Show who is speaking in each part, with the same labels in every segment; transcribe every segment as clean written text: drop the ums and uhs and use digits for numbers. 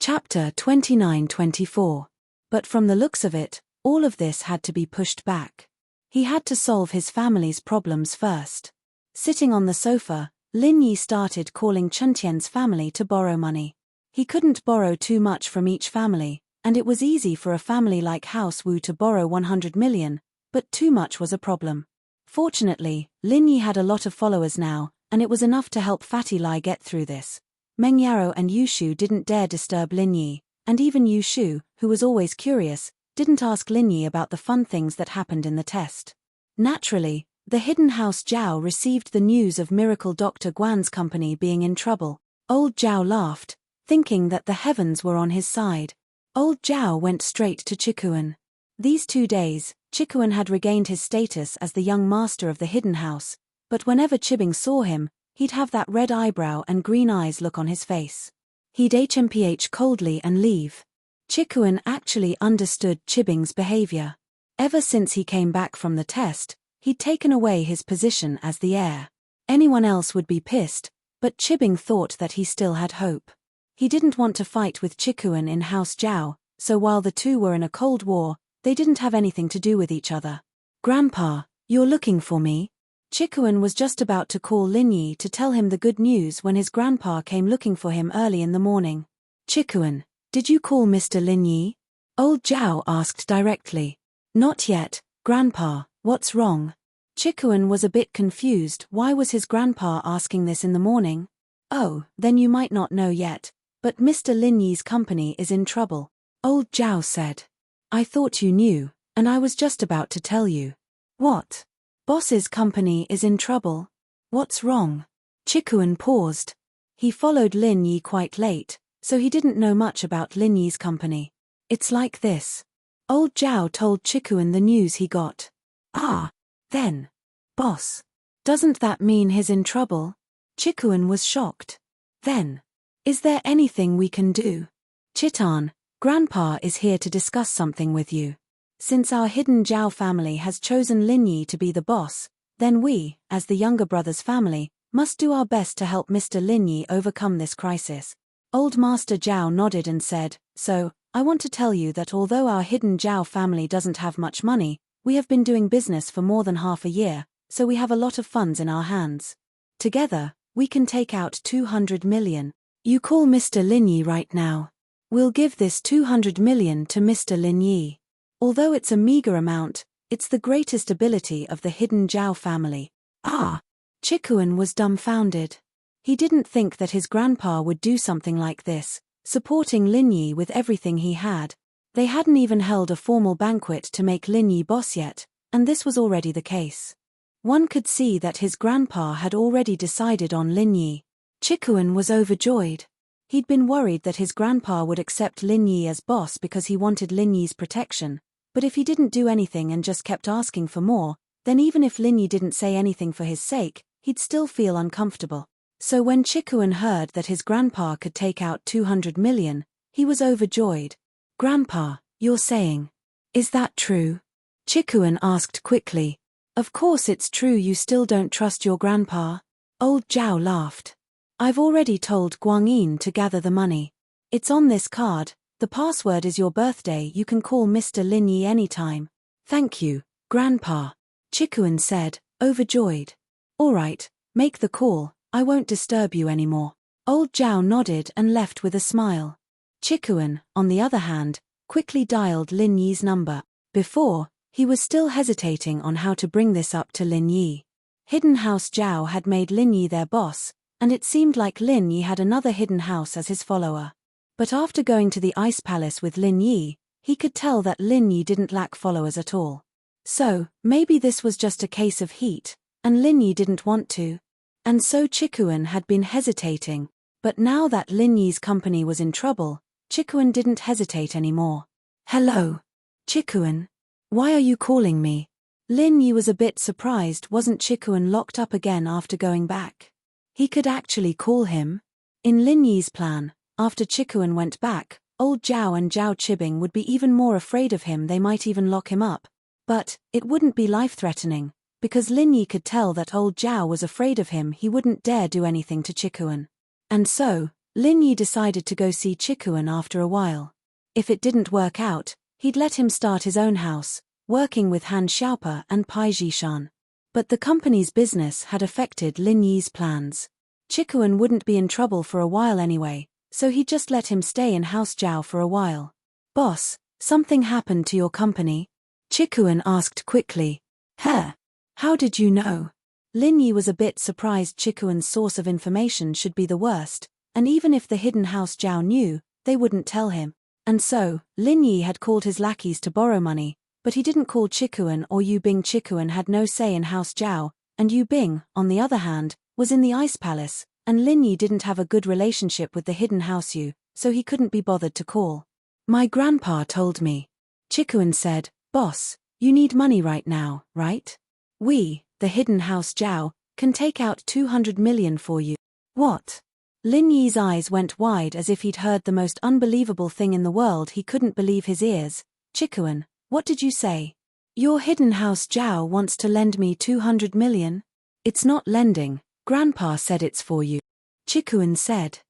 Speaker 1: Chapter 29-24. But from the looks of it, all of this had to be pushed back. He had to solve his family's problems first. Sitting on the sofa, Lin Yi started calling Chen Tian's family to borrow money. He couldn't borrow too much from each family, and it was easy for a family like House Wu to borrow 100 million, but too much was a problem. Fortunately, Lin Yi had a lot of followers now, and it was enough to help Fatty Lai get through this. Meng Yaro and Yu Shu didn't dare disturb Lin Yi, and even Yu Shu, who was always curious, didn't ask Lin Yi about the fun things that happened in the test. Naturally, the hidden house Zhao received the news of Miracle Dr. Guan's company being in trouble. Old Zhao laughed, thinking that the heavens were on his side. Old Zhao went straight to Chikuan. These 2 days, Chikuan had regained his status as the young master of the hidden house, but whenever Chibing saw him, he'd have that red eyebrow and green eyes look on his face. He'd HMPH coldly and leave. Chikuan actually understood Chibing's behavior. Ever since he came back from the test, he'd taken away his position as the heir. Anyone else would be pissed, but Chibing thought that he still had hope. He didn't want to fight with Chikuan in House Zhao, so while the two were in a cold war, they didn't have anything to do with each other. "Grandpa, you're looking for me?" Chikuan was just about to call Lin Yi to tell him the good news when his grandpa came looking for him early in the morning. "Chikuan, did you call Mr. Lin Yi?" Old Zhao asked directly. "Not yet, Grandpa, what's wrong?" Chikuan was a bit confused. Why was his grandpa asking this in the morning? "Oh, then you might not know yet, but Mr. Lin Yi's company is in trouble," Old Zhao said. "I thought you knew, and I was just about to tell you." "What? Boss's company is in trouble? What's wrong?" Chikuan paused. He followed Lin Yi quite late, so he didn't know much about Lin Yi's company. "It's like this." Old Zhao told Chikuan the news he got. "Ah, then. Boss. Doesn't that mean he's in trouble?" Chikuan was shocked. "Then. Is there anything we can do?" "Chitan, Grandpa is here to discuss something with you. Since our hidden Zhao family has chosen Lin Yi to be the boss, then we, as the younger brother's family, must do our best to help Mr. Lin Yi overcome this crisis." Old Master Zhao nodded and said, "So, I want to tell you that although our hidden Zhao family doesn't have much money, we have been doing business for more than half a year, so we have a lot of funds in our hands. Together, we can take out 200 million. You call Mr. Lin Yi right now. We'll give this 200 million to Mr. Lin Yi. Although it's a meager amount, it's the greatest ability of the hidden Zhao family." "Ah!" Chikuan was dumbfounded. He didn't think that his grandpa would do something like this, supporting Lin Yi with everything he had. They hadn't even held a formal banquet to make Lin Yi boss yet, and this was already the case. One could see that his grandpa had already decided on Lin Yi. Chikuan was overjoyed. He'd been worried that his grandpa would accept Lin Yi as boss because he wanted Lin Yi's protection, but if he didn't do anything and just kept asking for more, then even if Lin Yi didn't say anything for his sake, he'd still feel uncomfortable. So when Chikuan heard that his grandpa could take out 200 million, he was overjoyed. "Grandpa, you're saying, is that true?" Chikuan asked quickly. "Of course it's true. You still don't trust your grandpa?" Old Zhao laughed. "I've already told Guangyin to gather the money. It's on this card. The password is your birthday. You can call Mr. Lin Yi anytime." "Thank you, Grandpa," Chikuan said, overjoyed. "All right, make the call. I won't disturb you anymore." Old Zhao nodded and left with a smile. Chikuan, on the other hand, quickly dialed Lin Yi's number. Before, he was still hesitating on how to bring this up to Lin Yi. Hidden House Zhao had made Lin Yi their boss, and it seemed like Lin Yi had another hidden house as his follower. But after going to the Ice Palace with Lin Yi, he could tell that Lin Yi didn't lack followers at all. So, maybe this was just a case of heat, and Lin Yi didn't want to. And so Chikuan had been hesitating, but now that Lin Yi's company was in trouble, Chikuan didn't hesitate anymore. "Hello, Chikuan. Why are you calling me?" Lin Yi was a bit surprised. Wasn't Chikuan locked up again after going back? He could actually call him. In Lin Yi's plan, after Chikuan went back, Old Zhao and Zhao Chibing would be even more afraid of him. They might even lock him up. But, it wouldn't be life-threatening, because Lin Yi could tell that Old Zhao was afraid of him. He wouldn't dare do anything to Chikuan. And so, Lin Yi decided to go see Chikuan after a while. If it didn't work out, he'd let him start his own house, working with Han Xiaopa and Pai Jishan. But the company's business had affected Lin Yi's plans. Chikuan wouldn't be in trouble for a while anyway, so he'd just let him stay in House Zhao for a while. "Boss, something happened to your company?" Chikuan asked quickly. "Huh? How did you know?" Lin Yi was a bit surprised Chikuan's source of information should be the worst, and even if the hidden House Zhao knew, they wouldn't tell him. And so, Lin Yi had called his lackeys to borrow money, but he didn't call Chikuan or Yu Bing. Chikuan had no say in House Zhao, and Yu Bing, on the other hand, was in the Ice Palace, and Lin Yi didn't have a good relationship with the hidden House Yu, so he couldn't be bothered to call. "My grandpa told me." Chikuan said, "Boss, you need money right now, right? We, the hidden House Zhao, can take out 200 million for you." "What?" Lin Yi's eyes went wide as if he'd heard the most unbelievable thing in the world. He couldn't believe his ears. "Chikuan, what did you say? Your hidden House Zhao wants to lend me 200 million? "It's not lending, Grandpa said it's for you," Chikuan said.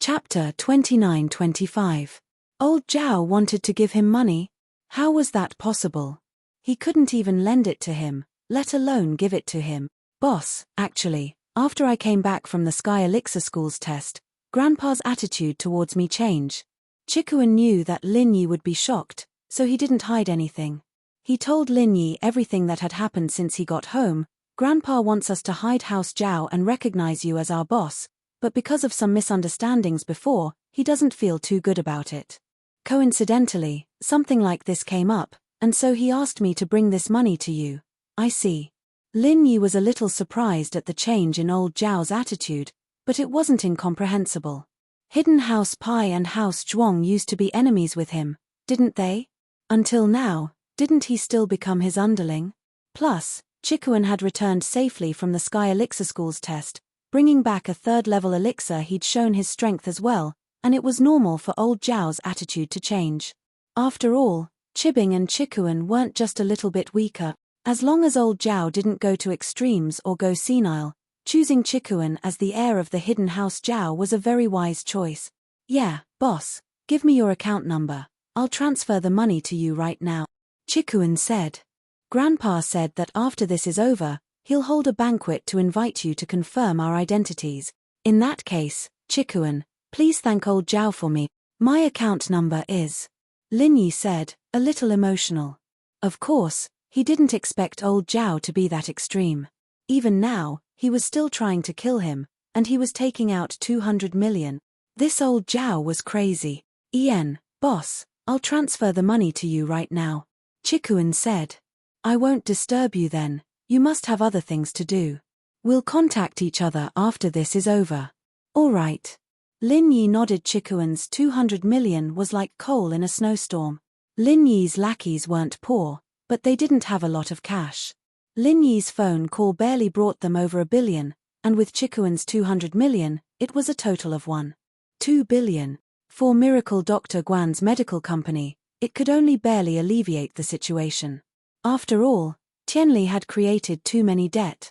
Speaker 1: Chapter 29-25. Old Zhao wanted to give him money? How was that possible? He couldn't even lend it to him, let alone give it to him. "Boss, actually, after I came back from the Sky Elixir School's test, Grandpa's attitude towards me changed." Chikuan knew that Lin Yi would be shocked, so he didn't hide anything. He told Lin Yi everything that had happened since he got home. "Grandpa wants us to hide House Zhao and recognize you as our boss, but because of some misunderstandings before, he doesn't feel too good about it. Coincidentally, something like this came up, and so he asked me to bring this money to you." "I see." Lin Yi was a little surprised at the change in old Zhao's attitude, but it wasn't incomprehensible. Hidden House Pai and House Zhuang used to be enemies with him, didn't they? Until now, didn't he still become his underling? Plus, Chikuan had returned safely from the Sky Elixir School's test, bringing back a third-level elixir. He'd shown his strength as well, and it was normal for old Zhao's attitude to change. After all, Chibing and Chikuan weren't just a little bit weaker. As long as old Zhao didn't go to extremes or go senile, choosing Chikuan as the heir of the hidden House Zhao was a very wise choice. "Yeah, boss, give me your account number. I'll transfer the money to you right now," Chikuan said. "Grandpa said that after this is over, he'll hold a banquet to invite you to confirm our identities. In that case, Chikuan, please thank old Zhao for me. My account number is," Lin Yi said, a little emotional. Of course, he didn't expect old Zhao to be that extreme. Even now, he was still trying to kill him, and he was taking out 200 million. This old Zhao was crazy. Boss, I'll transfer the money to you right now," Chikuan said. "I won't disturb you then, you must have other things to do. We'll contact each other after this is over." "All right." Lin Yi nodded. Chikuan's 200 million was like coal in a snowstorm. Lin Yi's lackeys weren't poor, but they didn't have a lot of cash. Lin Yi's phone call barely brought them over $1 billion, and with Chikuan's 200 million, it was a total of $1.2 billion. For Miracle Dr. Guan's medical company, it could only barely alleviate the situation. After all, Tianli had created too many debt.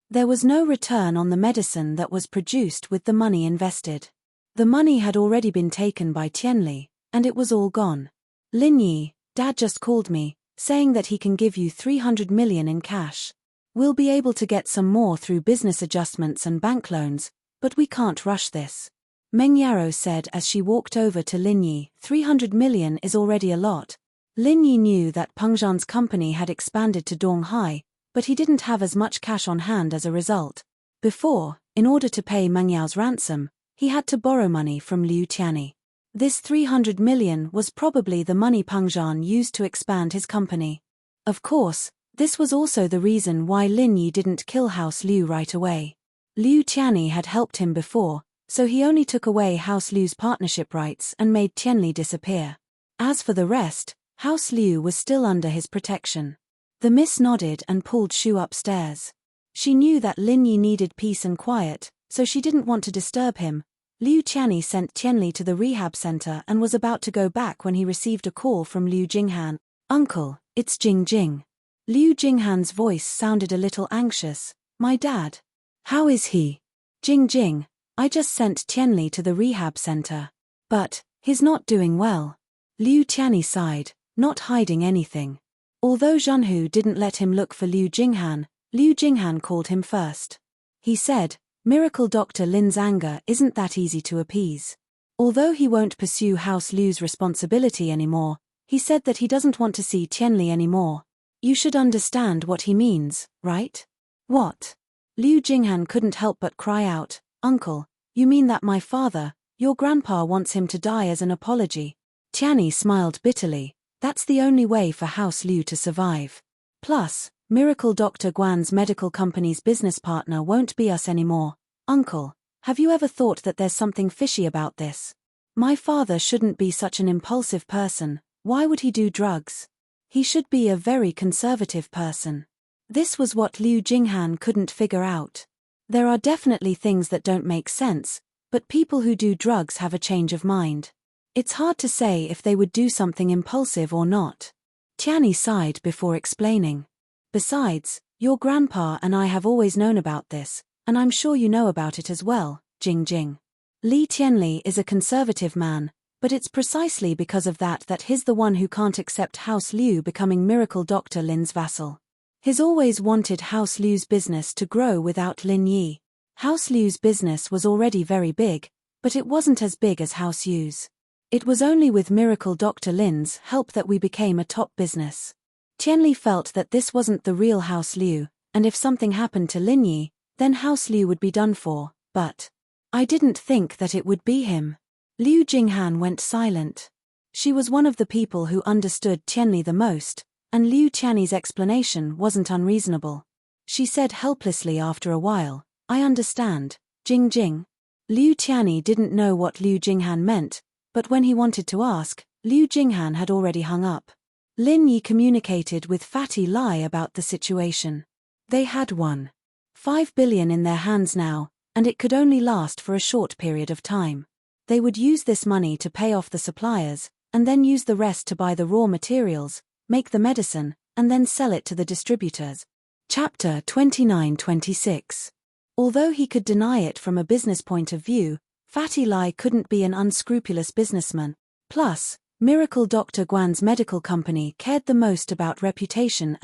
Speaker 1: There was no return on the medicine that was produced with the money invested. The money had already been taken by Tianli, and it was all gone. "Lin Yi, Dad just called me, saying that he can give you 300 million in cash. We'll be able to get some more through business adjustments and bank loans, but we can't rush this," Meng Yaro said as she walked over to Lin Yi. 300 million is already a lot. Lin Yi knew that Peng Zhan's company had expanded to Donghai, but he didn't have as much cash on hand as a result. Before, in order to pay Meng Yao's ransom, he had to borrow money from Liu Tianyi. This 300 million was probably the money Peng Zhan used to expand his company. Of course, this was also the reason why Lin Yi didn't kill House Liu right away. Liu Tianyi had helped him before, so he only took away House Liu's partnership rights and made Tianli disappear. As for the rest, House Liu was still under his protection. The miss nodded and pulled Shu upstairs. She knew that Lin Yi needed peace and quiet, so she didn't want to disturb him. Liu Tianyi sent Tianli to the rehab center and was about to go back when he received a call from Liu Jinghan. "Uncle, it's Jing Jing." Liu Jinghan's voice sounded a little anxious. "My dad. How is he?" "Jing Jing, I just sent Tianli to the rehab center. But, he's not doing well. Liu Tianli sighed, not hiding anything. Although Zhenhu didn't let him look for Liu Jinghan called him first. He said, Miracle Dr. Lin's anger isn't that easy to appease. Although he won't pursue House Liu's responsibility anymore, he said that he doesn't want to see Tianli anymore. You should understand what he means, right? What? Liu Jinghan couldn't help but cry out, Uncle, you mean that my father, your grandpa wants him to die as an apology? Tianli smiled bitterly, that's the only way for House Liu to survive. Plus, Miracle Dr. Guan's medical company's business partner won't be us anymore. Uncle, have you ever thought that there's something fishy about this? My father shouldn't be such an impulsive person, why would he do drugs? He should be a very conservative person. This was what Liu Jinghan couldn't figure out. There are definitely things that don't make sense, but people who do drugs have a change of mind. It's hard to say if they would do something impulsive or not. Tianli sighed before explaining. Besides, your grandpa and I have always known about this, and I'm sure you know about it as well, Jing. Li Tianli is a conservative man, but it's precisely because of that he's the one who can't accept House Liu becoming Miracle Dr. Lin's vassal. He's always wanted House Liu's business to grow without Lin Yi. House Liu's business was already very big, but it wasn't as big as House Yu's. It was only with Miracle Dr. Lin's help that we became a top business. Tianli felt that this wasn't the real House Liu, and if something happened to Lin Yi, then House Liu would be done for, but I didn't think that it would be him. Liu Jinghan went silent. She was one of the people who understood Tianli the most, and Liu Tianli's explanation wasn't unreasonable. She said helplessly after a while, I understand, Jing. Liu Tianli didn't know what Liu Jinghan meant, but when he wanted to ask, Liu Jinghan had already hung up. Lin Yi communicated with Fatty Lai about the situation. They had 1.5 billion in their hands now, and it could only last for a short period of time. They would use this money to pay off the suppliers, and then use the rest to buy the raw materials, make the medicine, and then sell it to the distributors. Chapter 29-26. Although he could deny it from a business point of view, Fatty Lai couldn't be an unscrupulous businessman. Plus, Miracle Dr. Guan's medical company cared the most about reputation.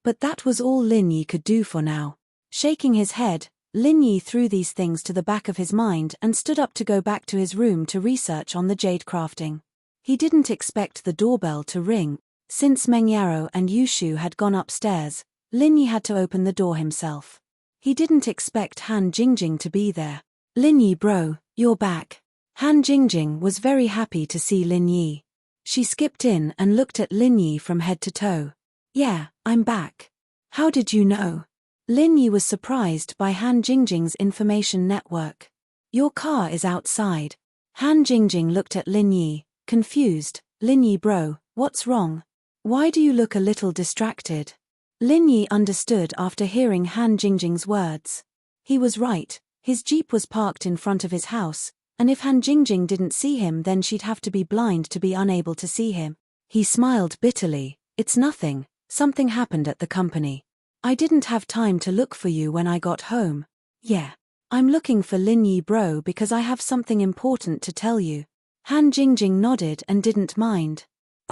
Speaker 1: But that was all Lin Yi could do for now. Shaking his head, Lin Yi threw these things to the back of his mind and stood up to go back to his room to research on the jade crafting. He didn't expect the doorbell to ring. Since Meng Yarrow and Yushu had gone upstairs, Lin Yi had to open the door himself. He didn't expect Han Jingjing to be there. Lin Yi bro, you're back. Han Jingjing was very happy to see Lin Yi. She skipped in and looked at Lin Yi from head to toe. Yeah, I'm back. How did you know? Lin Yi was surprised by Han Jingjing's information network. Your car is outside. Han Jingjing looked at Lin Yi, confused. Lin Yi bro, what's wrong? Why do you look a little distracted? Lin Yi understood after hearing Han Jingjing's words. He was right, his jeep was parked in front of his house, and if Han Jingjing didn't see him then she'd have to be blind to be unable to see him. He smiled bitterly. It's nothing, something happened at the company. I didn't have time to look for you when I got home. Yeah. I'm looking for Lin Yi bro because I have something important to tell you. Han Jingjing nodded and didn't mind.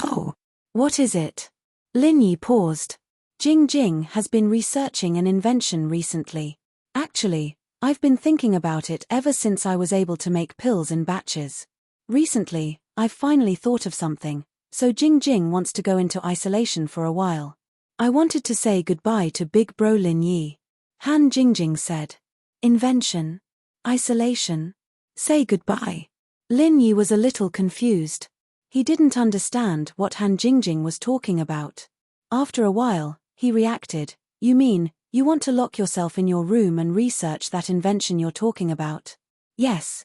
Speaker 1: Oh. What is it? Lin Yi paused. Jing has been researching an invention recently. Actually, I've been thinking about it ever since I was able to make pills in batches. Recently, I've finally thought of something, so Jing wants to go into isolation for a while. I wanted to say goodbye to big bro Lin Yi. Han Jingjing said. Invention? Isolation? Say goodbye. Lin Yi was a little confused. He didn't understand what Han Jingjing was talking about. After a while, he reacted, You mean, you want to lock yourself in your room and research that invention you're talking about? Yes.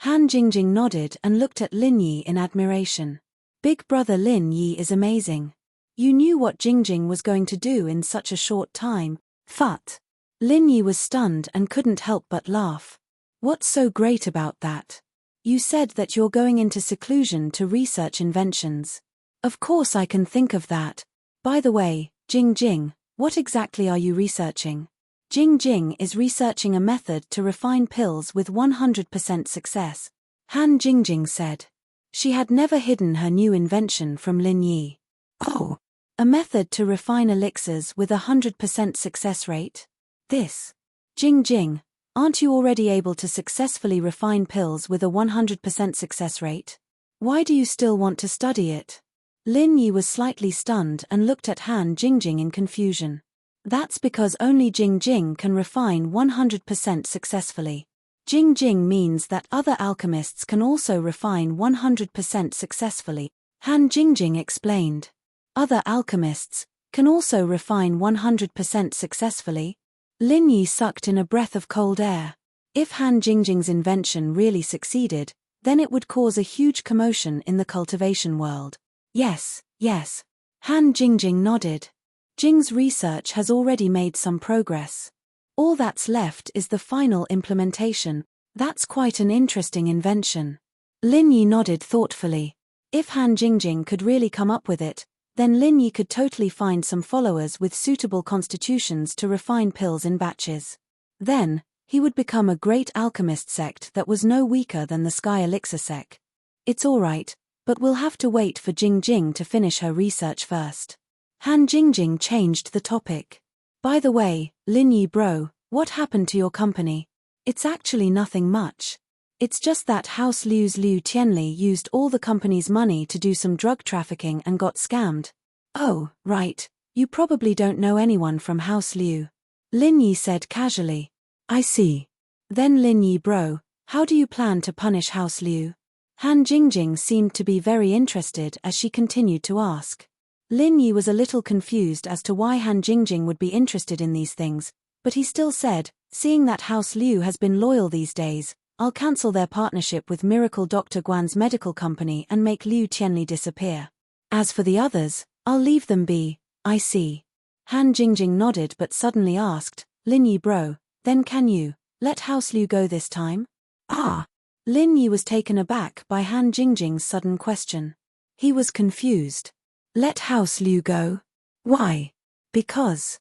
Speaker 1: Han Jingjing nodded and looked at Lin Yi in admiration. Big brother Lin Yi is amazing. You knew what Jingjing was going to do in such a short time. Phut. Lin Yi was stunned and couldn't help but laugh. What's so great about that? You said that you're going into seclusion to research inventions. Of course I can think of that. By the way, Jing, what exactly are you researching? Jing Jing is researching a method to refine pills with 100% success, Han Jingjing said. She had never hidden her new invention from Lin Yi. Oh, a method to refine elixirs with 100% success rate? This. Jing Jing, aren't you already able to successfully refine pills with a 100% success rate? Why do you still want to study it? Lin Yi was slightly stunned and looked at Han Jingjing in confusion. That's because only Jing Jing can refine 100% successfully. Jing Jing means that other alchemists can also refine 100% successfully, Han Jingjing explained. Other alchemists can also refine 100% successfully. Lin Yi sucked in a breath of cold air. If Han Jingjing's invention really succeeded, then it would cause a huge commotion in the cultivation world. Yes, yes. Han Jingjing nodded. Jing's research has already made some progress. All that's left is the final implementation. That's quite an interesting invention. Lin Yi nodded thoughtfully. If Han Jingjing could really come up with it, then Lin Yi could totally find some followers with suitable constitutions to refine pills in batches. Then, he would become a great alchemist sect that was no weaker than the Sky Elixir sect. It's alright, but we'll have to wait for Jing Jing to finish her research first. Han Jingjing changed the topic. By the way, Lin Yi bro, what happened to your company? It's actually nothing much. It's just that House Liu's Liu Tianli used all the company's money to do some drug trafficking and got scammed. Oh, right, you probably don't know anyone from House Liu. Lin Yi said casually. I see. Then Lin Yi bro, how do you plan to punish House Liu? Han Jingjing seemed to be very interested as she continued to ask. Lin Yi was a little confused as to why Han Jingjing would be interested in these things, but he still said, seeing that House Liu has been loyal these days, I'll cancel their partnership with Miracle Dr. Guan's medical company and make Liu Tianli disappear. As for the others, I'll leave them be. I see. Han Jingjing nodded but suddenly asked, Lin Yi bro, then can you let House Liu go this time? Ah! Lin Yi was taken aback by Han Jingjing's sudden question. He was confused. Let House Liu go? Why? Because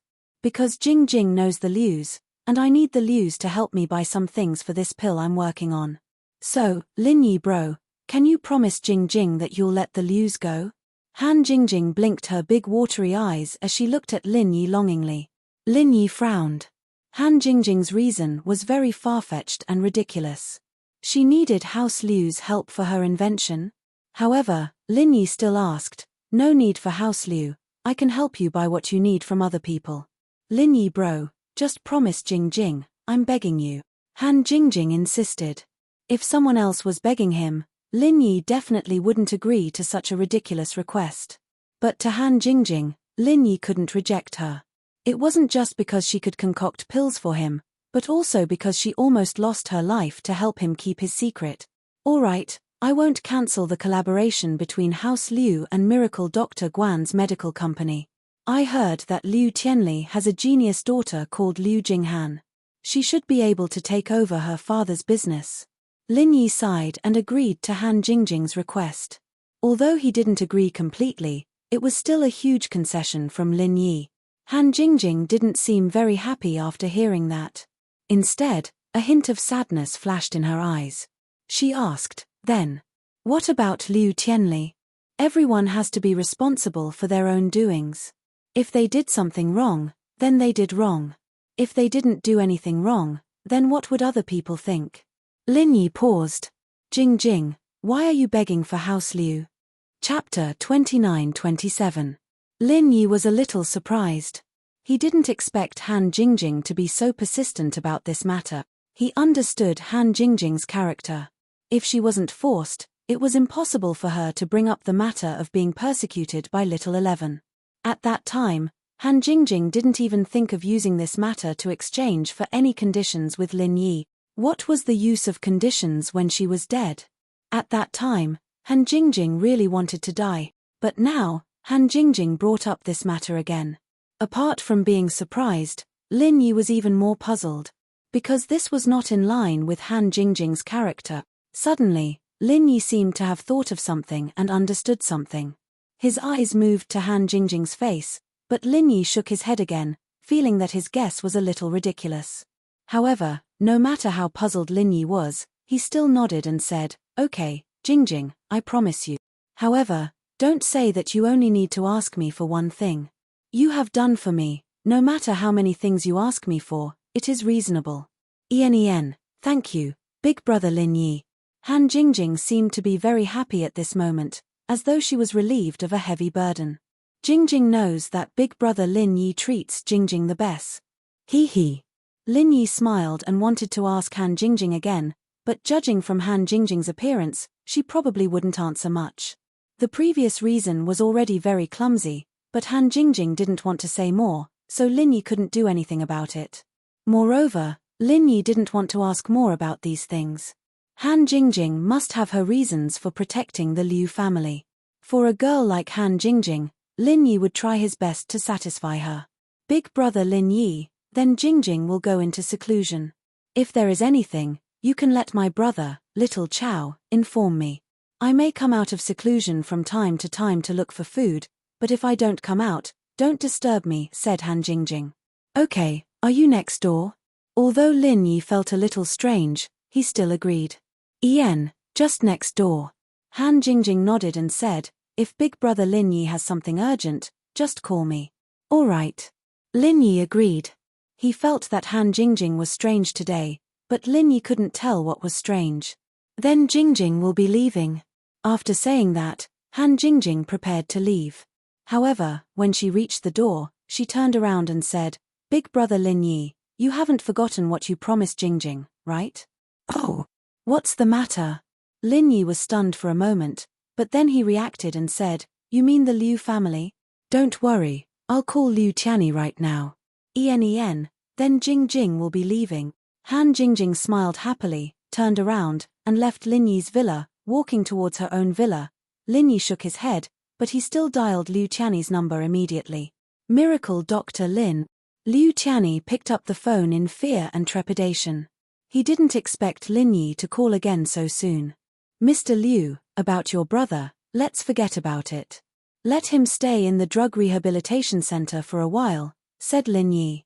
Speaker 1: Jing Jing knows the Lius, and I need the Lius to help me buy some things for this pill I'm working on. So, Lin Yi bro, can you promise Jing Jing that you'll let the Lius go? Han Jingjing blinked her big watery eyes as she looked at Lin Yi longingly. Lin Yi frowned. Han Jingjing's reason was very far-fetched and ridiculous. She needed House Liu's help for her invention. However, Lin Yi still asked, no need for House Liu, I can help you buy what you need from other people. Lin Yi bro, just promise Jing Jing, I'm begging you. Han Jingjing insisted. If someone else was begging him, Lin Yi definitely wouldn't agree to such a ridiculous request. But to Han Jingjing, Lin Yi couldn't reject her. It wasn't just because she could concoct pills for him, but also because she almost lost her life to help him keep his secret. Alright, I won't cancel the collaboration between House Liu and Miracle Dr. Guan's medical company. I heard that Liu Tianli has a genius daughter called Liu Jinghan. She should be able to take over her father's business. Lin Yi sighed and agreed to Han Jingjing's request. Although he didn't agree completely, it was still a huge concession from Lin Yi. Han Jingjing didn't seem very happy after hearing that. Instead, a hint of sadness flashed in her eyes. She asked, then, what about Liu Tianli? Everyone has to be responsible for their own doings. If they did something wrong, then they did wrong. If they didn't do anything wrong, then what would other people think? Lin Yi paused. Jing Jing, why are you begging for House Liu? Chapter 29-27. Lin Yi was a little surprised. He didn't expect Han Jingjing to be so persistent about this matter. He understood Han Jingjing's character. If she wasn't forced, it was impossible for her to bring up the matter of being persecuted by Little 11. At that time, Han Jingjing didn't even think of using this matter to exchange for any conditions with Lin Yi. What was the use of conditions when she was dead? At that time, Han Jingjing really wanted to die, but now, Han Jingjing brought up this matter again. Apart from being surprised, Lin Yi was even more puzzled. Because this was not in line with Han Jingjing's character, suddenly, Lin Yi seemed to have thought of something and understood something. His eyes moved to Han Jingjing's face, but Lin Yi shook his head again, feeling that his guess was a little ridiculous. However, no matter how puzzled Lin Yi was, he still nodded and said, "Okay, Jingjing, I promise you. However, don't say that you only need to ask me for one thing. You have done for me, no matter how many things you ask me for, it is reasonable." Thank you, big brother Lin Yi. Han Jingjing seemed to be very happy at this moment, as though she was relieved of a heavy burden. Jingjing knows that big brother Lin Yi treats Jingjing the best. He. Lin Yi smiled and wanted to ask Han Jingjing again, but judging from Han Jingjing's appearance, she probably wouldn't answer much. The previous reason was already very clumsy, but Han Jingjing didn't want to say more, so Lin Yi couldn't do anything about it. Moreover, Lin Yi didn't want to ask more about these things. Han Jingjing must have her reasons for protecting the Liu family. For a girl like Han Jingjing, Lin Yi would try his best to satisfy her. Big brother Lin Yi, then Jingjing will go into seclusion. If there is anything, you can let my brother, Little Chow, inform me. I may come out of seclusion from time to time to look for food, but if I don't come out, don't disturb me, said Han Jingjing. Okay, are you next door? Although Lin Yi felt a little strange, he still agreed. Just next door. Han Jingjing nodded and said, if big brother Lin Yi has something urgent, just call me. All right. Lin Yi agreed. He felt that Han Jingjing was strange today, but Lin Yi couldn't tell what was strange. Then Jingjing will be leaving. After saying that, Han Jingjing prepared to leave. However, when she reached the door, she turned around and said, Big brother Lin Yi, you haven't forgotten what you promised Jingjing, right? Oh. What's the matter? Lin Yi was stunned for a moment, but then he reacted and said, you mean the Liu family? Don't worry, I'll call Liu Tianyi right now. Then Jingjing will be leaving. Han Jingjing smiled happily, turned around, and left Lin Yi's villa, walking towards her own villa. Lin Yi shook his head, but he still dialed Liu Tianyi's number immediately. Miracle Dr. Lin. Liu Tianyi picked up the phone in fear and trepidation. He didn't expect Lin Yi to call again so soon. Mr. Liu, about your brother, let's forget about it. Let him stay in the drug rehabilitation center for a while, said Lin Yi.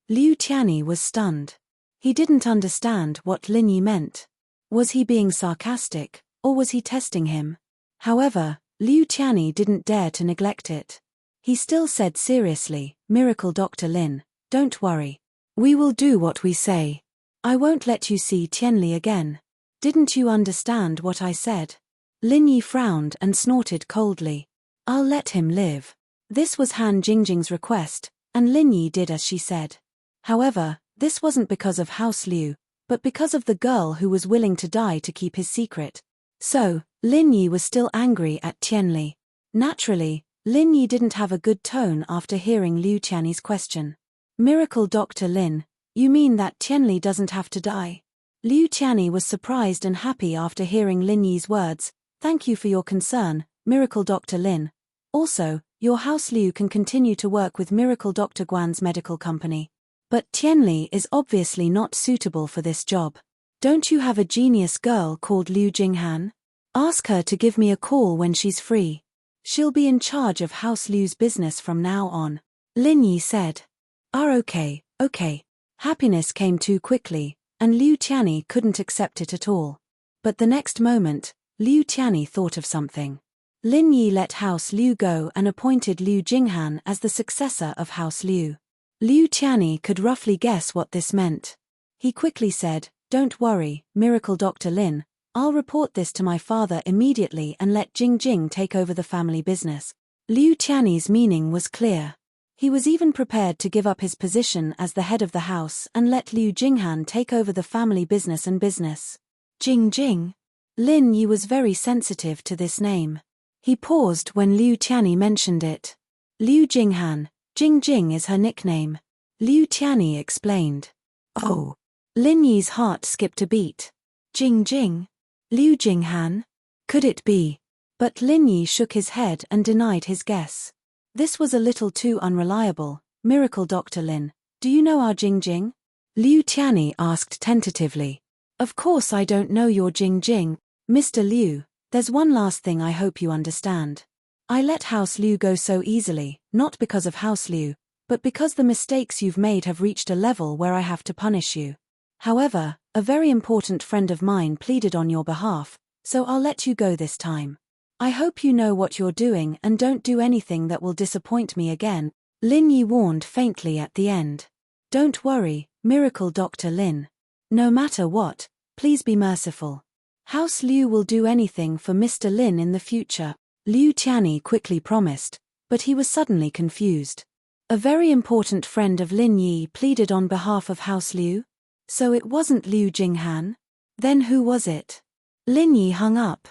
Speaker 1: Liu Tianyi was stunned. He didn't understand what Lin Yi meant. Was he being sarcastic, or was he testing him? However, Liu Tianyi didn't dare to neglect it. He still said seriously, Miracle Dr. Lin, don't worry. We will do what we say. I won't let you see Tianli again. Didn't you understand what I said? Lin Yi frowned and snorted coldly. I'll let him live. This was Han Jingjing's request, and Lin Yi did as she said. However, this wasn't because of House Liu, but because of the girl who was willing to die to keep his secret. So, Lin Yi was still angry at Tianli. Naturally, Lin Yi didn't have a good tone after hearing Liu Tianyi's question. Miracle Dr. Lin, you mean that Tianli doesn't have to die? Liu Tianyi was surprised and happy after hearing Lin Yi's words. Thank you for your concern, Miracle Dr. Lin. Also, your House Liu can continue to work with Miracle Dr. Guan's medical company. But Tianli is obviously not suitable for this job. Don't you have a genius girl called Liu Jinghan? Ask her to give me a call when she's free. She'll be in charge of House Liu's business from now on. Lin Yi said. Okay. Happiness came too quickly, and Liu Tianyi couldn't accept it at all. But the next moment, Liu Tianyi thought of something. Lin Yi let House Liu go and appointed Liu Jinghan as the successor of House Liu. Liu Tianyi could roughly guess what this meant. He quickly said, Don't worry, Miracle Dr. Lin, I'll report this to my father immediately and let Jingjing take over the family business. Liu Tianyi's meaning was clear. He was even prepared to give up his position as the head of the house and let Liu Jinghan take over the family business and business. Jingjing? Lin Yi was very sensitive to this name. He paused when Liu Tianyi mentioned it. Liu Jinghan, Jingjing is her nickname. Liu Tianyi explained. Oh. Lin Yi's heart skipped a beat. Jingjing? Liu Jinghan? Could it be? But Lin Yi shook his head and denied his guess. This was a little too unreliable. Miracle Dr. Lin, do you know our Jingjing? Liu Tianyi asked tentatively. Of course I don't know your Jingjing, Mr. Liu. There's one last thing I hope you understand. I let House Liu go so easily, not because of House Liu, but because the mistakes you've made have reached a level where I have to punish you. However, a very important friend of mine pleaded on your behalf, so I'll let you go this time. I hope you know what you're doing and don't do anything that will disappoint me again, Lin Yi warned faintly at the end. Don't worry, Miracle Dr. Lin. No matter what, please be merciful. House Liu will do anything for Mr. Lin in the future, Liu Tianyi quickly promised, but he was suddenly confused. A very important friend of Lin Yi pleaded on behalf of House Liu? So it wasn't Liu Jinghan? Then who was it? Lin Yi hung up.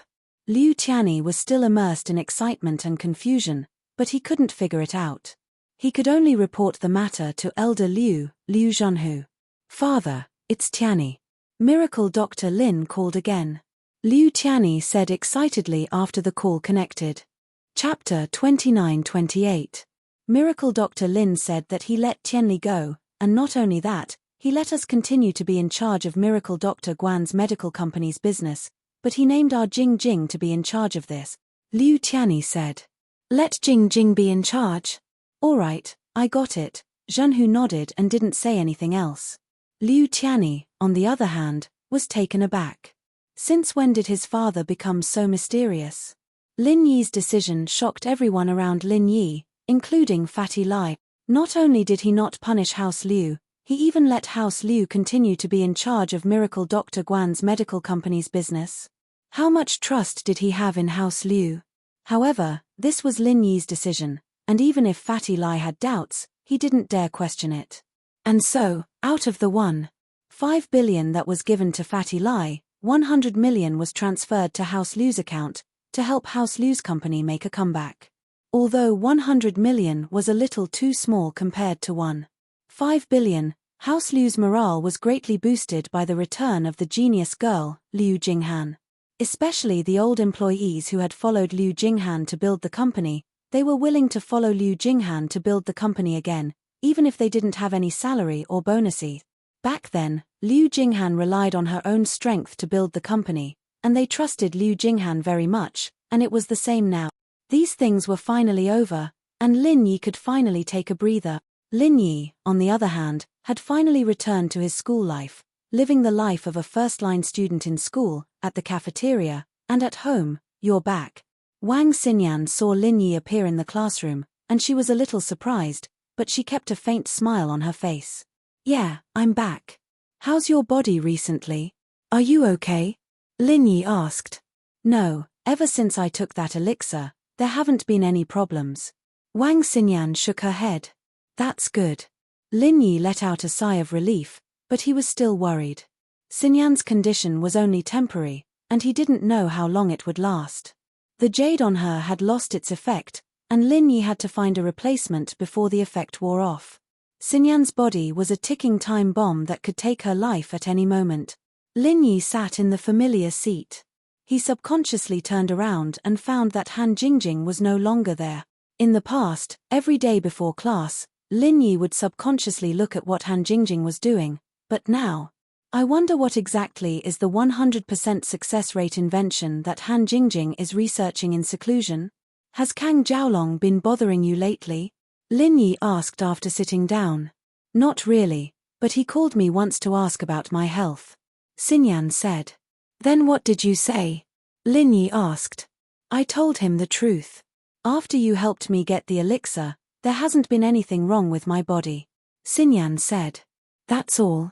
Speaker 1: Liu Tianyi was still immersed in excitement and confusion, but he couldn't figure it out. He could only report the matter to Elder Liu, Liu Zhenhu. Father, it's Tianyi. Miracle Dr. Lin called again. Liu Tianyi said excitedly after the call connected. Chapter 29-28. Miracle Dr. Lin said that he let Tianli go, and not only that, he let us continue to be in charge of Miracle Dr. Guan's medical company's business, but he named our Jing Jing to be in charge of this, Liu Tianyi said. Let Jing Jing be in charge? All right, I got it, Zhenhu nodded and didn't say anything else. Liu Tianyi, on the other hand, was taken aback. Since when did his father become so mysterious? Lin Yi's decision shocked everyone around Lin Yi, including Fatty Lai. Not only did he not punish House Liu, he even let House Liu continue to be in charge of Miracle Dr. Guan's medical company's business. How much trust did he have in House Liu? However, this was Lin Yi's decision, and even if Fatty Lai had doubts, he didn't dare question it. And so, out of the 1.5 billion that was given to Fatty Lai, 100 million was transferred to House Liu's account, to help House Liu's company make a comeback. Although 100 million was a little too small compared to 1.5 billion, House Liu's morale was greatly boosted by the return of the genius girl, Liu Jinghan. Especially the old employees who had followed Liu Jinghan to build the company, they were willing to follow Liu Jinghan to build the company again, even if they didn't have any salary or bonusy. Back then, Liu Jinghan relied on her own strength to build the company, and they trusted Liu Jinghan very much, and it was the same now. These things were finally over, and Lin Yi could finally take a breather. Lin Yi, on the other hand, had finally returned to his school life, living the life of a first-line student in school, at the cafeteria, and at home. You're back. Wang Xinyan saw Lin Yi appear in the classroom, and she was a little surprised, but she kept a faint smile on her face. Yeah, I'm back. How's your body recently? Are you okay? Lin Yi asked. No, ever since I took that elixir, there haven't been any problems. Wang Xinyan shook her head. That's good. Lin Yi let out a sigh of relief, but he was still worried. Xinyan's condition was only temporary, and he didn't know how long it would last. The jade on her had lost its effect, and Lin Yi had to find a replacement before the effect wore off. Xinyan's body was a ticking time bomb that could take her life at any moment. Lin Yi sat in the familiar seat. He subconsciously turned around and found that Han Jingjing was no longer there. In the past, every day before class, Lin Yi would subconsciously look at what Han Jingjing was doing, but now, I wonder what exactly is the 100% success rate invention that Han Jingjing is researching in seclusion? Has Kang Jiaolong been bothering you lately? Lin Yi asked after sitting down. Not really, but he called me once to ask about my health. Xinyan said. Then what did you say? Lin Yi asked. I told him the truth. After you helped me get the elixir, there hasn't been anything wrong with my body. Xinyan said. That's all.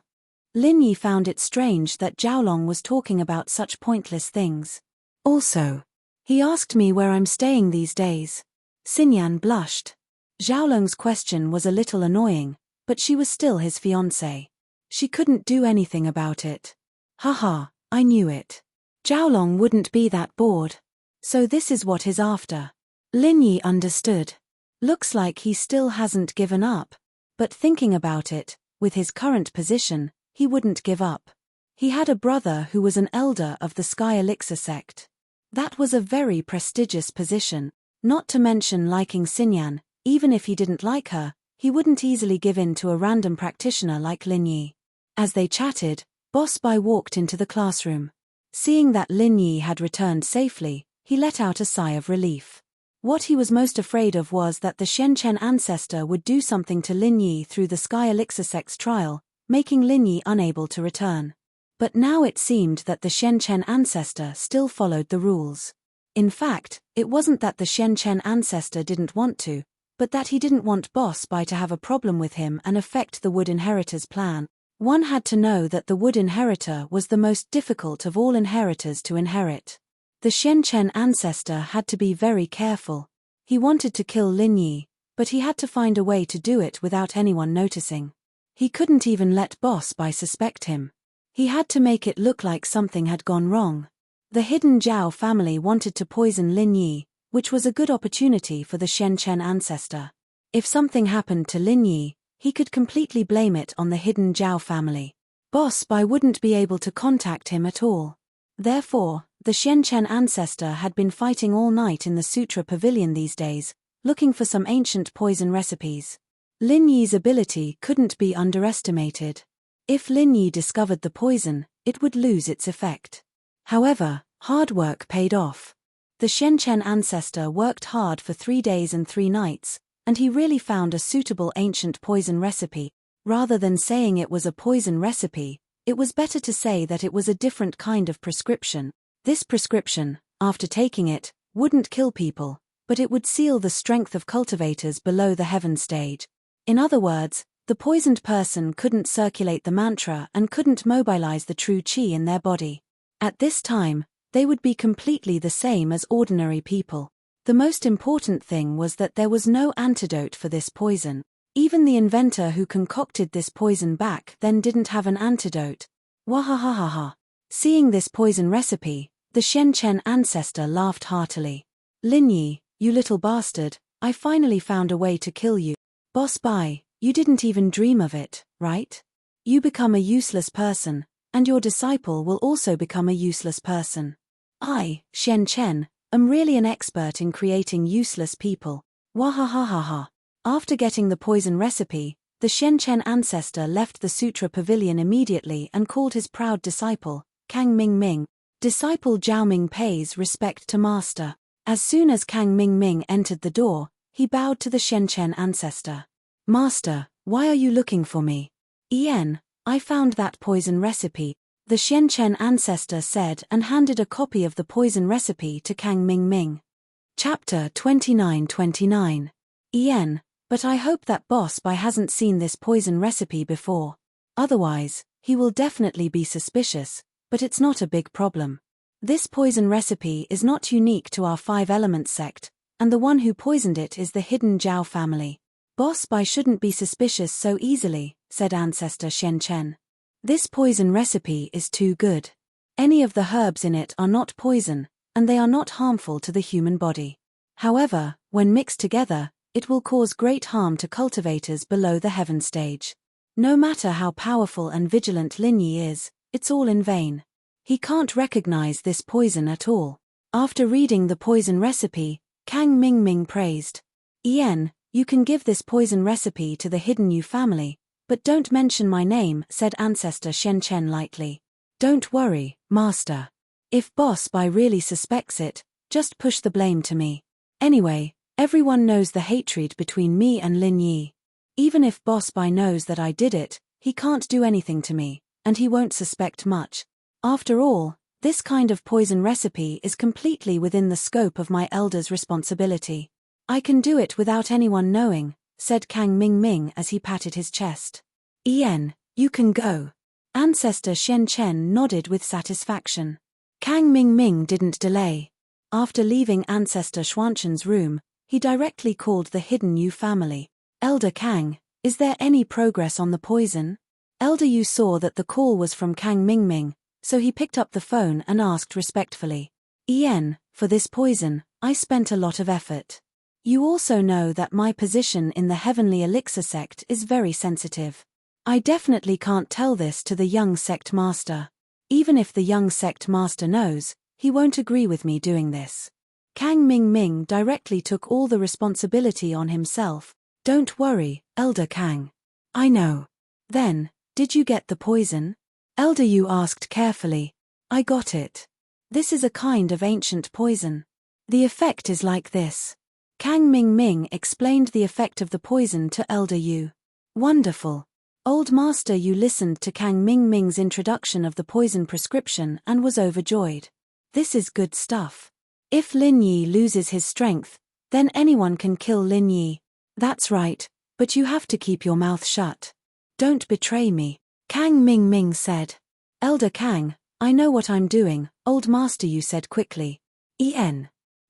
Speaker 1: Lin Yi found it strange that Jiaolong was talking about such pointless things. Also, he asked me where I'm staying these days. Xinyan blushed. Jiaolong's question was a little annoying, but she was still his fiancée. She couldn't do anything about it. Haha, I knew it. Jiaolong wouldn't be that bored. So this is what he's after. Lin Yi understood. Looks like he still hasn't given up. But thinking about it, with his current position, he wouldn't give up. He had a brother who was an elder of the Sky Elixir sect. That was a very prestigious position, not to mention liking Xinyan. Even if he didn't like her, he wouldn't easily give in to a random practitioner like Lin Yi. As they chatted, Boss Bai walked into the classroom. Seeing that Lin Yi had returned safely, he let out a sigh of relief. What he was most afraid of was that the Shenchen ancestor would do something to Lin Yi through the Sky Elixir Sect's trial, making Lin Yi unable to return. But now it seemed that the Shenchen ancestor still followed the rules. In fact, it wasn't that the Shenchen ancestor didn't want to, but that he didn't want Boss Bai to have a problem with him and affect the Wood Inheritor's plan. One had to know that the Wood Inheritor was the most difficult of all inheritors to inherit. The Shenchen ancestor had to be very careful. He wanted to kill Lin Yi, but he had to find a way to do it without anyone noticing. He couldn't even let Boss Bai suspect him. He had to make it look like something had gone wrong. The hidden Zhao family wanted to poison Lin Yi, which was a good opportunity for the Shenchen ancestor. If something happened to Lin Yi, he could completely blame it on the hidden Zhao family. Boss Bai wouldn't be able to contact him at all. Therefore, the Shenchen ancestor had been fighting all night in the Sutra Pavilion these days, looking for some ancient poison recipes. Lin Yi's ability couldn't be underestimated. If Lin Yi discovered the poison, it would lose its effect. However, hard work paid off. The Shenchen ancestor worked hard for 3 days and 3 nights, and he really found a suitable ancient poison recipe. Rather than saying it was a poison recipe, it was better to say that it was a different kind of prescription. This prescription, after taking it, wouldn't kill people, but it would seal the strength of cultivators below the heaven stage. In other words, the poisoned person couldn't circulate the mantra and couldn't mobilize the true qi in their body. At this time, they would be completely the same as ordinary people. The most important thing was that there was no antidote for this poison. Even the inventor who concocted this poison back then didn't have an antidote. Wahahaha. Seeing this poison recipe, the Shenchen ancestor laughed heartily. Lin Yi, you little bastard, I finally found a way to kill you. Boss Bai, you didn't even dream of it, right? You become a useless person, and your disciple will also become a useless person. I, Shenchen, am really an expert in creating useless people. Wahahaha. After getting the poison recipe, the Shenchen ancestor left the Sutra Pavilion immediately and called his proud disciple, Kang Ming. Disciple Zhao Ming pays respect to master. As soon as Kang Ming entered the door, he bowed to the Shenchen ancestor. Master, why are you looking for me? Ian, I found that poison recipe, the Shenchen ancestor said and handed a copy of the poison recipe to Kang Ming. Chapter 29-29. Ian, but I hope that Boss Bai hasn't seen this poison recipe before. Otherwise, he will definitely be suspicious, but it's not a big problem. This poison recipe is not unique to our 5 Elements sect, and the one who poisoned it is the hidden Zhao family. Boss Bai shouldn't be suspicious so easily, said Ancestor Shenchen. This poison recipe is too good. Any of the herbs in it are not poison, and they are not harmful to the human body. However, when mixed together, it will cause great harm to cultivators below the heaven stage. No matter how powerful and vigilant Lin Yi is, it's all in vain. He can't recognize this poison at all. After reading the poison recipe, Kang Ming praised. Ian, you can give this poison recipe to the hidden Yu family, but don't mention my name, said Ancestor Shenchen lightly. Don't worry, Master. If Boss Bai really suspects it, just push the blame to me. Anyway, everyone knows the hatred between me and Lin Yi. Even if Boss Bai knows that I did it, he can't do anything to me, and he won't suspect much. After all, this kind of poison recipe is completely within the scope of my elder's responsibility. I can do it without anyone knowing, said Kang Ming as he patted his chest. Ian, you can go. Ancestor Shenchen nodded with satisfaction. Kang Ming didn't delay. After leaving Ancestor Xuanchen's room, he directly called the hidden Yu family. Elder Kang, is there any progress on the poison? Elder Yu saw that the call was from Kang Ming, so he picked up the phone and asked respectfully. Ian, for this poison, I spent a lot of effort. You also know that my position in the Heavenly Elixir sect is very sensitive. I definitely can't tell this to the young sect master. Even if the young sect master knows, he won't agree with me doing this. Kang Ming directly took all the responsibility on himself. Don't worry, Elder Kang. I know. Then, did you get the poison? Elder Yu asked carefully. I got it. This is a kind of ancient poison. The effect is like this. Kang Ming Ming explained the effect of the poison to Elder Yu. Wonderful. Old Master Yu listened to Kang Ming Ming's introduction of the poison prescription and was overjoyed. This is good stuff. If Lin Yi loses his strength, then anyone can kill Lin Yi. That's right, but you have to keep your mouth shut. Don't betray me, Kang Ming Ming said. Elder Kang, I know what I'm doing, Old Master Yu said quickly.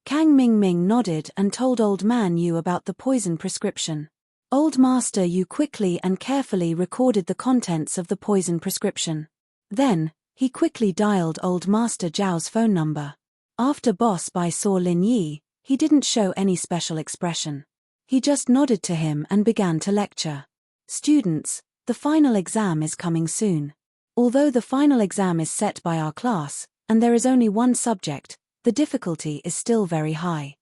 Speaker 1: Kang Ming Ming nodded and told Old Man Yu about the poison prescription. Old Master Yu quickly and carefully recorded the contents of the poison prescription. Then, he quickly dialed Old Master Zhao's phone number. After Boss Bai saw Lin Yi, he didn't show any special expression. He just nodded to him and began to lecture. Students, the final exam is coming soon. Although the final exam is set by our class, and there is only one subject, the difficulty is still very high.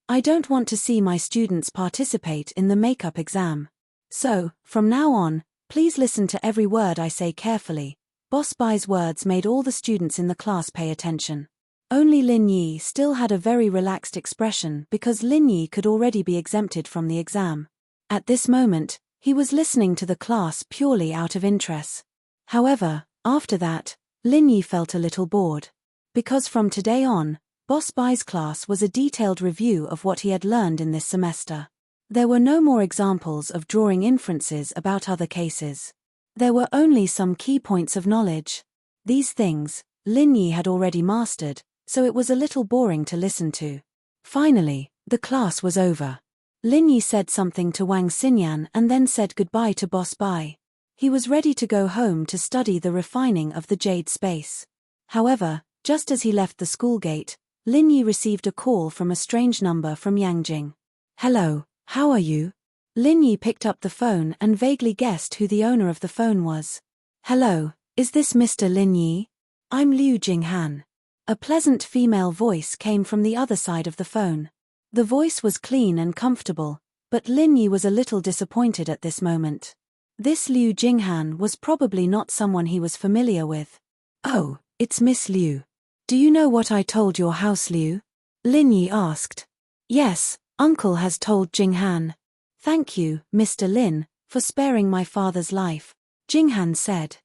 Speaker 1: I don't want to see my students participate in the makeup exam. So, from now on, please listen to every word I say carefully. Boss Bai's words made all the students in the class pay attention. Only Lin Yi still had a very relaxed expression because Lin Yi could already be exempted from the exam. At this moment, he was listening to the class purely out of interest. However, after that, Lin Yi felt a little bored. Because from today on, Boss Bai's class was a detailed review of what he had learned in this semester. There were no more examples of drawing inferences about other cases. There were only some key points of knowledge. These things, Lin Yi had already mastered, so it was a little boring to listen to. Finally, the class was over. Lin Yi said something to Wang Xinyan and then said goodbye to Boss Bai. He was ready to go home to study the refining of the jade space. However, just as he left the school gate, Lin Yi received a call from a strange number from Yangjing. Hello, how are you? Lin Yi picked up the phone and vaguely guessed who the owner of the phone was. Hello, is this Mr. Lin Yi? I'm Liu Jinghan. A pleasant female voice came from the other side of the phone. The voice was clean and comfortable, but Lin Yi was a little disappointed at this moment. This Liu Jinghan was probably not someone he was familiar with. Oh, it's Miss Liu. Do you know what I told your house, Liu? Lin Yi asked. Yes, Uncle has told Jinghan. Thank you, Mr. Lin, for sparing my father's life, Jinghan said.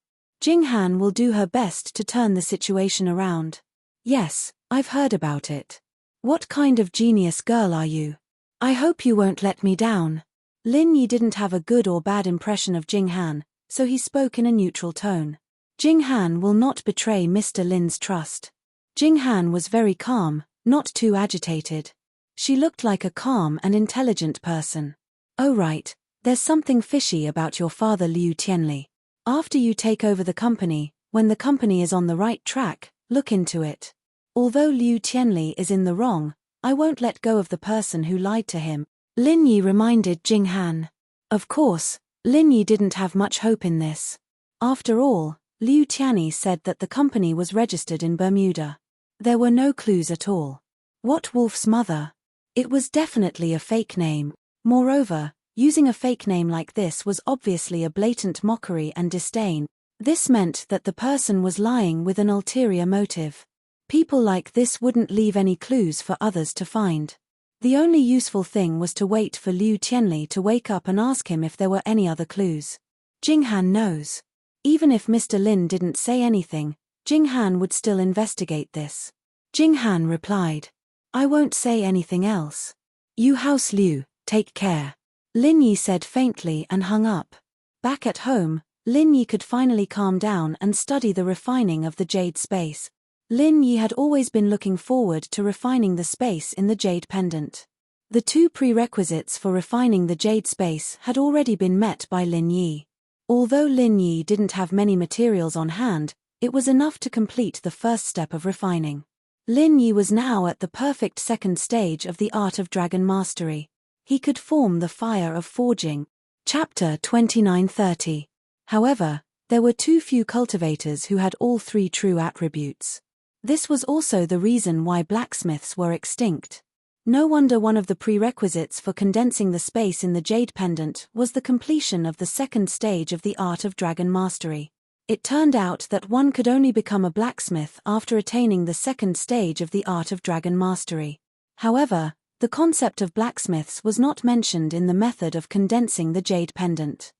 Speaker 1: Jinghan will do her best to turn the situation around. Yes, I've heard about it. What kind of genius girl are you? I hope you won't let me down. Lin Yi didn't have a good or bad impression of Jinghan, so he spoke in a neutral tone. Jinghan will not betray Mr. Lin's trust. Jinghan was very calm, not too agitated. She looked like a calm and intelligent person. Oh right, there's something fishy about your father Liu Tianli. After you take over the company, when the company is on the right track, look into it. Although Liu Tianli is in the wrong, I won't let go of the person who lied to him, Lin Yi reminded Jinghan. Of course, Lin Yi didn't have much hope in this. After all, Liu Tianli said that the company was registered in Bermuda. There were no clues at all. What Wolf's mother? It was definitely a fake name. Moreover, using a fake name like this was obviously a blatant mockery and disdain. This meant that the person was lying with an ulterior motive. People like this wouldn't leave any clues for others to find. The only useful thing was to wait for Liu Tianli to wake up and ask him if there were any other clues. Jinghan knows. Even if Mr. Lin didn't say anything, Jinghan would still investigate this. Jinghan replied. I won't say anything else. You House Liu, take care. Lin Yi said faintly and hung up. Back at home, Lin Yi could finally calm down and study the refining of the jade space. Lin Yi had always been looking forward to refining the space in the jade pendant. The two prerequisites for refining the jade space had already been met by Lin Yi. Although Lin Yi didn't have many materials on hand, it was enough to complete the first step of refining. Lin Yi was now at the perfect second stage of the art of dragon mastery. He could form the fire of forging. Chapter 2930. However, there were too few cultivators who had all three true attributes. This was also the reason why blacksmiths were extinct. No wonder one of the prerequisites for condensing the space in the jade pendant was the completion of the second stage of the art of dragon mastery. It turned out that one could only become a blacksmith after attaining the second stage of the art of dragon mastery. However, The concept of blacksmiths was not mentioned in the method of condensing the jade pendant.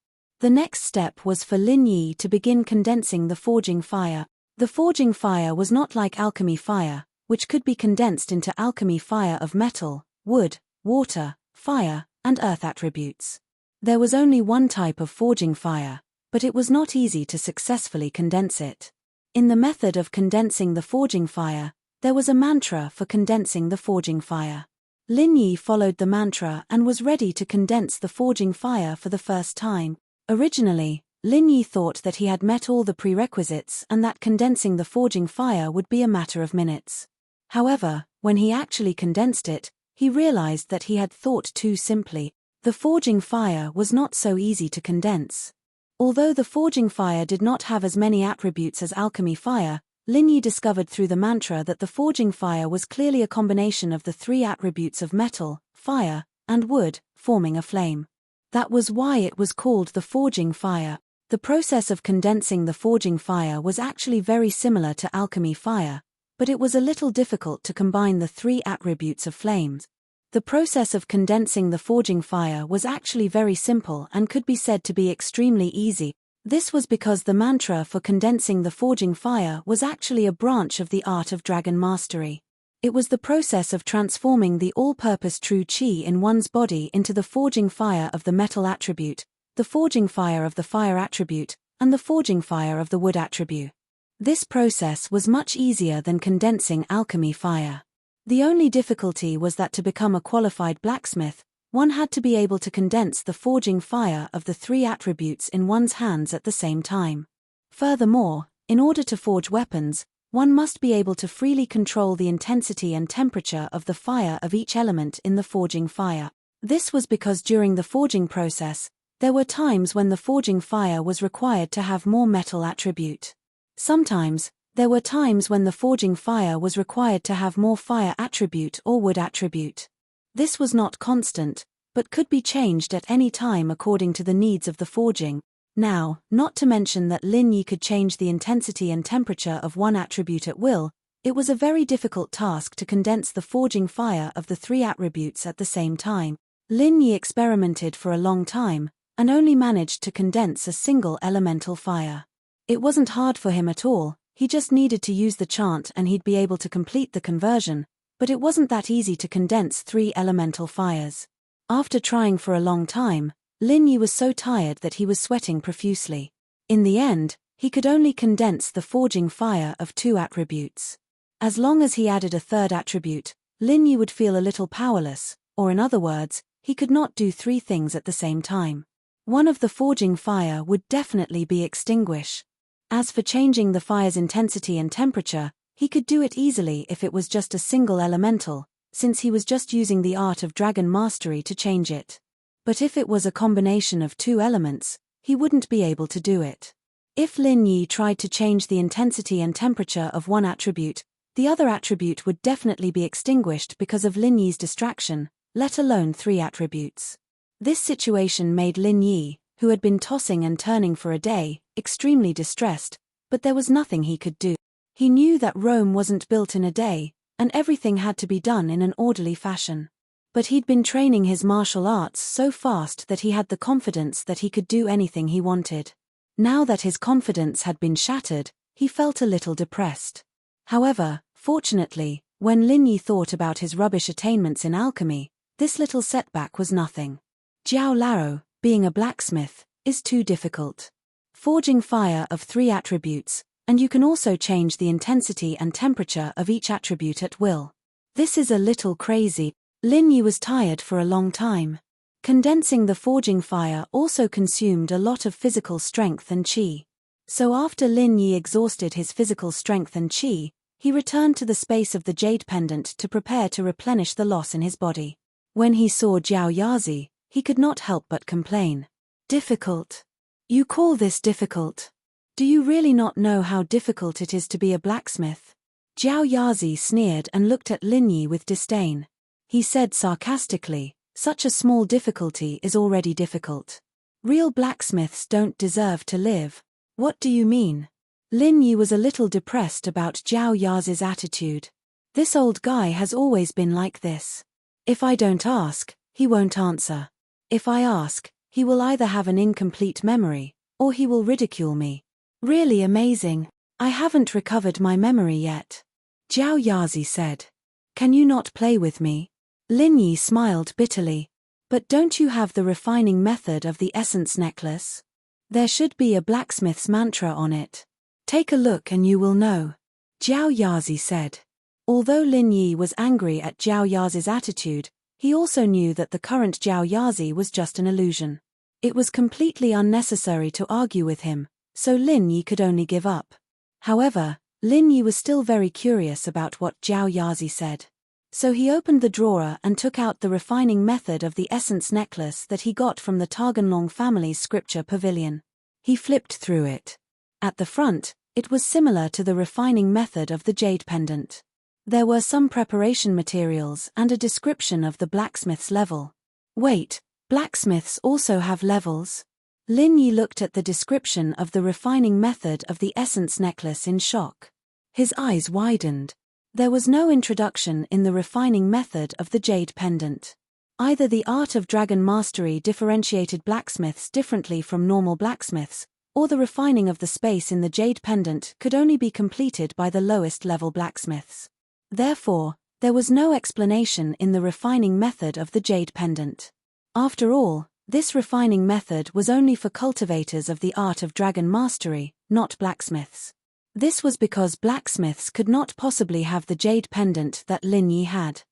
Speaker 1: The next step was for Lin Yi to begin condensing the forging fire. The forging fire was not like alchemy fire, which could be condensed into alchemy fire of metal, wood, water, fire, and earth attributes. There was only one type of forging fire, but it was not easy to successfully condense it. In the method of condensing the forging fire, there was a mantra for condensing the forging fire. Lin Yi followed the mantra and was ready to condense the forging fire for the first time. Originally, Lin Yi thought that he had met all the prerequisites and that condensing the forging fire would be a matter of minutes. However, when he actually condensed it, he realized that he had thought too simply. The forging fire was not so easy to condense. Although the forging fire did not have as many attributes as alchemy fire, Lin Yi discovered through the mantra that the forging fire was clearly a combination of the three attributes of metal, fire, and wood, forming a flame. That was why it was called the forging fire. The process of condensing the forging fire was actually very similar to alchemy fire, but it was a little difficult to combine the three attributes of flames. The process of condensing the forging fire was actually very simple and could be said to be extremely easy. This was because the mantra for condensing the forging fire was actually a branch of the art of dragon mastery. It was the process of transforming the all-purpose true qi in one's body into the forging fire of the metal attribute, the forging fire of the fire attribute, and the forging fire of the wood attribute. This process was much easier than condensing alchemy fire. The only difficulty was that to become a qualified blacksmith, one had to be able to condense the forging fire of the three attributes in one's hands at the same time. Furthermore, in order to forge weapons, one must be able to freely control the intensity and temperature of the fire of each element in the forging fire. This was because during the forging process, there were times when the forging fire was required to have more metal attribute. Sometimes, there were times when the forging fire was required to have more fire attribute or wood attribute. This was not constant, but could be changed at any time according to the needs of the forging. Now, not to mention that Lin Yi could change the intensity and temperature of one attribute at will, it was a very difficult task to condense the forging fire of the three attributes at the same time. Lin Yi experimented for a long time, and only managed to condense a single elemental fire. It wasn't hard for him at all, he just needed to use the chant and he'd be able to complete the conversion, but it wasn't that easy to condense three elemental fires. After trying for a long time, Lin Yi was so tired that he was sweating profusely. In the end, he could only condense the forging fire of two attributes. As long as he added a third attribute, Lin Yi would feel a little powerless, or in other words, he could not do three things at the same time. One of the forging fire would definitely be extinguished. As for changing the fire's intensity and temperature, he could do it easily if it was just a single elemental, since he was just using the art of dragon mastery to change it. But if it was a combination of two elements, he wouldn't be able to do it. If Lin Yi tried to change the intensity and temperature of one attribute, the other attribute would definitely be extinguished because of Lin Yi's distraction, let alone three attributes. This situation made Lin Yi, who had been tossing and turning for a day, extremely distressed, but there was nothing he could do. He knew that Rome wasn't built in a day, and everything had to be done in an orderly fashion. But he'd been training his martial arts so fast that he had the confidence that he could do anything he wanted. Now that his confidence had been shattered, he felt a little depressed. However, fortunately, when Lin Yi thought about his rubbish attainments in alchemy, this little setback was nothing. Jiao Lao, being a blacksmith, is too difficult. Forging fire of three attributes, and you can also change the intensity and temperature of each attribute at will. This is a little crazy. Lin Yi was tired for a long time. Condensing the forging fire also consumed a lot of physical strength and qi. So after Lin Yi exhausted his physical strength and qi, he returned to the space of the jade pendant to prepare to replenish the loss in his body. When he saw Jiao Yazi, he could not help but complain. Difficult. You call this difficult? Do you really not know how difficult it is to be a blacksmith? Jiao Yazi sneered and looked at Lin Yi with disdain. He said sarcastically, such a small difficulty is already difficult. Real blacksmiths don't deserve to live. What do you mean? Lin Yi was a little depressed about Jiao Yazi's attitude. This old guy has always been like this. If I don't ask, he won't answer. If I ask, he will either have an incomplete memory, or he will ridicule me. Really amazing. I haven't recovered my memory yet. Jiao Yazi said. Can you not play with me? Lin Yi smiled bitterly. But don't you have the refining method of the essence necklace? There should be a blacksmith's mantra on it. Take a look and you will know. Jiao Yazi said. Although Lin Yi was angry at Jiao Yazi's attitude, he also knew that the current Jiao Yazi was just an illusion. It was completely unnecessary to argue with him, so Lin Yi could only give up. However, Lin Yi was still very curious about what Jiao Yazi said. So he opened the drawer and took out the refining method of the essence necklace that he got from the Taganlong family's scripture pavilion. He flipped through it. At the front, it was similar to the refining method of the jade pendant. There were some preparation materials and a description of the blacksmith's level. Wait, blacksmiths also have levels? Lin Yi looked at the description of the refining method of the essence necklace in shock. His eyes widened. There was no introduction in the refining method of the jade pendant. Either the art of dragon mastery differentiated blacksmiths differently from normal blacksmiths, or the refining of the space in the jade pendant could only be completed by the lowest level blacksmiths. Therefore, there was no explanation in the refining method of the jade pendant. After all, this refining method was only for cultivators of the art of dragon mastery, not blacksmiths. This was because blacksmiths could not possibly have the jade pendant that Lin Yi had.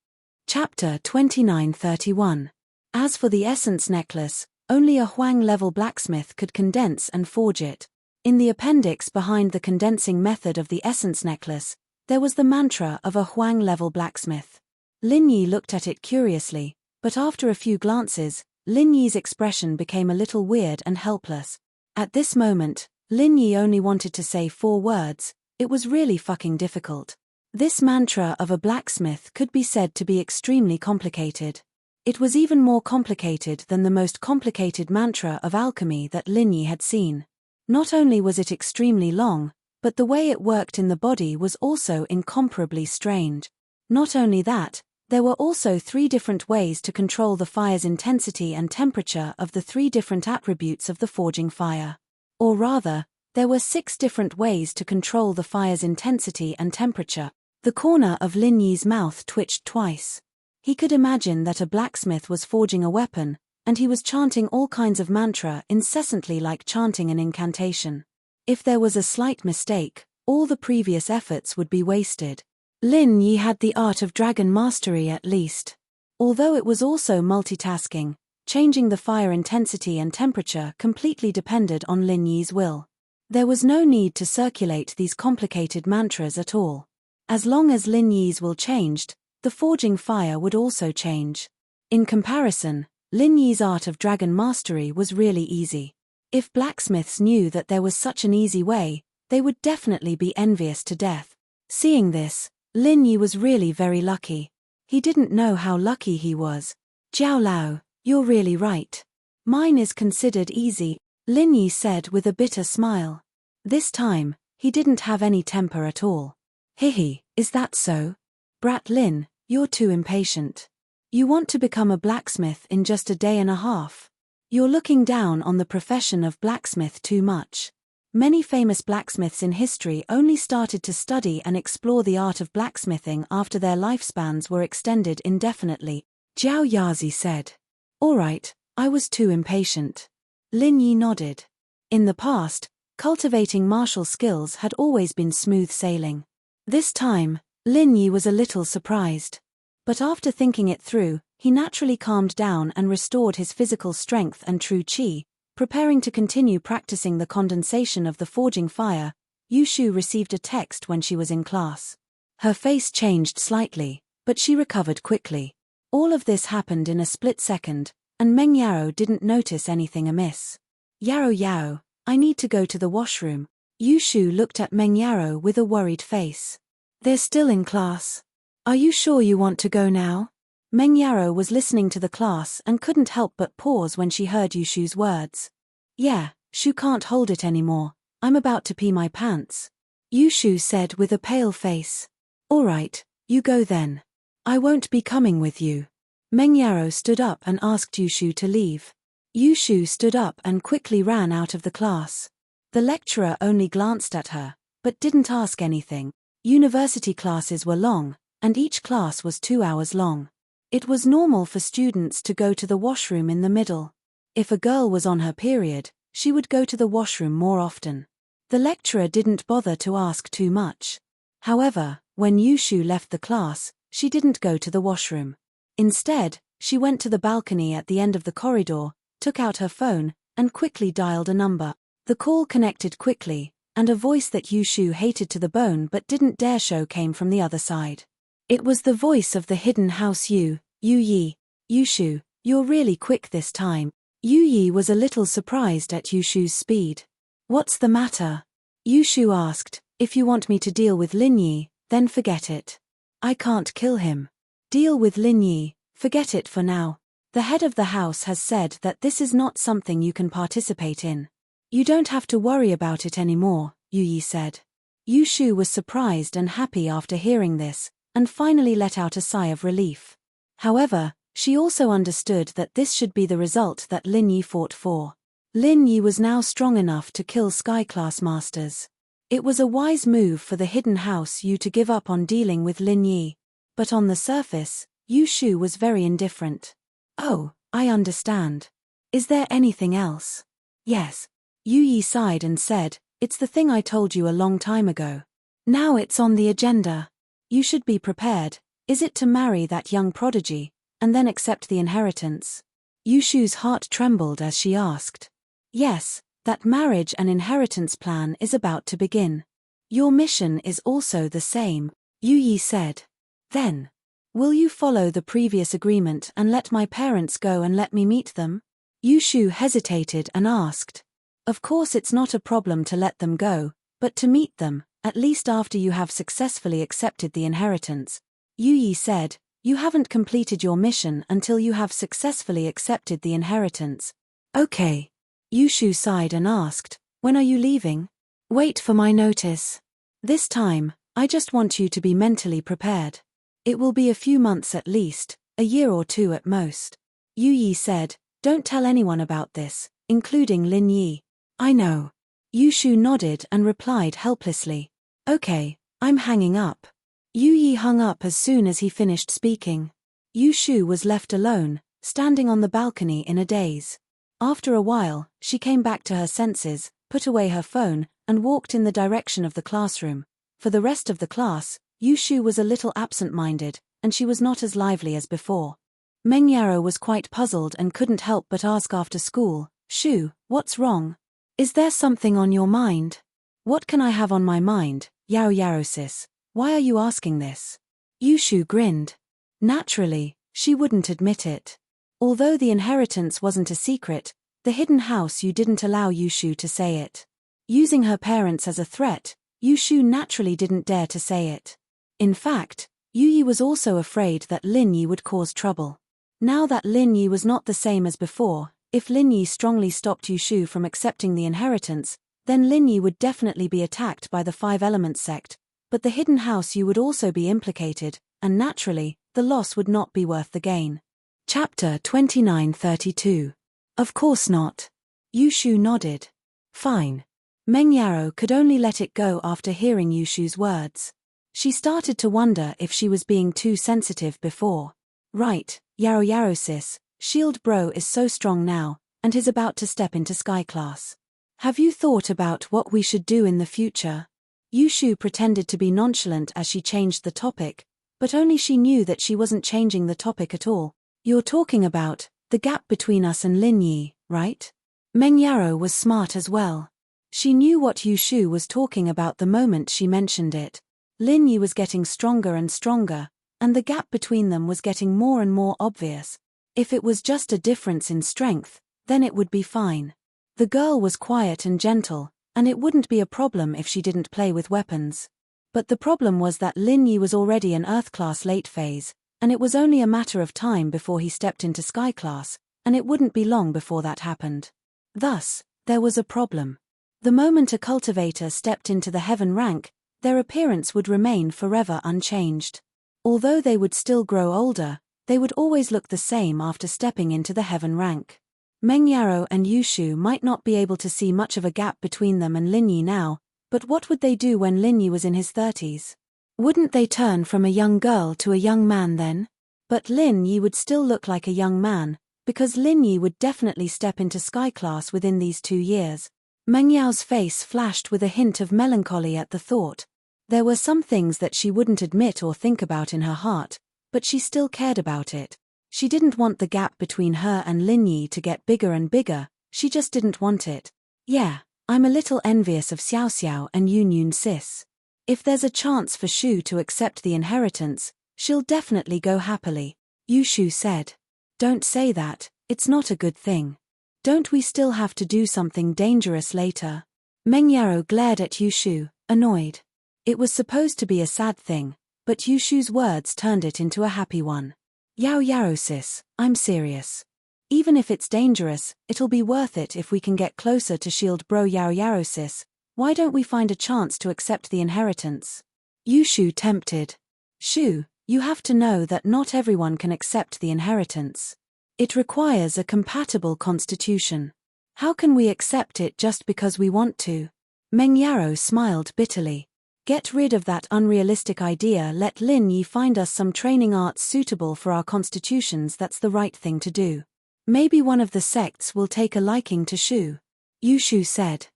Speaker 1: Chapter 29:31. As for the essence necklace, only a Huang-level blacksmith could condense and forge it. In the appendix behind the condensing method of the essence necklace, there was the mantra of a Huang-level blacksmith. Lin Yi looked at it curiously, but after a few glances, Lin Yi's expression became a little weird and helpless. At this moment, Lin Yi only wanted to say 4 words. It was really fucking difficult. This mantra of a blacksmith could be said to be extremely complicated. It was even more complicated than the most complicated mantra of alchemy that Lin Yi had seen. Not only was it extremely long, but the way it worked in the body was also incomparably strange. Not only that, there were also 3 different ways to control the fire's intensity and temperature of the 3 different attributes of the forging fire. Or rather, there were 6 different ways to control the fire's intensity and temperature. The corner of Lin Yi's mouth twitched twice. He could imagine that a blacksmith was forging a weapon, and he was chanting all kinds of mantra incessantly like chanting an incantation. If there was a slight mistake, all the previous efforts would be wasted. Lin Yi had the art of dragon mastery at least. Although it was also multitasking, changing the fire intensity and temperature completely depended on Lin Yi's will. There was no need to circulate these complicated mantras at all. As long as Lin Yi's will changed, the forging fire would also change. In comparison, Lin Yi's art of dragon mastery was really easy. If blacksmiths knew that there was such an easy way, they would definitely be envious to death. Seeing this, Lin Yi was really very lucky. He didn't know how lucky he was. Jiao Lao, you're really right. Mine is considered easy, Lin Yi said with a bitter smile. This time, he didn't have any temper at all. Hihi, is that so? Brat Lin, you're too impatient. You want to become a blacksmith in just a day and a half. You're looking down on the profession of blacksmith too much. Many famous blacksmiths in history only started to study and explore the art of blacksmithing after their lifespans were extended indefinitely, Jiao Yazi said. All right, I was too impatient. Lin Yi nodded. In the past, cultivating martial skills had always been smooth sailing. This time, Lin Yi was a little surprised. But after thinking it through, he naturally calmed down and restored his physical strength and true qi, preparing to continue practicing the condensation of the forging fire. Yushu received a text when she was in class. Her face changed slightly, but she recovered quickly. All of this happened in a split second, and Meng Yao didn't notice anything amiss. Yao, I need to go to the washroom. Yushu looked at Meng Yao with a worried face. They're still in class. Are you sure you want to go now? Meng Yao was listening to the class and couldn't help but pause when she heard Yushu's words. Yeah, Shu can't hold it anymore. I'm about to pee my pants. Yushu said with a pale face. All right, you go then. I won't be coming with you. Meng Yaro stood up and asked Yushu to leave. Yushu stood up and quickly ran out of the class. The lecturer only glanced at her, but didn't ask anything. University classes were long, and each class was 2 hours long. It was normal for students to go to the washroom in the middle. If a girl was on her period, she would go to the washroom more often. The lecturer didn't bother to ask too much. However, when Yushu left the class, she didn't go to the washroom. Instead, she went to the balcony at the end of the corridor, took out her phone, and quickly dialed a number. The call connected quickly, and a voice that Yushu hated to the bone but didn't dare show came from the other side. It was the voice of the hidden house Yu Yi. Yushu, you're really quick this time. Yu Yi was a little surprised at Yushu's speed. What's the matter? Yushu asked. If you want me to deal with Lin Yi, then forget it. I can't kill him. Deal with Lin Yi, forget it for now. The head of the house has said that this is not something you can participate in. You don't have to worry about it anymore, Yu Yi said. Yushu was surprised and happy after hearing this, and finally let out a sigh of relief. However, she also understood that this should be the result that Lin Yi fought for. Lin Yi was now strong enough to kill Sky Class Masters. It was a wise move for the hidden house Yu to give up on dealing with Lin Yi. But on the surface, Yushu was very indifferent. Oh, I understand. Is there anything else? Yes. Yu Yi sighed and said, it's the thing I told you a long time ago. Now it's on the agenda. You should be prepared. Is it to marry that young prodigy, and then accept the inheritance? Yushu's heart trembled as she asked. Yes, that marriage and inheritance plan is about to begin. Your mission is also the same, Yu Yi said. Then, will you follow the previous agreement and let my parents go and let me meet them? Yushu hesitated and asked. Of course it's not a problem to let them go, but to meet them, at least after you have successfully accepted the inheritance. Yu Yi said, you haven't completed your mission until you have successfully accepted the inheritance. Okay. Yushu sighed and asked, when are you leaving? Wait for my notice. This time, I just want you to be mentally prepared. It will be a few months at least, a year or two at most. Yu Yi said, don't tell anyone about this, including Lin Yi. I know. Yushu nodded and replied helplessly. Okay, I'm hanging up. Yu Yi hung up as soon as he finished speaking. Yushu was left alone, standing on the balcony in a daze. After a while, she came back to her senses, put away her phone, and walked in the direction of the classroom. For the rest of the class, Yushu was a little absent-minded, and she was not as lively as before. Meng Yaro was quite puzzled and couldn't help but ask after school, Shu, what's wrong? Is there something on your mind? What can I have on my mind, Yaro Yaro sis? Why are you asking this? Yushu grinned. Naturally, she wouldn't admit it. Although the inheritance wasn't a secret, the hidden house Yu didn't allow Yushu to say it. Using her parents as a threat, Yushu naturally didn't dare to say it. In fact, Yu Yi was also afraid that Lin Yi would cause trouble. Now that Lin Yi was not the same as before, if Lin Yi strongly stopped Yushu from accepting the inheritance, then Lin Yi would definitely be attacked by the Five Elements sect, but the hidden house Yu would also be implicated, and naturally, the loss would not be worth the gain. Chapter 2932. Of course not. Yushu nodded. Fine. Meng Yaro could only let it go after hearing Yushu's words. She started to wonder if she was being too sensitive before. Right, Yaro Yaro sis, Shield Bro is so strong now, and is about to step into Sky Class. Have you thought about what we should do in the future? Yushu pretended to be nonchalant as she changed the topic, but only she knew that she wasn't changing the topic at all. You're talking about the gap between us and Lin Yi, right? Meng Yaro was smart as well. She knew what Yushu was talking about the moment she mentioned it. Lin Yi was getting stronger and stronger, and the gap between them was getting more and more obvious. If it was just a difference in strength, then it would be fine. The girl was quiet and gentle, and it wouldn't be a problem if she didn't play with weapons. But the problem was that Lin Yi was already an Earth Class late phase, and it was only a matter of time before he stepped into Sky Class, and it wouldn't be long before that happened. Thus, there was a problem. The moment a cultivator stepped into the heaven rank, their appearance would remain forever unchanged. Although they would still grow older, They would always look the same after stepping into the heaven rank. Meng Yaro and Yushu might not be able to see much of a gap between them and Lin Yi now, but what would they do when Lin Yi was in his 30s? Wouldn't they turn from a young girl to a young man then? But Lin Yi would still look like a young man, because Lin Yi would definitely step into sky class within these 2 years. Meng Yao's face flashed with a hint of melancholy at the thought. There were some things that she wouldn't admit or think about in her heart, but she still cared about it. She didn't want the gap between her and Lin Yi to get bigger and bigger, she just didn't want it. Yeah, I'm a little envious of Xiao Xiao and Yun Yun sis. If there's a chance for Shu to accept the inheritance, she'll definitely go happily, Yushu said. Don't say that, it's not a good thing. Don't we still have to do something dangerous later? Meng Yaro glared at Yushu, annoyed. It was supposed to be a sad thing, but Yushu's words turned it into a happy one. Yao Yaro sis, I'm serious. Even if it's dangerous, it'll be worth it if we can get closer to Shield Bro Yao Yaro sis. Why don't we find a chance to accept the inheritance? Yushu tempted. Shu, you have to know that not everyone can accept the inheritance. It requires a compatible constitution. How can we accept it just because we want to? Meng Yaro smiled bitterly. Get rid of that unrealistic idea. Let Lin Yi find us some training arts suitable for our constitutions. That's the right thing to do. Maybe one of the sects will take a liking to Shu. Yushu said.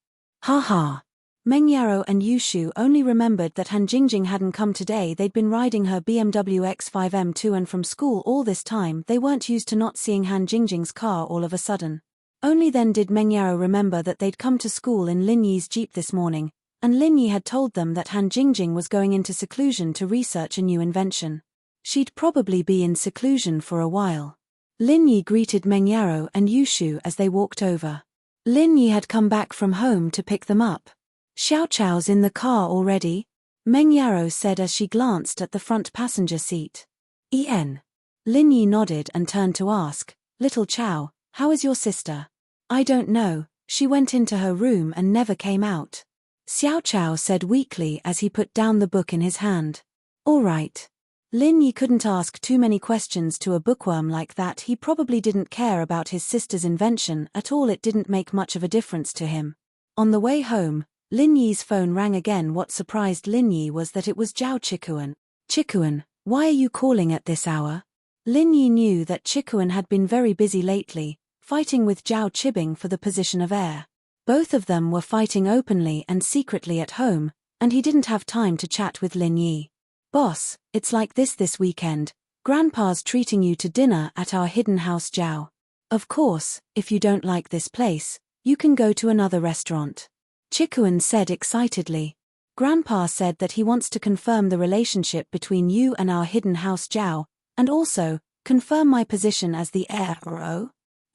Speaker 1: Ha ha. Meng Yaro and Yushu only remembered that Han Jingjing hadn't come today. They'd been riding her BMW X5M to and from school all this time. They weren't used to not seeing Han Jingjing's car all of a sudden. Only then did Meng Yaro remember that they'd come to school in Lin Yi's Jeep this morning, and Lin Yi had told them that Han Jingjing was going into seclusion to research a new invention. She'd probably be in seclusion for a while. Lin Yi greeted Meng Yaro and Yushu as they walked over. Lin Yi had come back from home to pick them up. Xiao Chao's in the car already? Meng Yaro said as she glanced at the front passenger seat. En. Lin Yi nodded and turned to ask, Little Chao, how is your sister? I don't know, she went into her room and never came out. Xiao Chao said weakly as he put down the book in his hand. All right. Lin Yi couldn't ask too many questions to a bookworm like that. He probably didn't care about his sister's invention at all. It didn't make much of a difference to him. On the way home, Lin Yi's phone rang again. What surprised Lin Yi was that it was Zhao Chikuan. Chikuan, why are you calling at this hour? Lin Yi knew that Chikuan had been very busy lately, fighting with Zhao Chibing for the position of heir. Both of them were fighting openly and secretly at home, and he didn't have time to chat with Lin Yi. Boss, it's like this weekend. Grandpa's treating you to dinner at our hidden house Zhao. Of course, if you don't like this place, you can go to another restaurant. Chikuan said excitedly. Grandpa said that he wants to confirm the relationship between you and our hidden house Zhao, and also, confirm my position as the heir.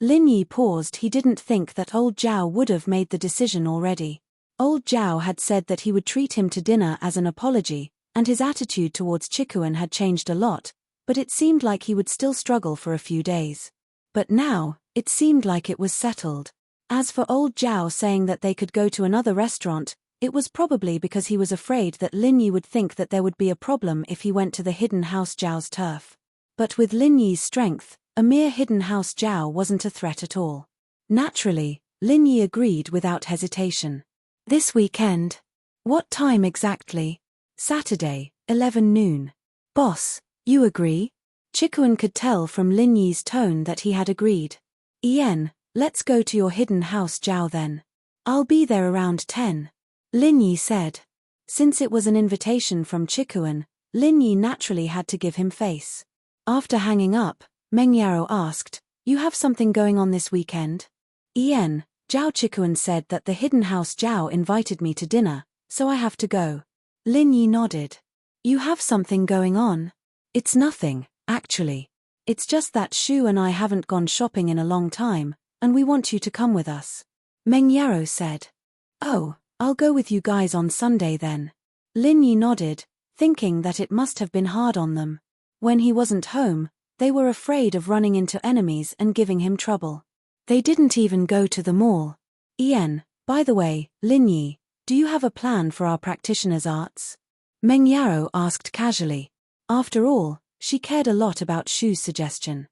Speaker 1: Lin Yi paused. He didn't think that old Zhao would have made the decision already. Old Zhao had said that he would treat him to dinner as an apology, and his attitude towards Chikuan had changed a lot, but it seemed like he would still struggle for a few days. But now, it seemed like it was settled. As for old Zhao saying that they could go to another restaurant, it was probably because he was afraid that Lin Yi would think that there would be a problem if he went to the hidden house Zhao's turf. But with Lin Yi's strength, a mere hidden house Zhao wasn't a threat at all. Naturally, Lin Yi agreed without hesitation. This weekend? What time exactly? Saturday, 11 noon. Boss, you agree? Chikuan could tell from Lin Yi's tone that he had agreed. Let's go to your hidden house Zhao then. I'll be there around 10. Lin Yi said. Since it was an invitation from Chikuan, Lin Yi naturally had to give him face. After hanging up, Meng Yaro asked, You have something going on this weekend? Zhao Chikuan said that the hidden house Zhao invited me to dinner, so I have to go. Lin Yi nodded. You have something going on? It's nothing, actually. It's just that Shu and I haven't gone shopping in a long time, and we want you to come with us. Meng Yaro said. Oh, I'll go with you guys on Sunday then. Lin Yi nodded, thinking that it must have been hard on them. When he wasn't home, they were afraid of running into enemies and giving him trouble. They didn't even go to the mall. By the way, Lin Yi, do you have a plan for our practitioner's arts? Meng Yaro asked casually. After all, She cared a lot about Shu's suggestion.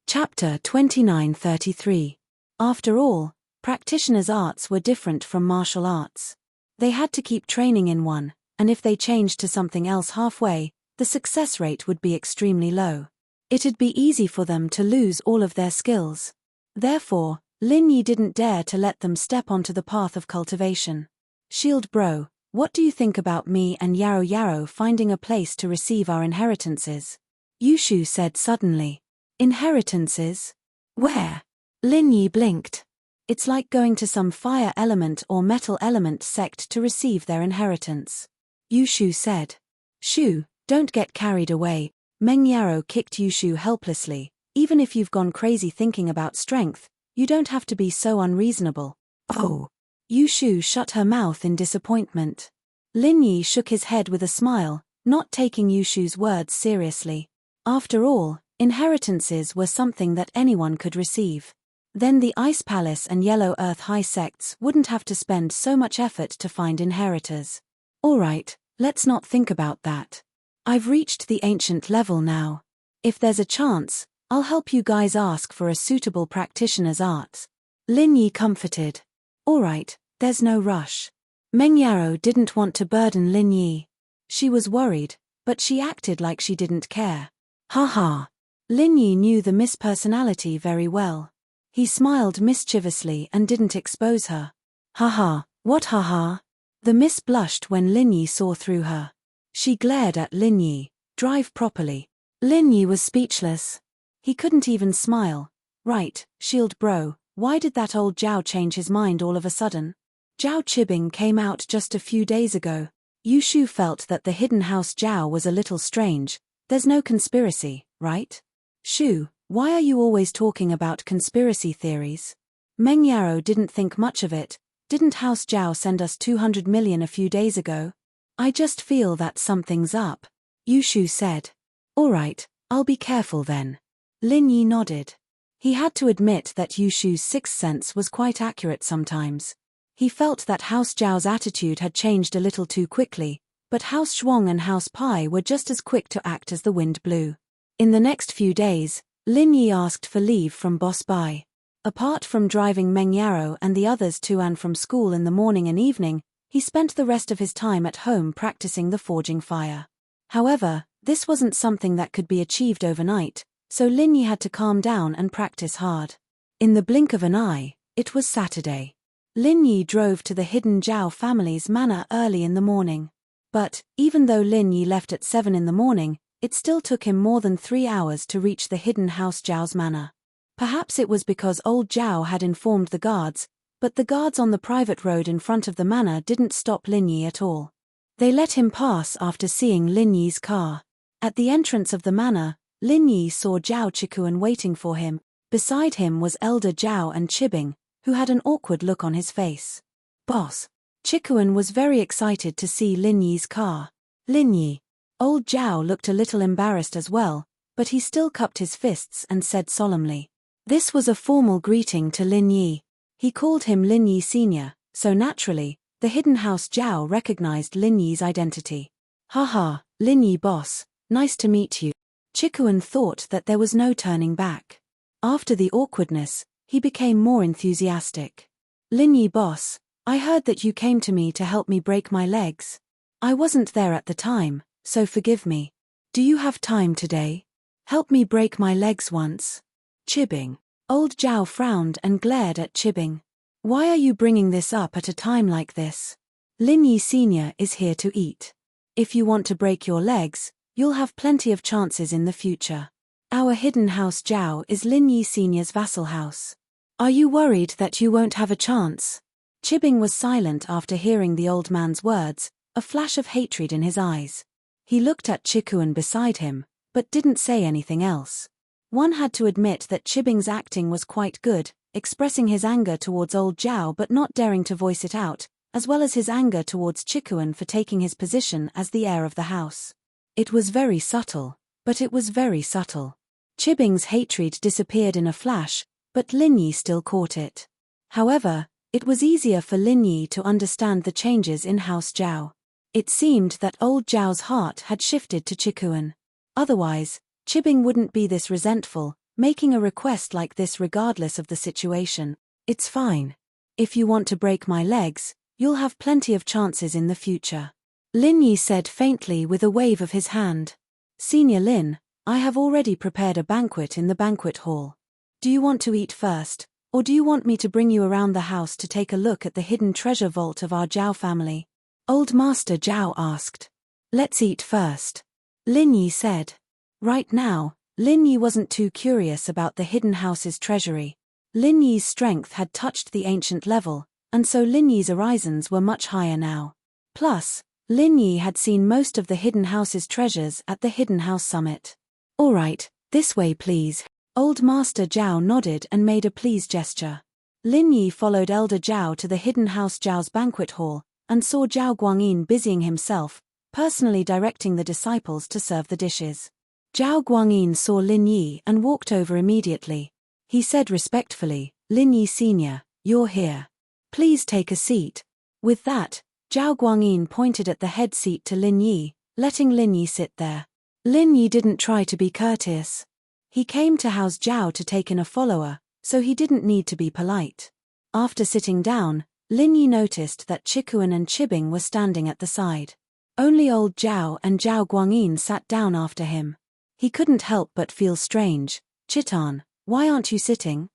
Speaker 1: Chapter 29:33. After all, practitioners' arts were different from martial arts. They had to keep training in one, and if they changed to something else halfway, the success rate would be extremely low. It'd be easy for them to lose all of their skills. Therefore, Lin Yi didn't dare to let them step onto the path of cultivation. Shield bro, what do you think about me and Yarrow Yarrow finding a place to receive our inheritances? Yushu said suddenly. Inheritances? Where? Lin Yi blinked. It's like going to some fire element or metal element sect to receive their inheritance. Yushu said. Shu, don't get carried away. Meng Yarrow kicked Yushu helplessly. Even if you've gone crazy thinking about strength, you don't have to be so unreasonable. Oh. Yushu shut her mouth in disappointment. Lin Yi shook his head with a smile, not taking Yushu's words seriously. After all, inheritances were something that anyone could receive. Then the Ice Palace and Yellow Earth High sects wouldn't have to spend so much effort to find inheritors. Alright, let's not think about that. I've reached the ancient level now. If there's a chance, I'll help you guys ask for a suitable practitioner's arts. Lin Yi comforted. Alright, there's no rush. Meng Yarrow didn't want to burden Lin Yi. She was worried, but she acted like she didn't care. Haha. Lin Yi knew the Miss personality very well. He smiled mischievously and didn't expose her. Haha, what haha? The Miss blushed when Lin Yi saw through her. She glared at Lin Yi. Drive properly. Lin Yi was speechless. He couldn't even smile. Right, Shield bro, why did that old Zhao change his mind all of a sudden? Zhao Qibing came out just a few days ago. Yushu felt that the hidden house Zhao was a little strange. There's no conspiracy, right? Shu, why are you always talking about conspiracy theories? Meng Yarrow didn't think much of it. Didn't House Zhao send us 200 million a few days ago? I just feel that something's up. Yushu said. Alright, I'll be careful then. Lin Yi nodded. He had to admit that Yushu's sixth sense was quite accurate sometimes. He felt that House Zhao's attitude had changed a little too quickly, but House Shuang and House Pai were just as quick to act as the wind blew. In the next few days, Lin Yi asked for leave from Boss Bai. Apart from driving Meng Yarrow and the others to and from school in the morning and evening, he spent the rest of his time at home practicing the forging fire. However, this wasn't something that could be achieved overnight, so Lin Yi had to calm down and practice hard. In the blink of an eye, it was Saturday. Lin Yi drove to the hidden Zhao family's manor early in the morning. But, even though Lin Yi left at 7 in the morning, it still took him more than 3 hours to reach the hidden house Zhao's manor. Perhaps it was because old Zhao had informed the guards, but the guards on the private road in front of the manor didn't stop Lin Yi at all. They let him pass after seeing Lin Yi's car. At the entrance of the manor, Lin Yi saw Zhao Chikuan waiting for him. Beside him was Elder Zhao and Qibing, who had an awkward look on his face. Boss. Chikuan was very excited to see Lin Yi's car. Lin Yi. Old Zhao looked a little embarrassed as well, but he still cupped his fists and said solemnly. This was a formal greeting to Lin Yi. He called him Lin Yi Sr., so naturally, the hidden house Zhao recognized Lin Yi's identity. Haha, Lin Yi boss, nice to meet you. Chikuan thought that there was no turning back. After the awkwardness, he became more enthusiastic. Lin Yi boss, I heard that you came to me to help me break my legs. I wasn't there at the time, so forgive me. Do you have time today? Help me break my legs once. Qibing. Old Zhao frowned and glared at Qibing. Why are you bringing this up at a time like this? Lin Yi Sr. is here to eat. If you want to break your legs, you'll have plenty of chances in the future. Our hidden house Zhao is Lin Yi Sr.'s vassal house. Are you worried that you won't have a chance? Qibing was silent after hearing the old man's words, a flash of hatred in his eyes. He looked at Chikuan beside him, but didn't say anything else. One had to admit that Qibing's acting was quite good, expressing his anger towards old Zhao but not daring to voice it out, as well as his anger towards Chikuan for taking his position as the heir of the house. It was very subtle, but it was very subtle. Qibing's hatred disappeared in a flash, but Lin Yi still caught it. However, it was easier for Lin Yi to understand the changes in House Zhao. It seemed that old Zhao's heart had shifted to Chikuan. Otherwise, Chibbing wouldn't be this resentful, making a request like this regardless of the situation. It's fine. If you want to break my legs, you'll have plenty of chances in the future. Lin Yi said faintly with a wave of his hand. Senior Lin, I have already prepared a banquet in the banquet hall. Do you want to eat first, or do you want me to bring you around the house to take a look at the hidden treasure vault of our Zhao family? Old Master Zhao asked. Let's eat first. Lin Yi said. Right now, Lin Yi wasn't too curious about the hidden house's treasury. Lin Yi's strength had touched the ancient level, and so Lin Yi's horizons were much higher now. Plus, Lin Yi had seen most of the hidden house's treasures at the Hidden House Summit. All right, this way please. Old Master Zhao nodded and made a please gesture. Lin Yi followed Elder Zhao to the Hidden House Zhao's banquet hall, and saw Zhao Guangyin busying himself, personally directing the disciples to serve the dishes. Zhao Guangyin saw Lin Yi and walked over immediately. He said respectfully, Lin Yi Sr., you're here. Please take a seat. With that, Zhao Guangyin pointed at the head seat to Lin Yi, letting Lin Yi sit there. Lin Yi didn't try to be courteous. He came to house Zhao to take in a follower, so he didn't need to be polite. After sitting down, Lin Yi noticed that Chikuan and Chibbing were standing at the side. Only old Zhao and Zhao Guangyin sat down after him. He couldn't help but feel strange. Chitan, why aren't you sitting?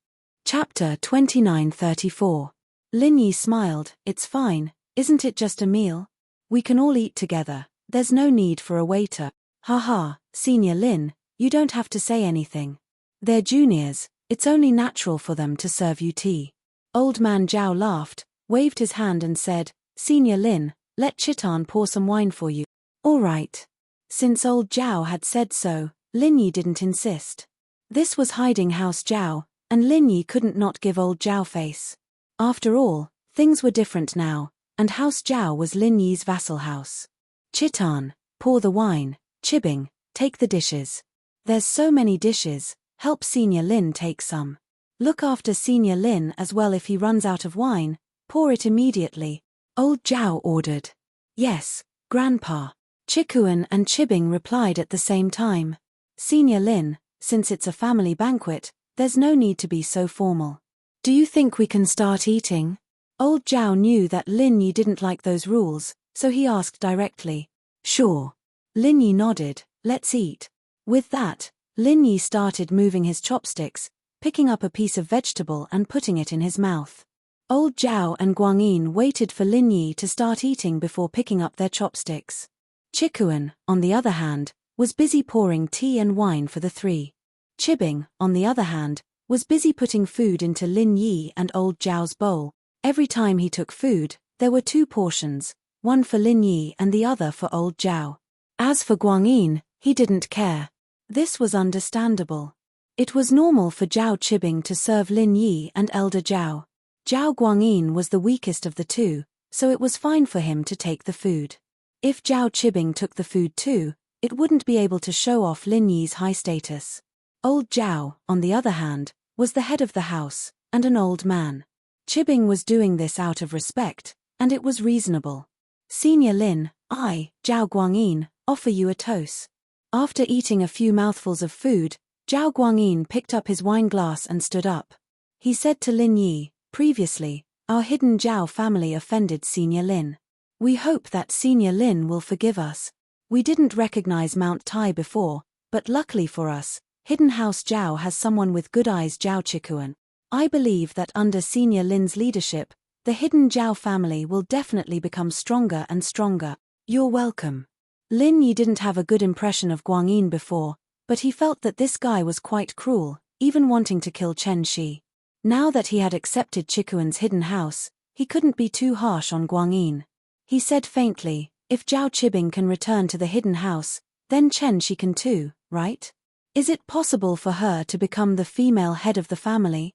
Speaker 1: Chapter 29:34. Lin Yi smiled. It's fine, isn't it just a meal? We can all eat together, there's no need for a waiter. Haha, Senior Lin, you don't have to say anything. They're juniors, it's only natural for them to serve you tea. Old man Zhao laughed, waved his hand and said, Senior Lin, let Chitan pour some wine for you. All right. Since old Zhao had said so, Lin Yi didn't insist. This was hiding house Zhao, and Lin Yi couldn't not give old Zhao face. After all, things were different now, and house Zhao was Lin Yi's vassal house. Chitan, pour the wine. Chibbing, take the dishes. There's so many dishes, help Senior Lin take some. Look after Senior Lin as well if he runs out of wine, pour it immediately. Old Zhao ordered. Yes, Grandpa. Chikuan and Chibbing replied at the same time. Senior Lin, since it's a family banquet, there's no need to be so formal. Do you think we can start eating? Old Zhao knew that Lin Yi didn't like those rules, so he asked directly. Sure. Lin Yi nodded, let's eat. With that, Lin Yi started moving his chopsticks, picking up a piece of vegetable and putting it in his mouth. Old Zhao and Guangyin waited for Lin Yi to start eating before picking up their chopsticks. Chikuan, on the other hand, was busy pouring tea and wine for the three. Chibbing, on the other hand, was busy putting food into Lin Yi and old Zhao's bowl. Every time he took food, there were two portions, one for Lin Yi and the other for old Zhao. As for Guangyin, he didn't care. This was understandable. It was normal for Zhao Chibbing to serve Lin Yi and elder Zhao. Zhao Guangyin was the weakest of the two, so it was fine for him to take the food. If Zhao Chibbing took the food too, it wouldn't be able to show off Lin Yi's high status. Old Zhao, on the other hand, was the head of the house, and an old man. Chibbing was doing this out of respect, and it was reasonable. Senior Lin, I, Zhao Guangyin, offer you a toast. After eating a few mouthfuls of food, Zhao Guangyin picked up his wine glass and stood up. He said to Lin Yi, previously, our hidden Zhao family offended Senior Lin. We hope that Senior Lin will forgive us. We didn't recognize Mount Tai before, but luckily for us, Hidden House Zhao has someone with good eyes. Zhao Chikuan. I believe that under Senior Lin's leadership, the hidden Zhao family will definitely become stronger and stronger. You're welcome. Lin Yi didn't have a good impression of Guangyin before, but he felt that this guy was quite cruel, even wanting to kill Chen Shi. Now that he had accepted Chikuan's hidden house, he couldn't be too harsh on Guangyin. He said faintly, if Zhao Chibbing can return to the hidden house, then Chen Shi can too, right? Is it possible for her to become the female head of the family?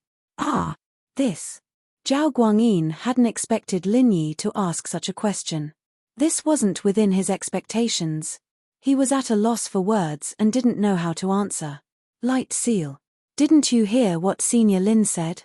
Speaker 1: This. Zhao Guangyin hadn't expected Lin Yi to ask such a question. This wasn't within his expectations. He was at a loss for words and didn't know how to answer. Light Seal. Didn't you hear what Senior Lin said?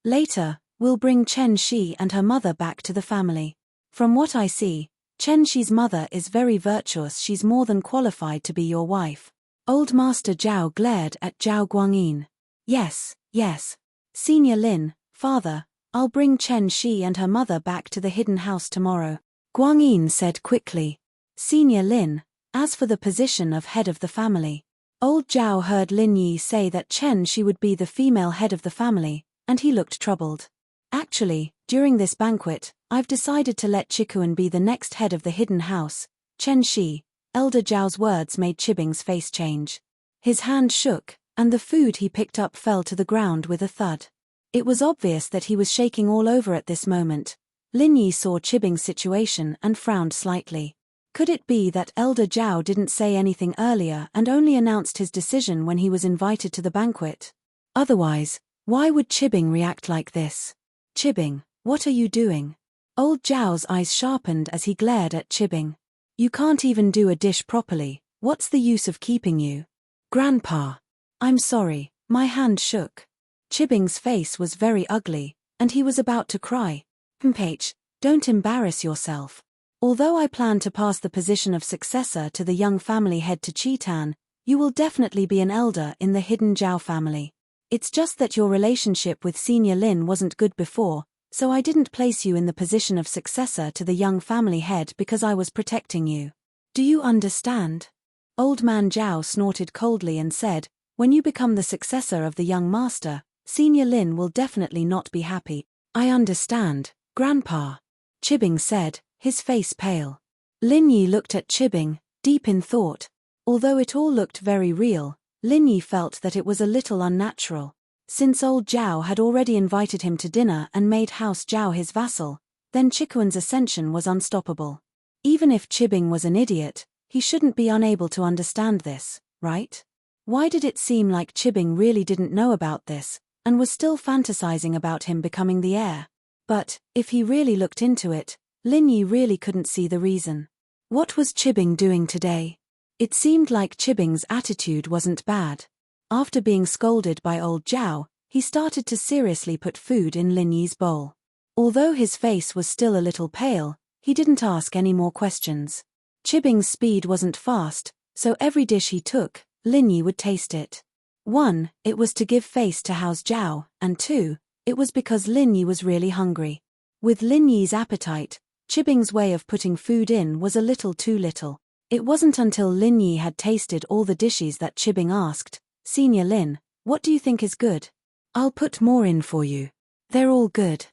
Speaker 1: Later, we'll bring Chen Shi and her mother back to the family. From what I see, Chen Shi's mother is very virtuous. She's more than qualified to be your wife. Old Master Zhao glared at Zhao Guangyin. Yes, yes. Senior Lin, father, I'll bring Chen Shi and her mother back to the hidden house tomorrow, Guangyin said quickly. Senior Lin, as for the position of head of the family. Old Zhao heard Lin Yi say that Chen Shi would be the female head of the family, and he looked troubled. Actually, during this banquet, I've decided to let Chikuan be the next head of the hidden house, Chen Shi. Elder Zhao's words made Chibing's face change. His hand shook, and the food he picked up fell to the ground with a thud. It was obvious that he was shaking all over at this moment. Lin Yi saw Chibing's situation and frowned slightly. Could it be that Elder Zhao didn't say anything earlier and only announced his decision when he was invited to the banquet? Otherwise, why would Chibing react like this? Chibing, what are you doing? Old Zhao's eyes sharpened as he glared at Chibing. You can't even do a dish properly, what's the use of keeping you? Grandpa. I'm sorry, my hand shook. Chibing's face was very ugly, and he was about to cry. Mph, don't embarrass yourself. Although I plan to pass the position of successor to the young family head to Chitan, you will definitely be an elder in the hidden Zhao family. It's just that your relationship with Senior Lin wasn't good before, so I didn't place you in the position of successor to the young family head because I was protecting you. Do you understand? Old Man Zhao snorted coldly and said, when you become the successor of the young master, Senior Lin will definitely not be happy. I understand, Grandpa. Chibing said, his face pale. Lin Yi looked at Chibing, deep in thought. Although it all looked very real, Lin Yi felt that it was a little unnatural. Since old Zhao had already invited him to dinner and made House Zhao his vassal, then Chikuan's ascension was unstoppable. Even if Chibing was an idiot, he shouldn't be unable to understand this, right? Why did it seem like Chibing really didn't know about this, and was still fantasizing about him becoming the heir? But, if he really looked into it, Lin Yi really couldn't see the reason. What was Chibing doing today? It seemed like Chibing's attitude wasn't bad. After being scolded by old Zhao, he started to seriously put food in Lin Yi's bowl. Although his face was still a little pale, he didn't ask any more questions. Chibing's speed wasn't fast, so every dish he took, Lin Yi would taste it. 1. It was to give face to House Zhao, and 2. It was because Lin Yi was really hungry. With Lin Yi's appetite, Chibing's way of putting food in was a little too little. It wasn't until Lin Yi had tasted all the dishes that Chibing asked, Senior Lin, what do you think is good? I'll put more in for you. They're all good.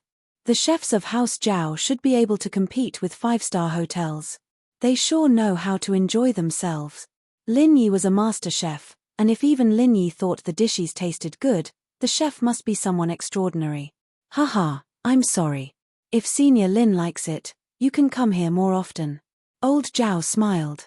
Speaker 1: The chefs of House Zhao should be able to compete with 5-star hotels. They sure know how to enjoy themselves. Lin Yi was a master chef, and if even Lin Yi thought the dishes tasted good, the chef must be someone extraordinary. Haha, I'm sorry. If Senior Lin likes it, you can come here more often. Old Zhao smiled.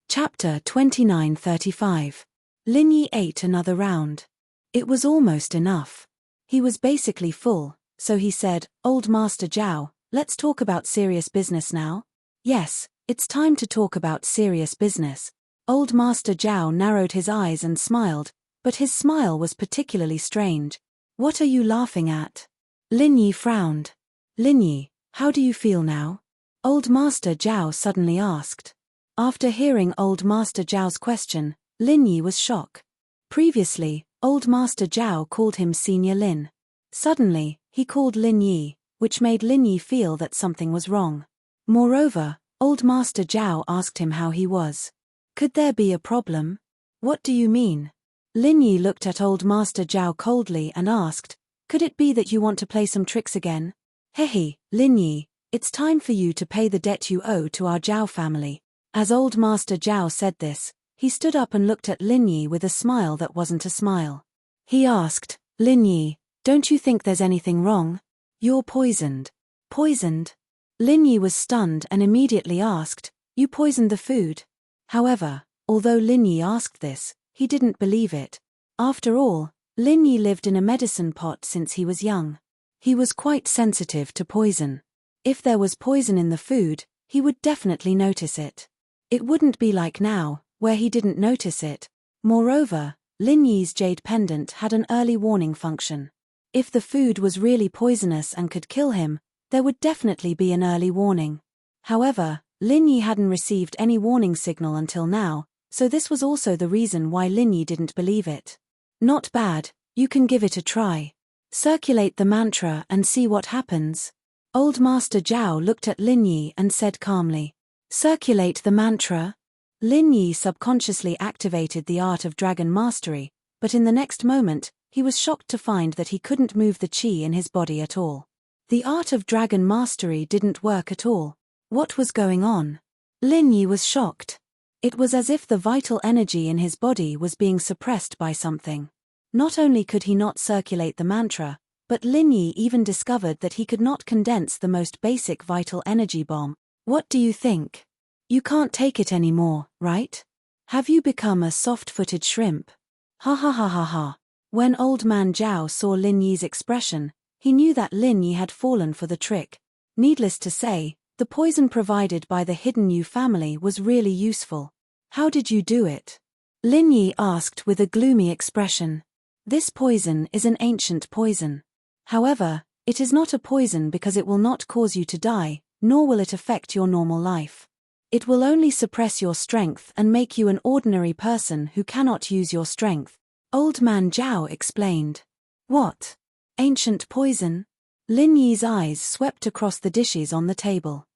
Speaker 1: Chapter 29:35. Lin Yi ate another round. It was almost enough. He was basically full, so he said, Old Master Zhao, let's talk about serious business now. Yes, it's time to talk about serious business. Old Master Zhao narrowed his eyes and smiled, but his smile was particularly strange. What are you laughing at? Lin Yi frowned. Lin Yi, how do you feel now? Old Master Zhao suddenly asked. After hearing Old Master Zhao's question, Lin Yi was shocked. Previously, Old Master Zhao called him Senior Lin. Suddenly, he called Lin Yi, which made Lin Yi feel that something was wrong. Moreover, Old Master Zhao asked him how he was. Could there be a problem? What do you mean? Lin Yi looked at Old Master Zhao coldly and asked, could it be that you want to play some tricks again? Hehe, Lin Yi, it's time for you to pay the debt you owe to our Zhao family. As Old Master Zhao said this, he stood up and looked at Lin Yi with a smile that wasn't a smile. He asked, Lin Yi, don't you think there's anything wrong? You're poisoned. Poisoned? Lin Yi was stunned and immediately asked, you poisoned the food? However, although Lin Yi asked this, he didn't believe it. After all, Lin Yi lived in a medicine pot since he was young. He was quite sensitive to poison. If there was poison in the food, he would definitely notice it. It wouldn't be like now, where he didn't notice it. Moreover, Lin Yi's jade pendant had an early warning function. If the food was really poisonous and could kill him, there would definitely be an early warning. However, Lin Yi hadn't received any warning signal until now, so this was also the reason why Lin Yi didn't believe it. Not bad, you can give it a try. Circulate the mantra and see what happens. Old Master Zhao looked at Lin Yi and said calmly. Circulate the mantra? Lin Yi subconsciously activated the art of dragon mastery, but in the next moment, he was shocked to find that he couldn't move the qi in his body at all. The art of dragon mastery didn't work at all. What was going on? Lin Yi was shocked. It was as if the vital energy in his body was being suppressed by something. Not only could he not circulate the mantra, but Lin Yi even discovered that he could not condense the most basic vital energy bomb. What do you think? You can't take it anymore, right? Have you become a soft-footed shrimp? Ha ha ha ha ha. When Old Man Zhao saw Lin Yi's expression, he knew that Lin Yi had fallen for the trick. Needless to say, the poison provided by the hidden Yu family was really useful. How did you do it? Lin Yi asked with a gloomy expression. This poison is an ancient poison. However, it is not a poison because it will not cause you to die, nor will it affect your normal life. It will only suppress your strength and make you an ordinary person who cannot use your strength. Old Man Zhao explained. What? Ancient poison? Lin Yi's eyes swept across the dishes on the table.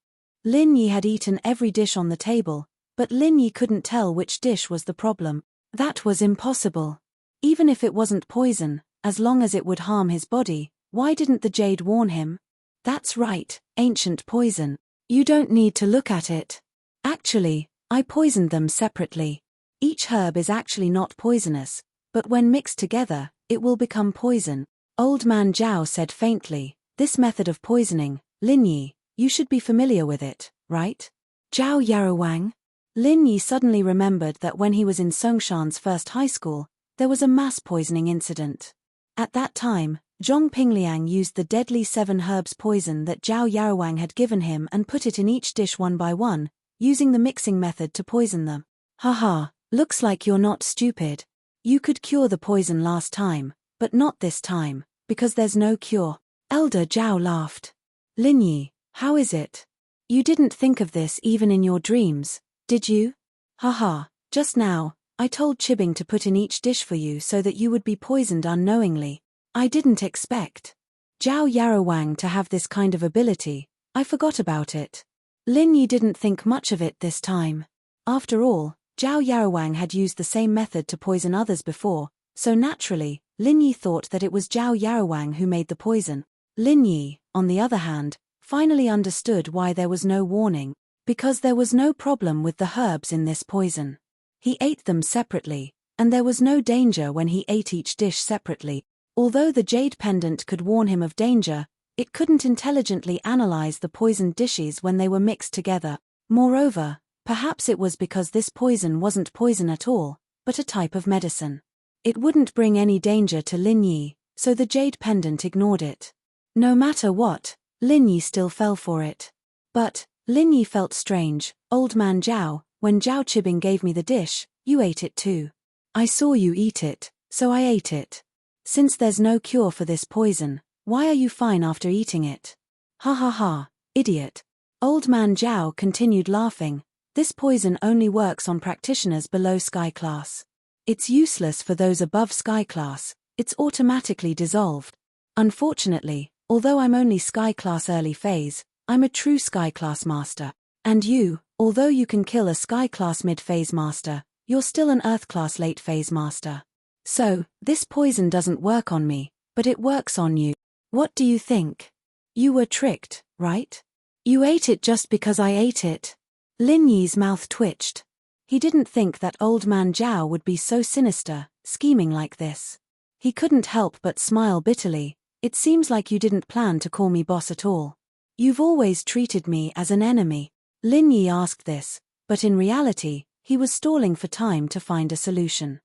Speaker 1: Lin Yi had eaten every dish on the table, but Lin Yi couldn't tell which dish was the problem. That was impossible. Even if it wasn't poison, as long as it would harm his body, why didn't the jade warn him? That's right, ancient poison. You don't need to look at it. Actually, I poisoned them separately. Each herb is actually not poisonous, but when mixed together, it will become poison. Old Man Zhao said faintly, this method of poisoning, Lin Yi, you should be familiar with it, right? Zhao Yarawang? Lin Yi suddenly remembered that when he was in Songshan's first high school, there was a mass poisoning incident. At that time, Zhong Pingliang used the deadly 7 herbs poison that Zhao Yarawang had given him and put it in each dish one by one, using the mixing method to poison them. Haha, looks like you're not stupid. You could cure the poison last time, but not this time, because there's no cure. Elder Zhao laughed. Lin Yi, how is it? You didn't think of this even in your dreams, did you? Haha, just now, I told Chibing to put in each dish for you so that you would be poisoned unknowingly. I didn't expect Zhao Yarawang to have this kind of ability. I forgot about it. Lin Yi didn't think much of it this time. After all, Zhao Yarawang had used the same method to poison others before, so naturally, Lin Yi thought that it was Zhao Yarawang who made the poison. Lin Yi, on the other hand, finally understood why there was no warning, because there was no problem with the herbs in this poison. He ate them separately, and there was no danger when he ate each dish separately. Although the jade pendant could warn him of danger, it couldn't intelligently analyze the poisoned dishes when they were mixed together. Moreover, perhaps it was because this poison wasn't poison at all, but a type of medicine. It wouldn't bring any danger to Lin Yi, so the jade pendant ignored it. No matter what, Lin Yi still fell for it. But Lin Yi felt strange. Old Man Zhao, when Zhao Chibing gave me the dish, you ate it too. I saw you eat it, so I ate it. Since there's no cure for this poison, why are you fine after eating it? Ha ha ha, idiot. Old Man Zhao continued laughing. This poison only works on practitioners below sky class. It's useless for those above sky class, it's automatically dissolved. Unfortunately, although I'm only sky class early phase, I'm a true sky class master. And you, although you can kill a sky class mid-phase master, you're still an earth class late phase master. So, this poison doesn't work on me, but it works on you. What do you think? You were tricked, right? You ate it just because I ate it. Lin Yi's mouth twitched. He didn't think that Old Man Zhao would be so sinister, scheming like this. He couldn't help but smile bitterly. It seems like you didn't plan to call me boss at all. You've always treated me as an enemy. Lin Yi asked this, but in reality, he was stalling for time to find a solution.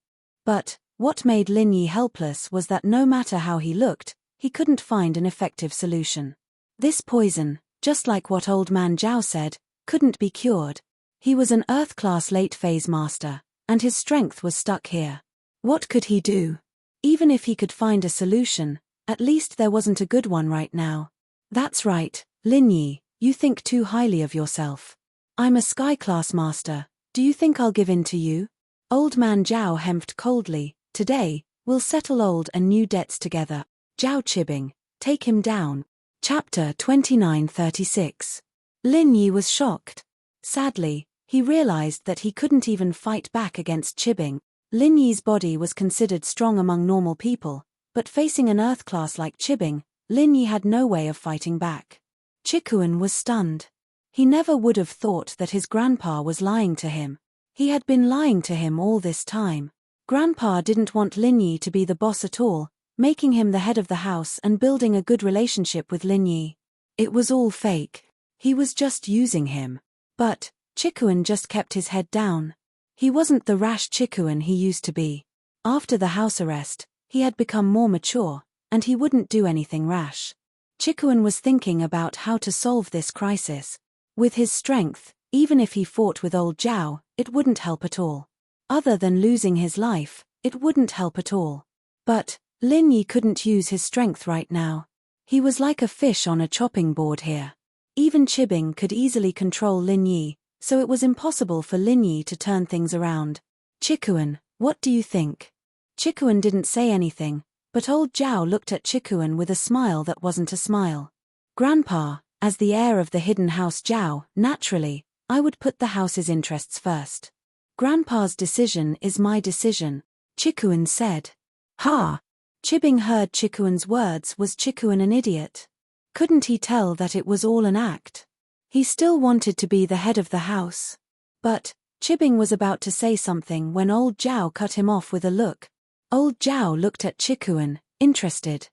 Speaker 1: But what made Lin Yi helpless was that no matter how he looked, he couldn't find an effective solution. This poison, just like what Old Man Zhao said, couldn't be cured. He was an Earth-class late-phase master, and his strength was stuck here. What could he do? Even if he could find a solution, at least there wasn't a good one right now. That's right, Lin Yi, you think too highly of yourself. I'm a sky-class master, do you think I'll give in to you? Old man Zhao hemped coldly, "Today, we'll settle old and new debts together." Zhao Chibing, take him down. Chapter 29:36. Lin Yi was shocked. Sadly, he realized that he couldn't even fight back against Chibing. Lin Yi's body was considered strong among normal people, but facing an earth class like Chibing, Lin Yi had no way of fighting back. Chikuan was stunned. He never would have thought that his grandpa was lying to him. He had been lying to him all this time. Grandpa didn't want Lin Yi to be the boss at all, making him the head of the house and building a good relationship with Lin Yi. It was all fake. He was just using him. But Chikuan just kept his head down. He wasn't the rash Chikuan he used to be. After the house arrest, he had become more mature, and he wouldn't do anything rash. Chikuan was thinking about how to solve this crisis. With his strength, even if he fought with old Zhao, it wouldn't help at all. Other than losing his life, it wouldn't help at all. But Lin Yi couldn't use his strength right now. He was like a fish on a chopping board here. Even Chibing could easily control Lin Yi, so it was impossible for Lin Yi to turn things around. "Chikuan, what do you think?" Chikuan didn't say anything, but old Zhao looked at Chikuan with a smile that wasn't a smile. "Grandpa, as the heir of the hidden house Zhao, naturally, I would put the house's interests first. Grandpa's decision is my decision," Chikuan said. "Ha!" Chibing heard Chikuan's words. Was Chikuan an idiot? Couldn't he tell that it was all an act? He still wanted to be the head of the house. But Chibing was about to say something when old Zhao cut him off with a look. Old Zhao looked at Chikuan, interested.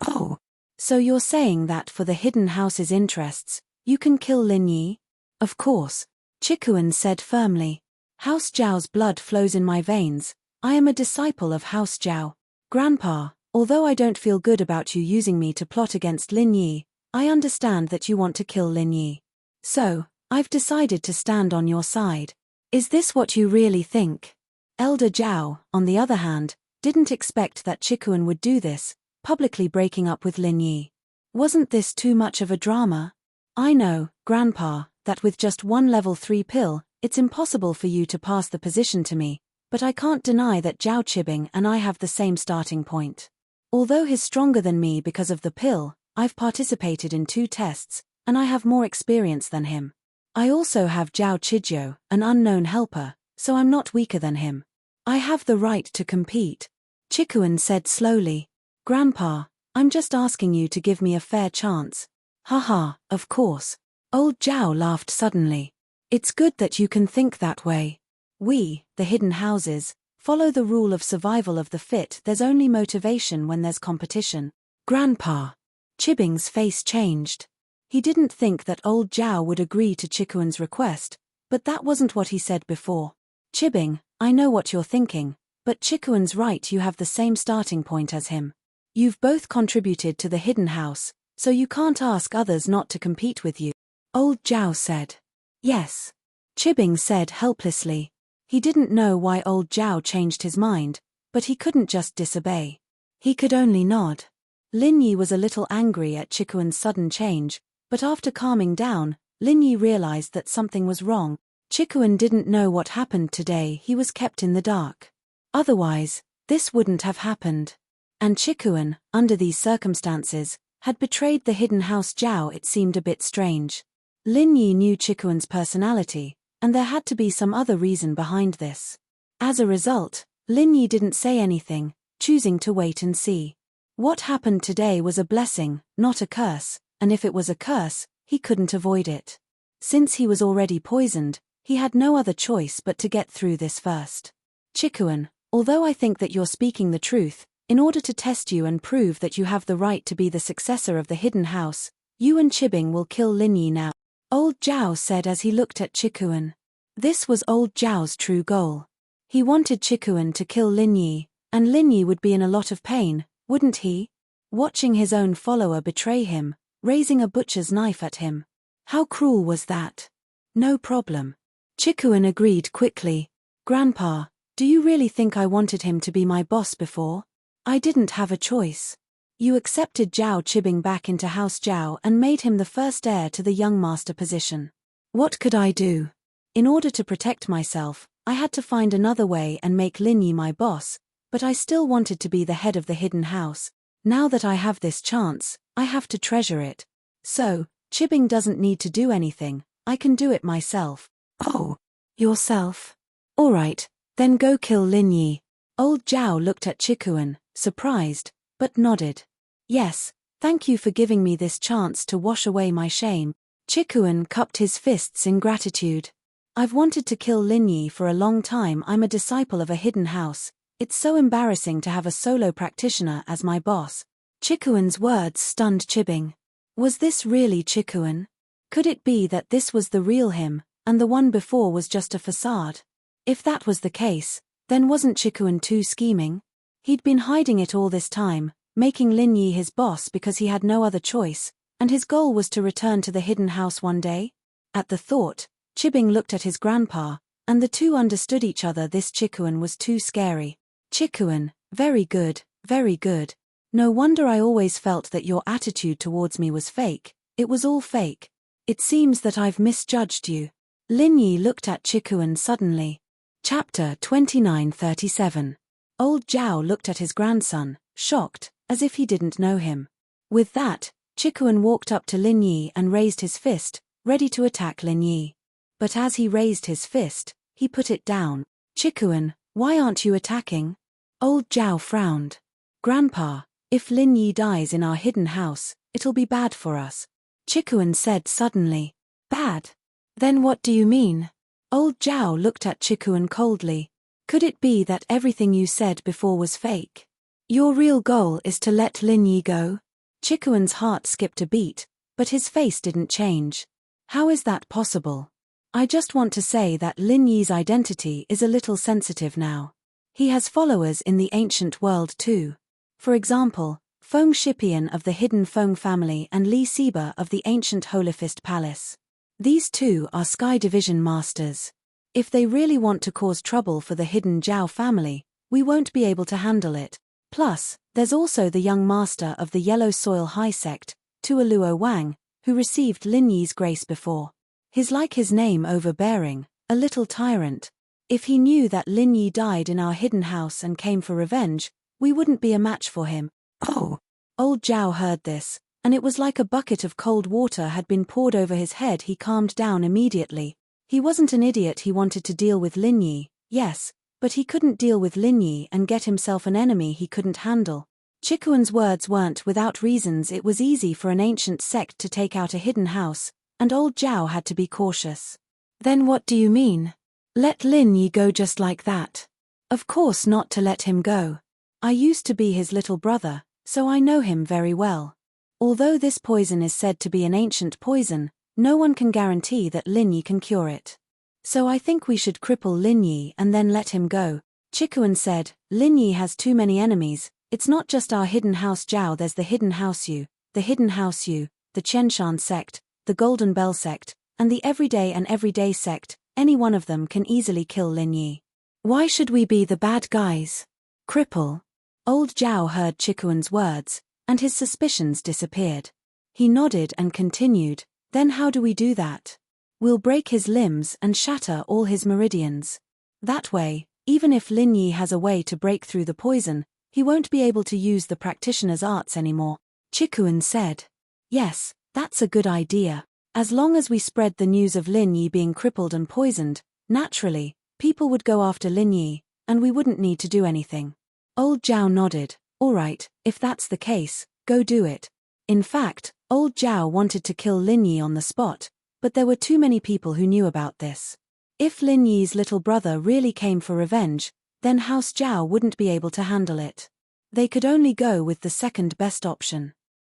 Speaker 1: "Oh, so you're saying that for the hidden house's interests, you can kill Lin Yi?" "Of course," Chikuan said firmly. "House Zhao's blood flows in my veins. I am a disciple of House Zhao. Grandpa, although I don't feel good about you using me to plot against Lin Yi, I understand that you want to kill Lin Yi. So, I've decided to stand on your side. Is this what you really think?" Elder Zhao, on the other hand, didn't expect that Chikuan would do this, publicly breaking up with Lin Yi. Wasn't this too much of a drama? "I know, Grandpa, that with just one level 3 pill, it's impossible for you to pass the position to me, but I can't deny that Zhao Chibing and I have the same starting point. Although he's stronger than me because of the pill, I've participated in 2 tests, and I have more experience than him. I also have Zhao Chijio, an unknown helper, so I'm not weaker than him. I have the right to compete," Chikuan said slowly. "Grandpa, I'm just asking you to give me a fair chance." "Haha, of course." Old Zhao laughed suddenly. "It's good that you can think that way. We, the hidden houses, follow the rule of survival of the fit. There's only motivation when there's competition." "Grandpa." Chibing's face changed. He didn't think that old Zhao would agree to Chikuan's request, but that wasn't what he said before. "Chibing, I know what you're thinking, but Chikuan's right, you have the same starting point as him. You've both contributed to the hidden house, so you can't ask others not to compete with you," old Zhao said. "Yes," Chibing said helplessly. He didn't know why old Zhao changed his mind, but he couldn't just disobey. He could only nod. Lin Yi was a little angry at Chikuan's sudden change, but after calming down, Lin Yi realized that something was wrong. Chikuan didn't know what happened today. He was kept in the dark. Otherwise, this wouldn't have happened. And Chikuan, under these circumstances, had betrayed the hidden house Zhao. It seemed a bit strange. Lin Yi knew Chikuan's personality, and there had to be some other reason behind this. As a result, Lin Yi didn't say anything, choosing to wait and see. What happened today was a blessing, not a curse, and if it was a curse, he couldn't avoid it. Since he was already poisoned, he had no other choice but to get through this first. "Chikuan, although I think that you're speaking the truth, in order to test you and prove that you have the right to be the successor of the hidden house, you and Chibing will kill Lin Yi now," old Zhao said as he looked at Chikuan. This was old Zhao's true goal. He wanted Chikuan to kill Lin Yi, and Lin Yi would be in a lot of pain, wouldn't he? Watching his own follower betray him, raising a butcher's knife at him. How cruel was that? "No problem." Chikuan agreed quickly. "Grandpa, do you really think I wanted him to be my boss before? I didn't have a choice. You accepted Zhao Chibing back into House Zhao and made him the first heir to the young master position. What could I do? In order to protect myself, I had to find another way and make Lin Yi my boss, but I still wanted to be the head of the hidden house. Now that I have this chance, I have to treasure it. So, Chibing doesn't need to do anything, I can do it myself. Oh, yourself? Alright, then go kill Lin Yi. Old Zhao looked at Chikuan, surprised, but nodded. Yes, thank you for giving me this chance to wash away my shame. Chikuan cupped his fists in gratitude. I've wanted to kill Lin Yi for a long time. I'm a disciple of a hidden house. It's so embarrassing to have a solo practitioner as my boss. Chikuan's words stunned Chibing. Was this really Chikuan? Could it be that this was the real him, and the one before was just a facade? If that was the case, then wasn't Chikuan too scheming? He'd been hiding it all this time, making Lin Yi his boss because he had no other choice, and his goal was to return to the hidden house one day? At the thought, Chibing looked at his grandpa, and the two understood each other. This Chikuan was too scary. Chikuan, very good, very good. No wonder I always felt that your attitude towards me was fake. It was all fake. It seems that I've misjudged you. Lin Yi looked at Chikuan suddenly. Chapter 29:37. Old Zhao looked at his grandson, shocked, as if he didn't know him. With that, Chikuan walked up to Lin Yi and raised his fist, ready to attack Lin Yi. But as he raised his fist, he put it down. Chikuan, why aren't you attacking? Old Zhao frowned. Grandpa, if Lin Yi dies in our hidden house, it'll be bad for us. Chikuan said suddenly. Bad? Then what do you mean? Old Zhao looked at Chikuan coldly. Could it be that everything you said before was fake? Your real goal is to let Lin Yi go? Chikuan's heart skipped a beat, but his face didn't change. How is that possible? I just want to say that Lin Yi's identity is a little sensitive now. He has followers in the ancient world too. For example, Feng Shipian of the hidden Feng family and Li Siba of the ancient Holofist Palace. These two are Sky Division masters. If they really want to cause trouble for the hidden Zhao family, we won't be able to handle it. Plus, there's also the young master of the Yellow Soil High Sect, Tuoluo Wang, who received Lin Yi's grace before. He's like his name overbearing, a little tyrant. If he knew that Lin Yi died in our hidden house and came for revenge, we wouldn't be a match for him. Oh! Old Zhao heard this, and it was like a bucket of cold water had been poured over his head. He calmed down immediately. He wasn't an idiot. He wanted to deal with Lin Yi, yes, but he couldn't deal with Lin Yi and get himself an enemy he couldn't handle. Chikuan's words weren't without reasons. It was easy for an ancient sect to take out a hidden house, and old Zhao had to be cautious. Then what do you mean? Let Lin Yi go just like that? Of course not to let him go. I used to be his little brother, so I know him very well. Although this poison is said to be an ancient poison, no one can guarantee that Lin Yi can cure it. So I think we should cripple Lin Yi and then let him go. Chikuan said, Lin Yi has too many enemies. It's not just our hidden house Zhao. There's the hidden house Yu, the hidden house Yu, the Chenshan sect, the Golden Bell sect, and the everyday sect. Any one of them can easily kill Lin Yi. Why should we be the bad guys? Cripple? Old Zhao heard Chikuan's words, and his suspicions disappeared. He nodded and continued, then how do we do that? We'll break his limbs and shatter all his meridians. That way, even if Lin Yi has a way to break through the poison, he won't be able to use the practitioner's arts anymore. Chikuan said. Yes, that's a good idea. As long as we spread the news of Lin Yi being crippled and poisoned, naturally, people would go after Lin Yi, and we wouldn't need to do anything. Old Zhao nodded. Alright, if that's the case, go do it. In fact, old Zhao wanted to kill Lin Yi on the spot, but there were too many people who knew about this. If Lin Yi's little brother really came for revenge, then House Zhao wouldn't be able to handle it. They could only go with the second best option.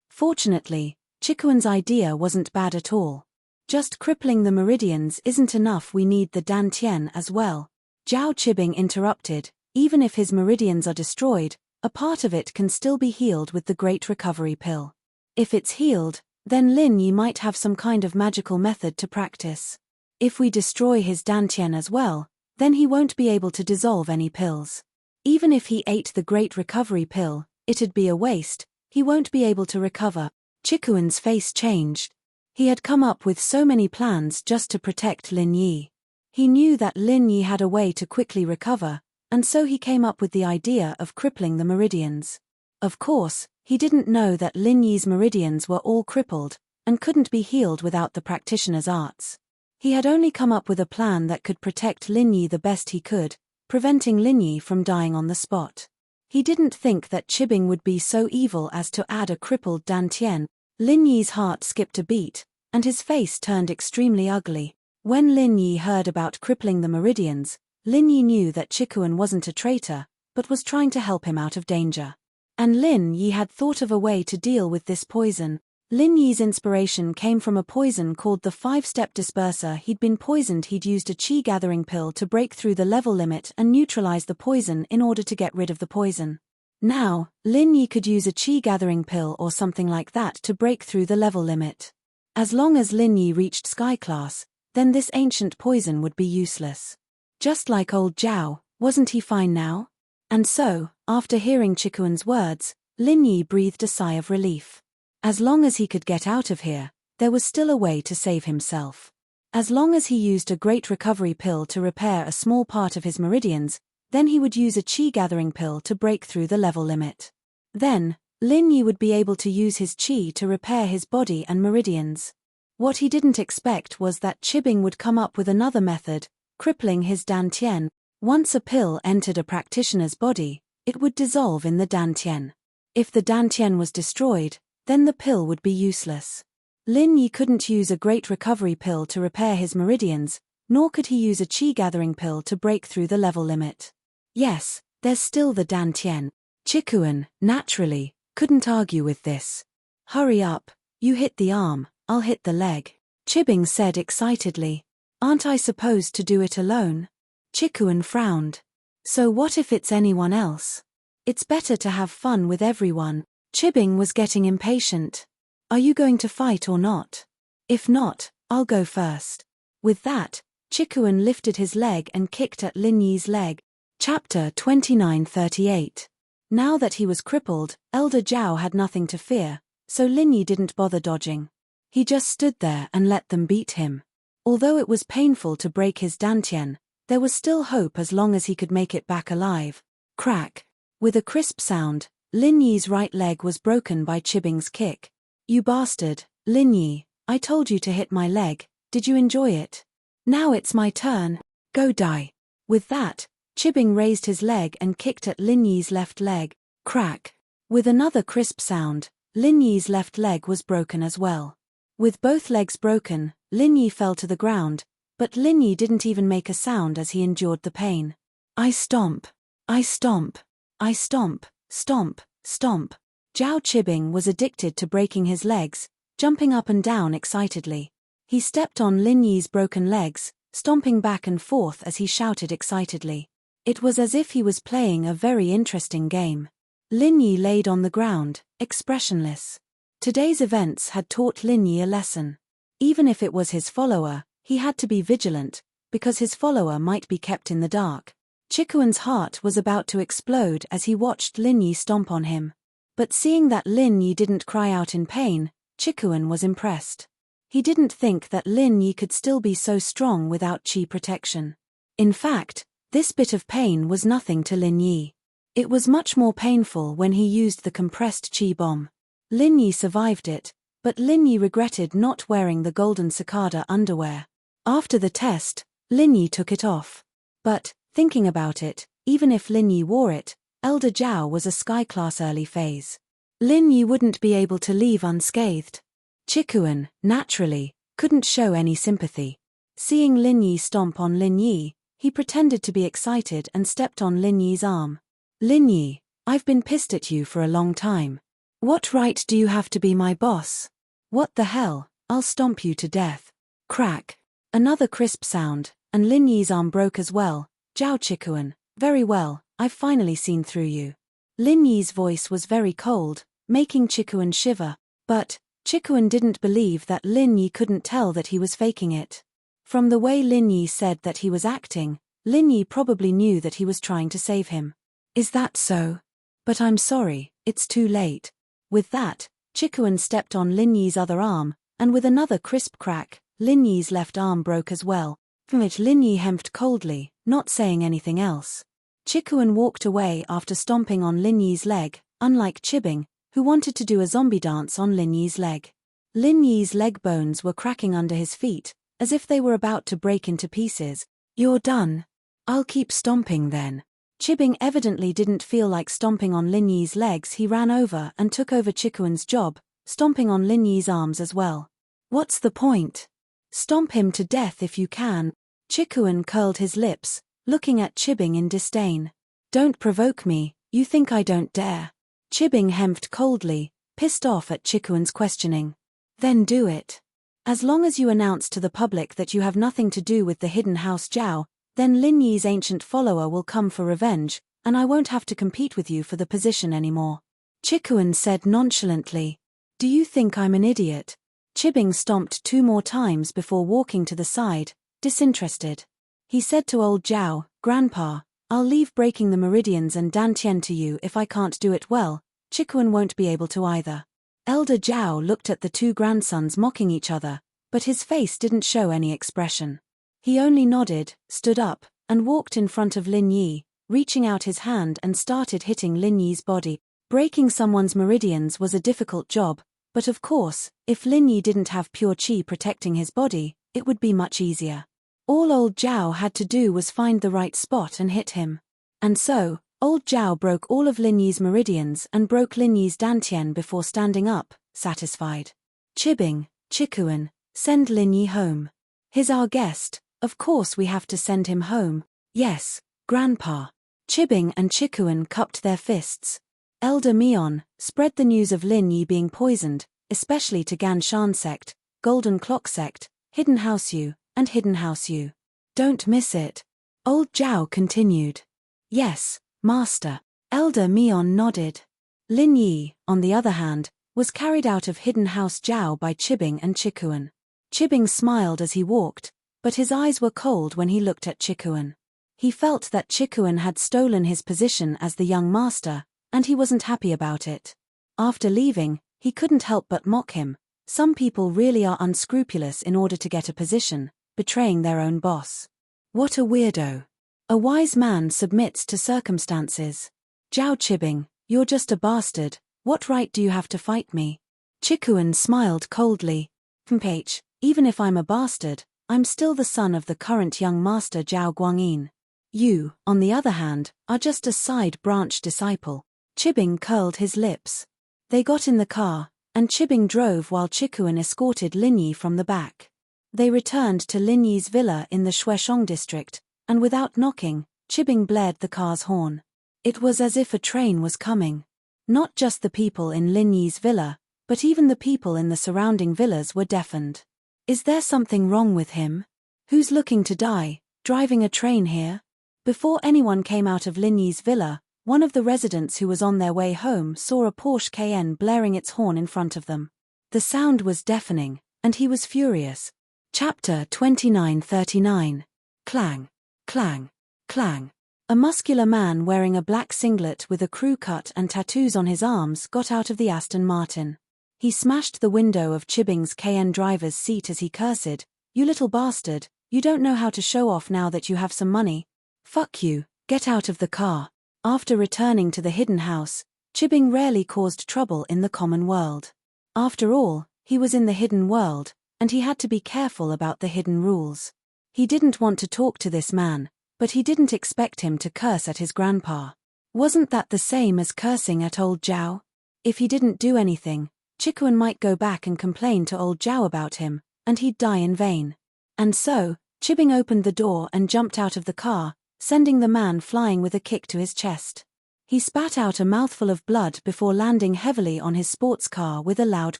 Speaker 1: Fortunately, Chikuan's idea wasn't bad at all. Just crippling the meridians isn't enough. We need the Dantian as well. Zhao Chibing interrupted. Even if his meridians are destroyed, a part of it can still be healed with the Great Recovery Pill. If it's healed, then Lin Yi might have some kind of magical method to practice. If we destroy his Dantian as well, then he won't be able to dissolve any pills. Even if he ate the Great Recovery Pill, it'd be a waste. He won't be able to recover. Chikuan's face changed. He had come up with so many plans just to protect Lin Yi. He knew that Lin Yi had a way to quickly recover, and so he came up with the idea of crippling the meridians. Of course, he didn't know that Lin Yi's meridians were all crippled, and couldn't be healed without the practitioner's arts. He had only come up with a plan that could protect Lin Yi the best he could, preventing Lin Yi from dying on the spot. He didn't think that Chibing would be so evil as to add a crippled dantian. Lin Yi's heart skipped a beat, and his face turned extremely ugly. When Lin Yi heard about crippling the meridians, Lin Yi knew that Chikuan wasn't a traitor, but was trying to help him out of danger. And Lin Yi had thought of a way to deal with this poison. Lin Yi's inspiration came from a poison called the 5-step disperser. He'd been poisoned. He'd used a qi gathering pill to break through the level limit and neutralize the poison in order to get rid of the poison. Now, Lin Yi could use a qi gathering pill or something like that to break through the level limit. As long as Lin Yi reached sky class, then this ancient poison would be useless. Just like old Zhao, wasn't he fine now? And so, after hearing Chikuan's words, Lin Yi breathed a sigh of relief. As long as he could get out of here, there was still a way to save himself. As long as he used a great recovery pill to repair a small part of his meridians, then he would use a qi gathering pill to break through the level limit. Then, Lin Yi would be able to use his qi to repair his body and meridians. What he didn't expect was that Chibing would come up with another method, crippling his dantian. Once a pill entered a practitioner's body, it would dissolve in the dantian. If the dantian was destroyed, then the pill would be useless. Lin Yi couldn't use a great recovery pill to repair his meridians, nor could he use a qi gathering pill to break through the level limit. Yes, there's still the dantian. Chikuan, naturally, couldn't argue with this. Hurry up, you hit the arm, I'll hit the leg, Chibing said excitedly. Aren't I supposed to do it alone? Chikuan frowned. So what if it's anyone else? It's better to have fun with everyone. Chibing was getting impatient. Are you going to fight or not? If not, I'll go first. With that, Chikuan lifted his leg and kicked at Lin Yi's leg. Chapter 29:38. Now that he was crippled, Elder Zhao had nothing to fear, so Lin Yi didn't bother dodging. He just stood there and let them beat him. Although it was painful to break his dantian, there was still hope as long as he could make it back alive. Crack. With a crisp sound, Lin Yi's right leg was broken by Chibing's kick. You bastard, Lin Yi, I told you to hit my leg, did you enjoy it? Now it's my turn, go die. With that, Chibing raised his leg and kicked at Lin Yi's left leg. Crack. With another crisp sound, Lin Yi's left leg was broken as well. With both legs broken, Lin Yi fell to the ground, but Lin Yi didn't even make a sound as he endured the pain. I stomp. I stomp. I stomp, stomp, stomp. Zhao Chibing was addicted to breaking his legs, jumping up and down excitedly. He stepped on Lin Yi's broken legs, stomping back and forth as he shouted excitedly. It was as if he was playing a very interesting game. Lin Yi laid on the ground, expressionless. Today's events had taught Lin Yi a lesson. Even if it was his follower, he had to be vigilant, because his follower might be kept in the dark. Chikuan's heart was about to explode as he watched Lin Yi stomp on him. But seeing that Lin Yi didn't cry out in pain, Chikuan was impressed. He didn't think that Lin Yi could still be so strong without qi protection. In fact, this bit of pain was nothing to Lin Yi. It was much more painful when he used the compressed qi bomb. Lin Yi survived it, but Lin Yi regretted not wearing the golden cicada underwear. After the test, Lin Yi took it off. But, thinking about it, even if Lin Yi wore it, Elder Zhao was a sky class early phase. Lin Yi wouldn't be able to leave unscathed. Chikuan, naturally, couldn't show any sympathy. Seeing Lin Yi stomp on Lin Yi, he pretended to be excited and stepped on Lin Yi's arm. Lin Yi, I've been pissed at you for a long time. What right do you have to be my boss? What the hell, I'll stomp you to death. Crack. Another crisp sound, and Lin Yi's arm broke as well. Zhao Chikuan, very well, I've finally seen through you. Lin Yi's voice was very cold, making Chikuan shiver, but Chikuan didn't believe that Lin Yi couldn't tell that he was faking it. From the way Lin Yi said that he was acting, Lin Yi probably knew that he was trying to save him. Is that so? But I'm sorry, it's too late. With that, Chikuan stepped on Lin Yi's other arm, and with another crisp crack, Lin Yi's left arm broke as well. which Lin Yi hemped coldly, not saying anything else. Chikuan walked away after stomping on Lin Yi's leg, unlike Chibing, who wanted to do a zombie dance on Lin Yi's leg. Lin Yi's leg bones were cracking under his feet, as if they were about to break into pieces. "You're done. I'll keep stomping then." Chibing evidently didn't feel like stomping on Lin Yi's legs. He ran over and took over Chikuan's job, stomping on Lin Yi's arms as well. "What's the point? Stomp him to death if you can." Chikuan curled his lips, looking at Chibing in disdain. "Don't provoke me, you think I don't dare." Chibing hemped coldly, pissed off at Chikuan's questioning. "Then do it. As long as you announce to the public that you have nothing to do with the hidden house Zhao, then Lin Yi's ancient follower will come for revenge, and I won't have to compete with you for the position anymore." Chikuan said nonchalantly. "Do you think I'm an idiot?" Chibing stomped 2 more times before walking to the side, disinterested. He said to old Zhao, "Grandpa, I'll leave breaking the meridians and dantian to you if I can't do it well. Chikuan won't be able to either." Elder Zhao looked at the 2 grandsons mocking each other, but his face didn't show any expression. He only nodded, stood up, and walked in front of Lin Yi, reaching out his hand and started hitting Lin Yi's body. Breaking someone's meridians was a difficult job, but of course, if Lin Yi didn't have pure qi protecting his body, it would be much easier. All old Zhao had to do was find the right spot and hit him. And so, old Zhao broke all of Lin Yi's meridians and broke Lin Yi's dantian before standing up, satisfied. Chibing, Chikuan, send Lin Yi home. He's our guest, of course we have to send him home. Yes, Grandpa. Chibing and Chikuan cupped their fists. Elder Mion, spread the news of Lin Yi being poisoned, especially to Gan Shan sect, Golden Clock sect, Hidden House Yu, and Hidden House Yu. Don't miss it. Old Zhao continued. Yes, Master. Elder Mion nodded. Lin Yi, on the other hand, was carried out of Hidden House Zhao by Chibing and Chikuan. Chibing smiled as he walked, but his eyes were cold when he looked at Chikuan. He felt that Chikuan had stolen his position as the young master, and he wasn't happy about it. After leaving, he couldn't help but mock him. Some people really are unscrupulous in order to get a position, betraying their own boss. What a weirdo. A wise man submits to circumstances. Zhao Chibing, you're just a bastard, what right do you have to fight me? Chikuan smiled coldly. Mph, even if I'm a bastard, I'm still the son of the current young master Zhao Guangyin. You, on the other hand, are just a side branch disciple. Chibing curled his lips. They got in the car, and Chibing drove while Chikuan escorted Lin Yi from the back. They returned to Lin Yi's villa in the Shueshong district, and without knocking, Chibing blared the car's horn. It was as if a train was coming. Not just the people in Lin Yi's villa, but even the people in the surrounding villas were deafened. Is there something wrong with him? Who's looking to die, driving a train here? Before anyone came out of Lin Yi's villa, one of the residents who was on their way home saw a Porsche Cayenne blaring its horn in front of them. The sound was deafening, and he was furious. Chapter 2939. Clang. Clang. Clang. A muscular man wearing a black singlet with a crew cut and tattoos on his arms got out of the Aston Martin. He smashed the window of Chibing's Cayenne driver's seat as he cursed, "You little bastard, you don't know how to show off now that you have some money. Fuck you, get out of the car." After returning to the hidden house, Chibing rarely caused trouble in the common world. After all, he was in the hidden world, and he had to be careful about the hidden rules. He didn't want to talk to this man, but he didn't expect him to curse at his grandpa. Wasn't that the same as cursing at old Zhao? If he didn't do anything, Chikuan might go back and complain to old Zhao about him, and he'd die in vain. And so, Chibing opened the door and jumped out of the car, sending the man flying with a kick to his chest. He spat out a mouthful of blood before landing heavily on his sports car with a loud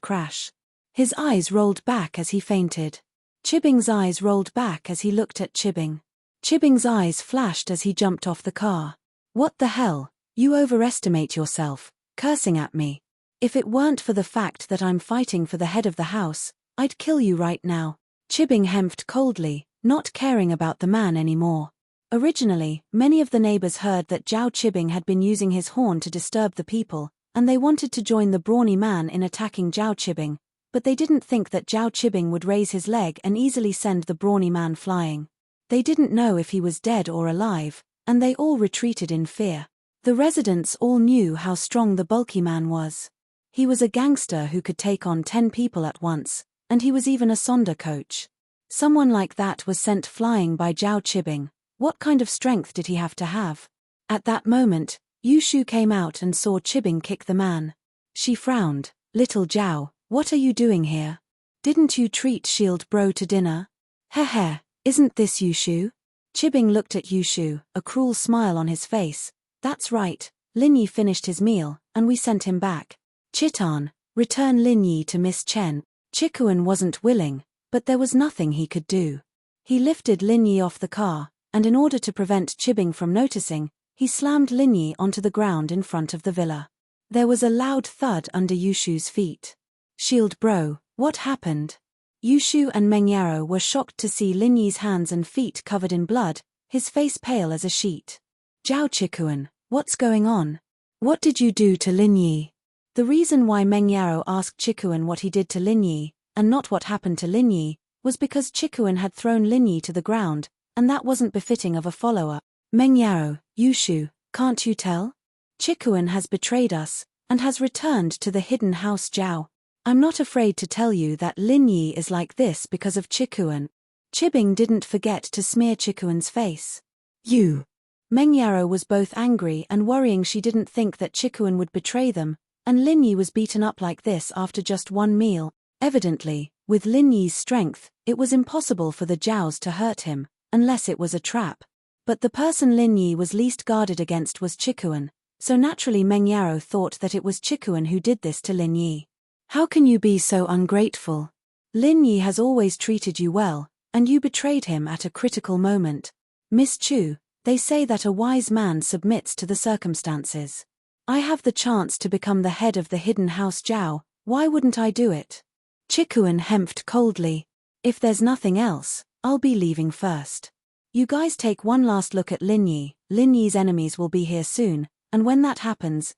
Speaker 1: crash. His eyes rolled back as he fainted. Chibing's eyes rolled back as he looked at Chibing. Chibing's eyes flashed as he jumped off the car. "What the hell? You overestimate yourself, cursing at me. If it weren't for the fact that I'm fighting for the head of the house, I'd kill you right now." Chibing hemped coldly, not caring about the man anymore. Originally, many of the neighbors heard that Zhao Chibing had been using his horn to disturb the people, and they wanted to join the brawny man in attacking Zhao Chibing, but they didn't think that Zhao Chibing would raise his leg and easily send the brawny man flying. They didn't know if he was dead or alive, and they all retreated in fear. The residents all knew how strong the bulky man was. He was a gangster who could take on 10 people at once, and he was even a Sonder coach. Someone like that was sent flying by Zhao Qibing. What kind of strength did he have to have? At that moment, Yushu came out and saw Qibing kick the man. She frowned. Little Zhao, what are you doing here? Didn't you treat Shield Bro to dinner? Heh, isn't this Yushu? Qibing looked at Yushu, a cruel smile on his face. That's right, Lin Yi finished his meal, and we sent him back. Chitan, return Lin Yi to Miss Chen. Chikuan wasn't willing, but there was nothing he could do. He lifted Lin Yi off the car, and in order to prevent Qibing from noticing, he slammed Lin Yi onto the ground in front of the villa. There was a loud thud under Yushu's feet. Shield Bro, what happened? Yushu and Mengyaro were shocked to see Lin Yi's hands and feet covered in blood, his face pale as a sheet. Zhao Chikuan, what's going on? What did you do to Lin Yi? The reason why Mengyaro asked Chikuan what he did to Lin Yi, and not what happened to Lin Yi, was because Chikuan had thrown Lin Yi to the ground, and that wasn't befitting of a follower. Mengyaro, Yushu, can't you tell? Chikuan has betrayed us, and has returned to the hidden house Zhao. I'm not afraid to tell you that Lin Yi is like this because of Chikuan. Qibing didn't forget to smear Chikuan's face. You. Mengyaro was both angry and worrying. She didn't think that Chikuan would betray them, and Lin Yi was beaten up like this after just one meal. Evidently, with Lin Yi's strength, it was impossible for the Zhaos to hurt him, unless it was a trap. But the person Lin Yi was least guarded against was Chikuan, so naturally Mengyaro thought that it was Chikuan who did this to Lin Yi. How can you be so ungrateful? Lin Yi has always treated you well, and you betrayed him at a critical moment. Miss Chu, they say that a wise man submits to the circumstances. I have the chance to become the head of the hidden house Zhao, why wouldn't I do it? Chikuan hemped coldly. If there's nothing else, I'll be leaving first. You guys take one last look at Lin Yi. Lin Yi's enemies will be here soon, and when that happens,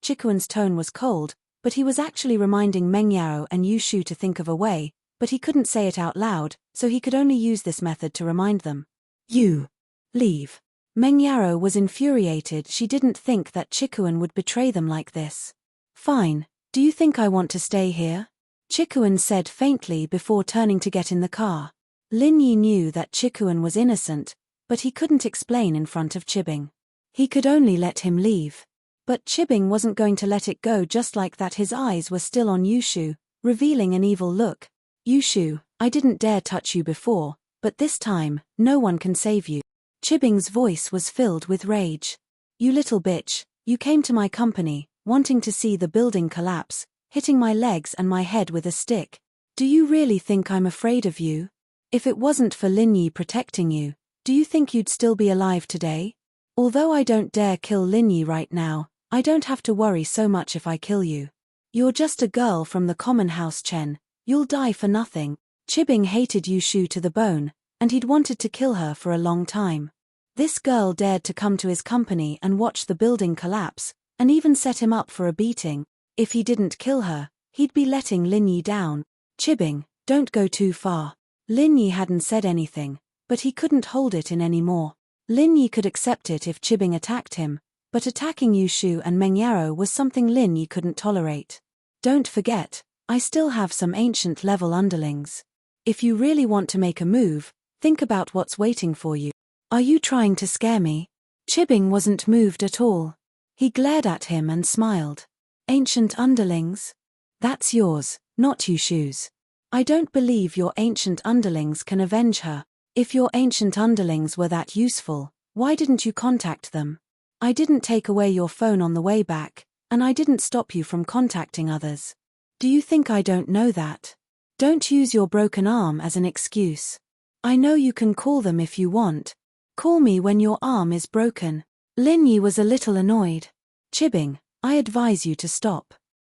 Speaker 1: Chikuan's tone was cold, but he was actually reminding Mengyaro and Yushu to think of a way, but he couldn't say it out loud, so he could only use this method to remind them. You. Leave. Mengyaro was infuriated. She didn't think that Chikuan would betray them like this. Fine, do you think I want to stay here? Chikuan said faintly before turning to get in the car. Lin Yi knew that Chikuan was innocent, but he couldn't explain in front of Qibing. He could only let him leave. But Qibing wasn't going to let it go just like that. His eyes were still on Yushu, revealing an evil look. Yushu, I didn't dare touch you before, but this time, no one can save you. Qibing's voice was filled with rage. You little bitch, you came to my company, wanting to see the building collapse, hitting my legs and my head with a stick. Do you really think I'm afraid of you? If it wasn't for Lin Yi protecting you, do you think you'd still be alive today? Although I don't dare kill Lin Yi right now, I don't have to worry so much if I kill you. You're just a girl from the common house Chen, you'll die for nothing. Qibing hated Yushu to the bone, and he'd wanted to kill her for a long time. This girl dared to come to his company and watch the building collapse, and even set him up for a beating. If he didn't kill her, he'd be letting Lin Yi down. Qibing, don't go too far. Lin Yi hadn't said anything, but he couldn't hold it in anymore. Lin Yi could accept it if Qibing attacked him, but attacking Yushu and Mengyaro was something Lin Yi couldn't tolerate. Don't forget, I still have some ancient level underlings. If you really want to make a move, think about what's waiting for you. Are you trying to scare me? Qibing wasn't moved at all. He glared at him and smiled. Ancient underlings? That's yours, not Yushu's. I don't believe your ancient underlings can avenge her. If your ancient underlings were that useful, why didn't you contact them? I didn't take away your phone on the way back, and I didn't stop you from contacting others. Do you think I don't know that? Don't use your broken arm as an excuse. I know you can call them if you want. Call me when your arm is broken. Lin Yi was a little annoyed. Qibing, I advise you to stop.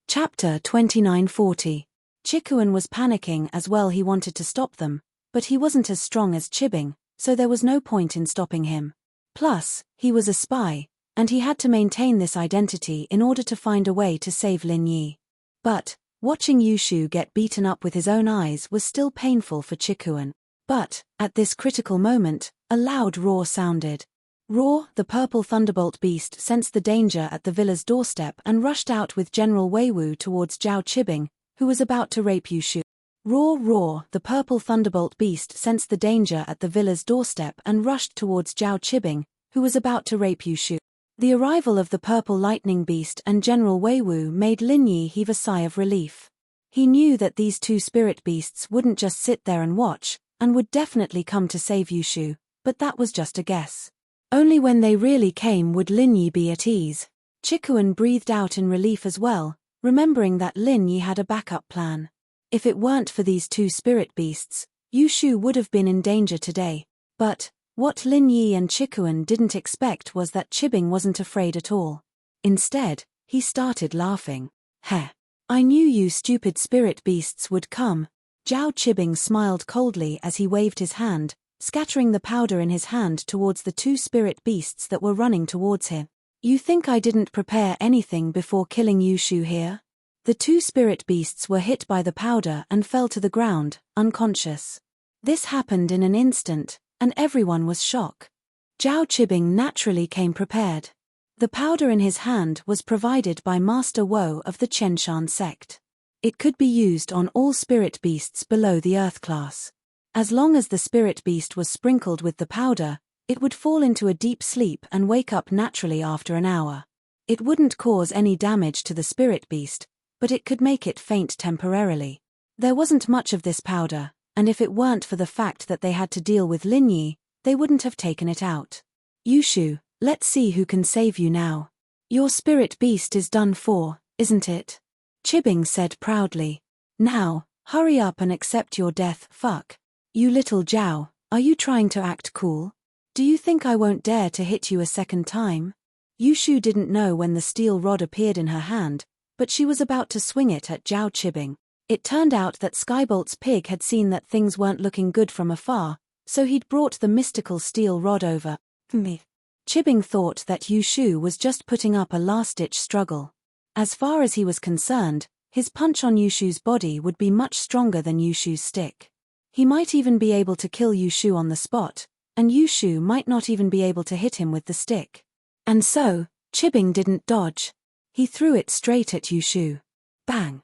Speaker 1: Chapter 2940. Chikuan was panicking as well. He wanted to stop them, but he wasn't as strong as Qibing, so there was no point in stopping him. Plus, he was a spy, and he had to maintain this identity in order to find a way to save Lin Yi. But, watching Yushu get beaten up with his own eyes was still painful for Chikuan. But, at this critical moment, a loud roar sounded. Roar, the purple thunderbolt beast sensed the danger at the villa's doorstep and rushed out with General Weiwu towards Zhao Qibing, who was about to rape Yushu. Roar, roar, the purple thunderbolt beast sensed the danger at the villa's doorstep and rushed towards Zhao Qibing, who was about to rape Yushu. The arrival of the purple lightning beast and General Weiwu made Lin Yi heave a sigh of relief. He knew that these two spirit beasts wouldn't just sit there and watch, and would definitely come to save Yushu, but that was just a guess. Only when they really came would Lin Yi be at ease. Chikuan breathed out in relief as well, remembering that Lin Yi had a backup plan. If it weren't for these two spirit beasts, Yushu would have been in danger today. But what Lin Yi and Chikuan didn't expect was that Qibing wasn't afraid at all. Instead, he started laughing. Heh. I knew you stupid spirit beasts would come. Zhao Qibing smiled coldly as he waved his hand, scattering the powder in his hand towards the two spirit beasts that were running towards him. You think I didn't prepare anything before killing Yushu here? The two spirit beasts were hit by the powder and fell to the ground, unconscious. This happened in an instant, and everyone was shocked. Zhao Qibing naturally came prepared. The powder in his hand was provided by Master Wo of the Chenshan sect. It could be used on all spirit beasts below the Earth class. As long as the spirit beast was sprinkled with the powder, it would fall into a deep sleep and wake up naturally after an hour. It wouldn't cause any damage to the spirit beast, but it could make it faint temporarily. There wasn't much of this powder, and if it weren't for the fact that they had to deal with Lin Yi, they wouldn't have taken it out. Yushu, let's see who can save you now. Your spirit beast is done for, isn't it? Qibing said proudly. Now, hurry up and accept your death, fuck. You little Zhao, are you trying to act cool? Do you think I won't dare to hit you a second time? Yushu didn't know when the steel rod appeared in her hand, but she was about to swing it at Zhao Qibing. It turned out that Skybolt's pig had seen that things weren't looking good from afar, so he'd brought the mystical steel rod over. Qibing thought that Yushu was just putting up a last-ditch struggle. As far as he was concerned, his punch on Yushu's body would be much stronger than Yushu's stick. He might even be able to kill Yushu on the spot, and Yushu might not even be able to hit him with the stick. And so, Qibing didn't dodge. He threw it straight at Yushu. Bang!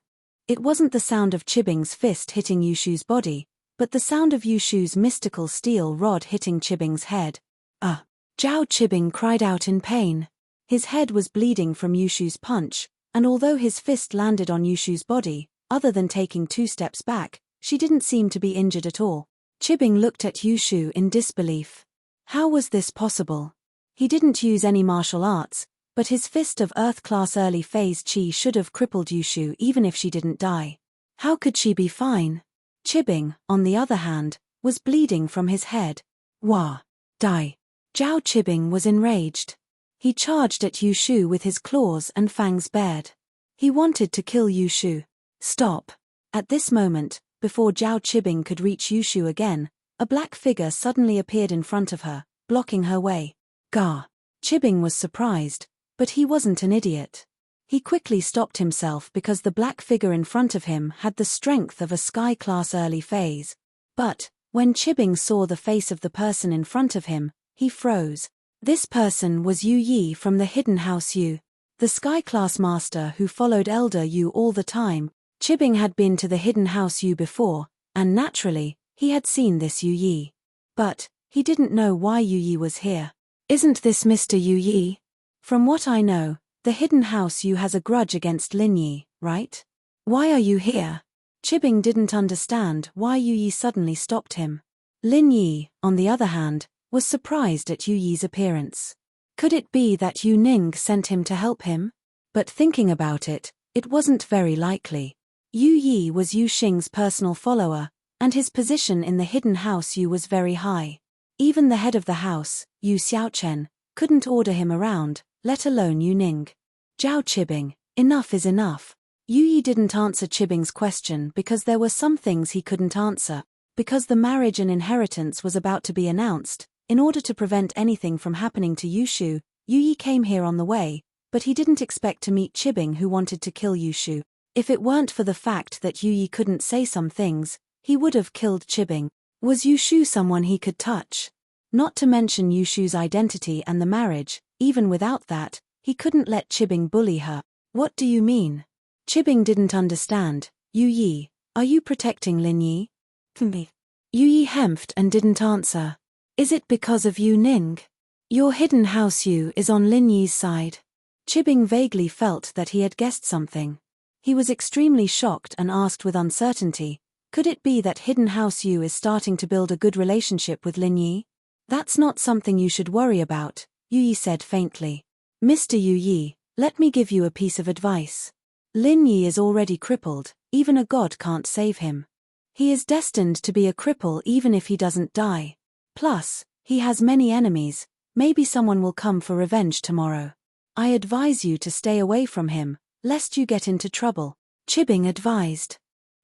Speaker 1: It wasn't the sound of Qibing's fist hitting Yushu's body, but the sound of Yushu's mystical steel rod hitting Qibing's head. Zhao Qibing cried out in pain. His head was bleeding from Yushu's punch, and although his fist landed on Yushu's body, other than taking 2 steps back, she didn't seem to be injured at all. Qibing looked at Yushu in disbelief. How was this possible? He didn't use any martial arts, but his fist of Earth-class early phase chi should have crippled Yushu even if she didn't die. How could she be fine? Qibing, on the other hand, was bleeding from his head. Wah! Die! Zhao Qibing was enraged. He charged at Yushu with his claws and fangs bared. He wanted to kill Yushu. Stop! At this moment, before Zhao Qibing could reach Yushu again, a black figure suddenly appeared in front of her, blocking her way. Gah! Qibing was surprised, but he wasn't an idiot. He quickly stopped himself because the black figure in front of him had the strength of a sky-class early phase. But, when Qibing saw the face of the person in front of him, he froze. This person was Yu Yi from the Hidden House Yu, the sky-class master who followed Elder Yu all the time. Qibing had been to the Hidden House Yu before, and naturally, he had seen this Yu Yi. But, he didn't know why Yu Yi was here. Isn't this Mr. Yu Yi? From what I know, the Hidden House Yu has a grudge against Lin Yi, right? Why are you here? Qibing didn't understand why Yu Yi suddenly stopped him. Lin Yi, on the other hand, was surprised at Yu Yi's appearance. Could it be that Yu Ning sent him to help him? But thinking about it, it wasn't very likely. Yu Yi was Yu Xing's personal follower, and his position in the Hidden House Yu was very high. Even the head of the house, Yu Xiaochen, couldn't order him around, let alone Yu Ning. Zhao Qibing, enough is enough. Yu Yi didn't answer Qibing's question because there were some things he couldn't answer. Because the marriage and inheritance was about to be announced, in order to prevent anything from happening to Yushu, Yu Yi came here on the way, but he didn't expect to meet Qibing who wanted to kill Yushu. If it weren't for the fact that Yu Yi couldn't say some things, he would have killed Qibing. Was Yushu someone he could touch? Not to mention Yushu's identity and the marriage, even without that, he couldn't let Chibing bully her. What do you mean? Chibing didn't understand. Yu Yi, are you protecting Lin Yi? Me. Yu Yi hemphed and didn't answer. Is it because of Yu Ning? Your hidden house Yu is on Lin Yi's side. Chibing vaguely felt that he had guessed something. He was extremely shocked and asked with uncertainty, could it be that hidden house Yu is starting to build a good relationship with Lin Yi? That's not something you should worry about, Yu Yi said faintly. Mr. Yu Yi, let me give you a piece of advice. Lin Yi is already crippled, even a god can't save him. He is destined to be a cripple even if he doesn't die. Plus, he has many enemies, maybe someone will come for revenge tomorrow. I advise you to stay away from him, lest you get into trouble, Chibing advised.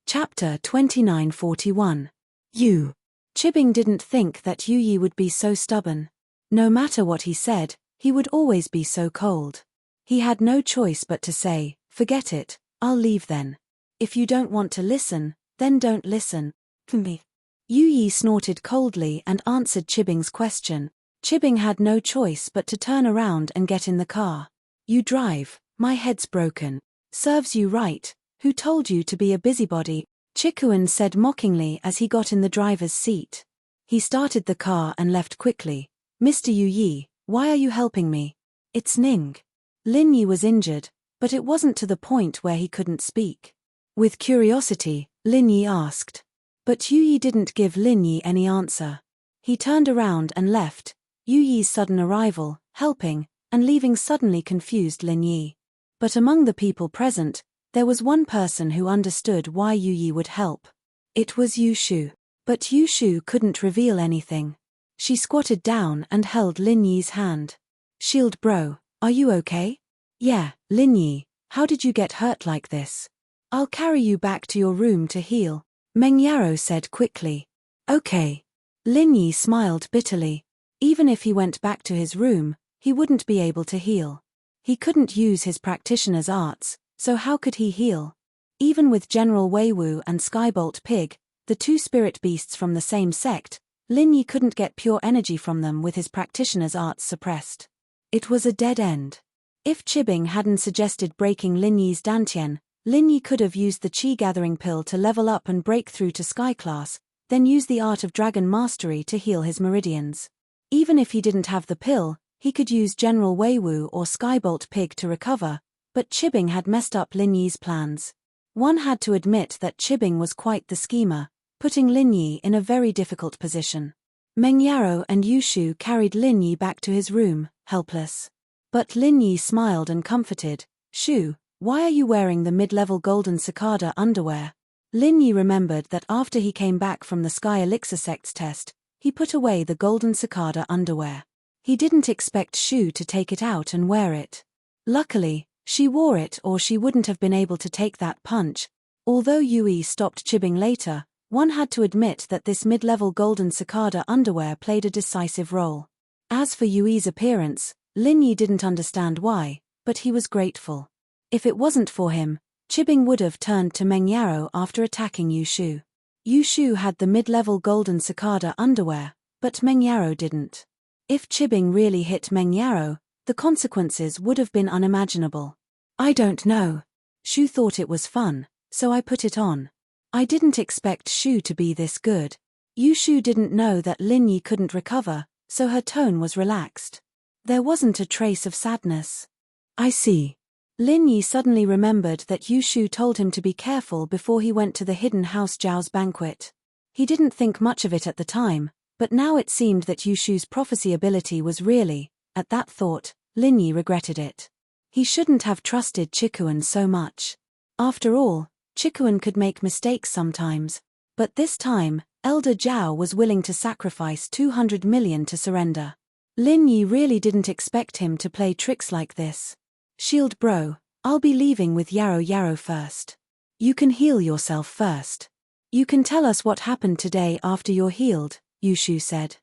Speaker 1: Chapter 2941. Yu. Chibing didn't think that Yu Yi would be so stubborn. No matter what he said, he would always be so cold. He had no choice but to say, forget it, I'll leave then. If you don't want to listen, then don't listen. Me. Yu Yi snorted coldly and answered Chibing's question. Chibing had no choice but to turn around and get in the car. You drive, my head's broken. Serves you right, who told you to be a busybody? Chikuan said mockingly as he got in the driver's seat. He started the car and left quickly. Mr. Yu Yi, why are you helping me? It's Ning. Lin Yi was injured, but it wasn't to the point where he couldn't speak. With curiosity, Lin Yi asked. But Yu Yi didn't give Lin Yi any answer. He turned around and left, Yu Yi's sudden arrival, helping, and leaving suddenly confused Lin Yi. But among the people present, there was one person who understood why Yu Yi would help. It was Yushu. But Yushu couldn't reveal anything. She squatted down and held Lin Yi's hand. Shield bro, are you okay? Yeah, Lin Yi, how did you get hurt like this? I'll carry you back to your room to heal, Meng Yaro said quickly. Okay. Lin Yi smiled bitterly. Even if he went back to his room, he wouldn't be able to heal. He couldn't use his practitioner's arts, so how could he heal? Even with General Weiwu and Skybolt Pig, the two spirit beasts from the same sect, Lin Yi couldn't get pure energy from them with his practitioner's arts suppressed. It was a dead end. If Chibing hadn't suggested breaking Lin Yi's Dantian, Lin Yi could have used the Qi Gathering Pill to level up and break through to Sky Class, then use the Art of Dragon Mastery to heal his meridians. Even if he didn't have the pill, he could use General Weiwu or Skybolt Pig to recover, but Chibing had messed up Lin Yi's plans. One had to admit that Chibing was quite the schemer, putting Lin Yi in a very difficult position. Meng Yaro and Yushu carried Lin Yi back to his room, helpless. But Lin Yi smiled and comforted. Shu, why are you wearing the mid-level golden cicada underwear? Lin Yi remembered that after he came back from the Sky Elixir Sect's test, he put away the golden cicada underwear. He didn't expect Shu to take it out and wear it. Luckily, she wore it or she wouldn't have been able to take that punch. Although Yui stopped Chibing later, one had to admit that this mid-level golden cicada underwear played a decisive role. As for Yui's appearance, Lin Yi didn't understand why, but he was grateful. If it wasn't for him, Chibing would have turned to Meng Yaro after attacking Yushu. Yushu had the mid-level golden cicada underwear, but Meng Yaro didn't. If Chibing really hit Meng Yaro, the consequences would have been unimaginable. I don't know. Shu thought it was fun, so I put it on. I didn't expect Shu to be this good. Yushu didn't know that Lin Yi couldn't recover, so her tone was relaxed. There wasn't a trace of sadness. I see. Lin Yi suddenly remembered that Yushu told him to be careful before he went to the hidden house Zhao's banquet. He didn't think much of it at the time, but now it seemed that Yushu's prophecy ability was really, at that thought, Lin Yi regretted it. He shouldn't have trusted Chikuan so much. After all, Chikuan could make mistakes sometimes, but this time, Elder Zhao was willing to sacrifice 200 million to surrender. Lin Yi really didn't expect him to play tricks like this. Shield bro, I'll be leaving with Yaro Yaro first. You can heal yourself first. You can tell us what happened today after you're healed, Yushu said.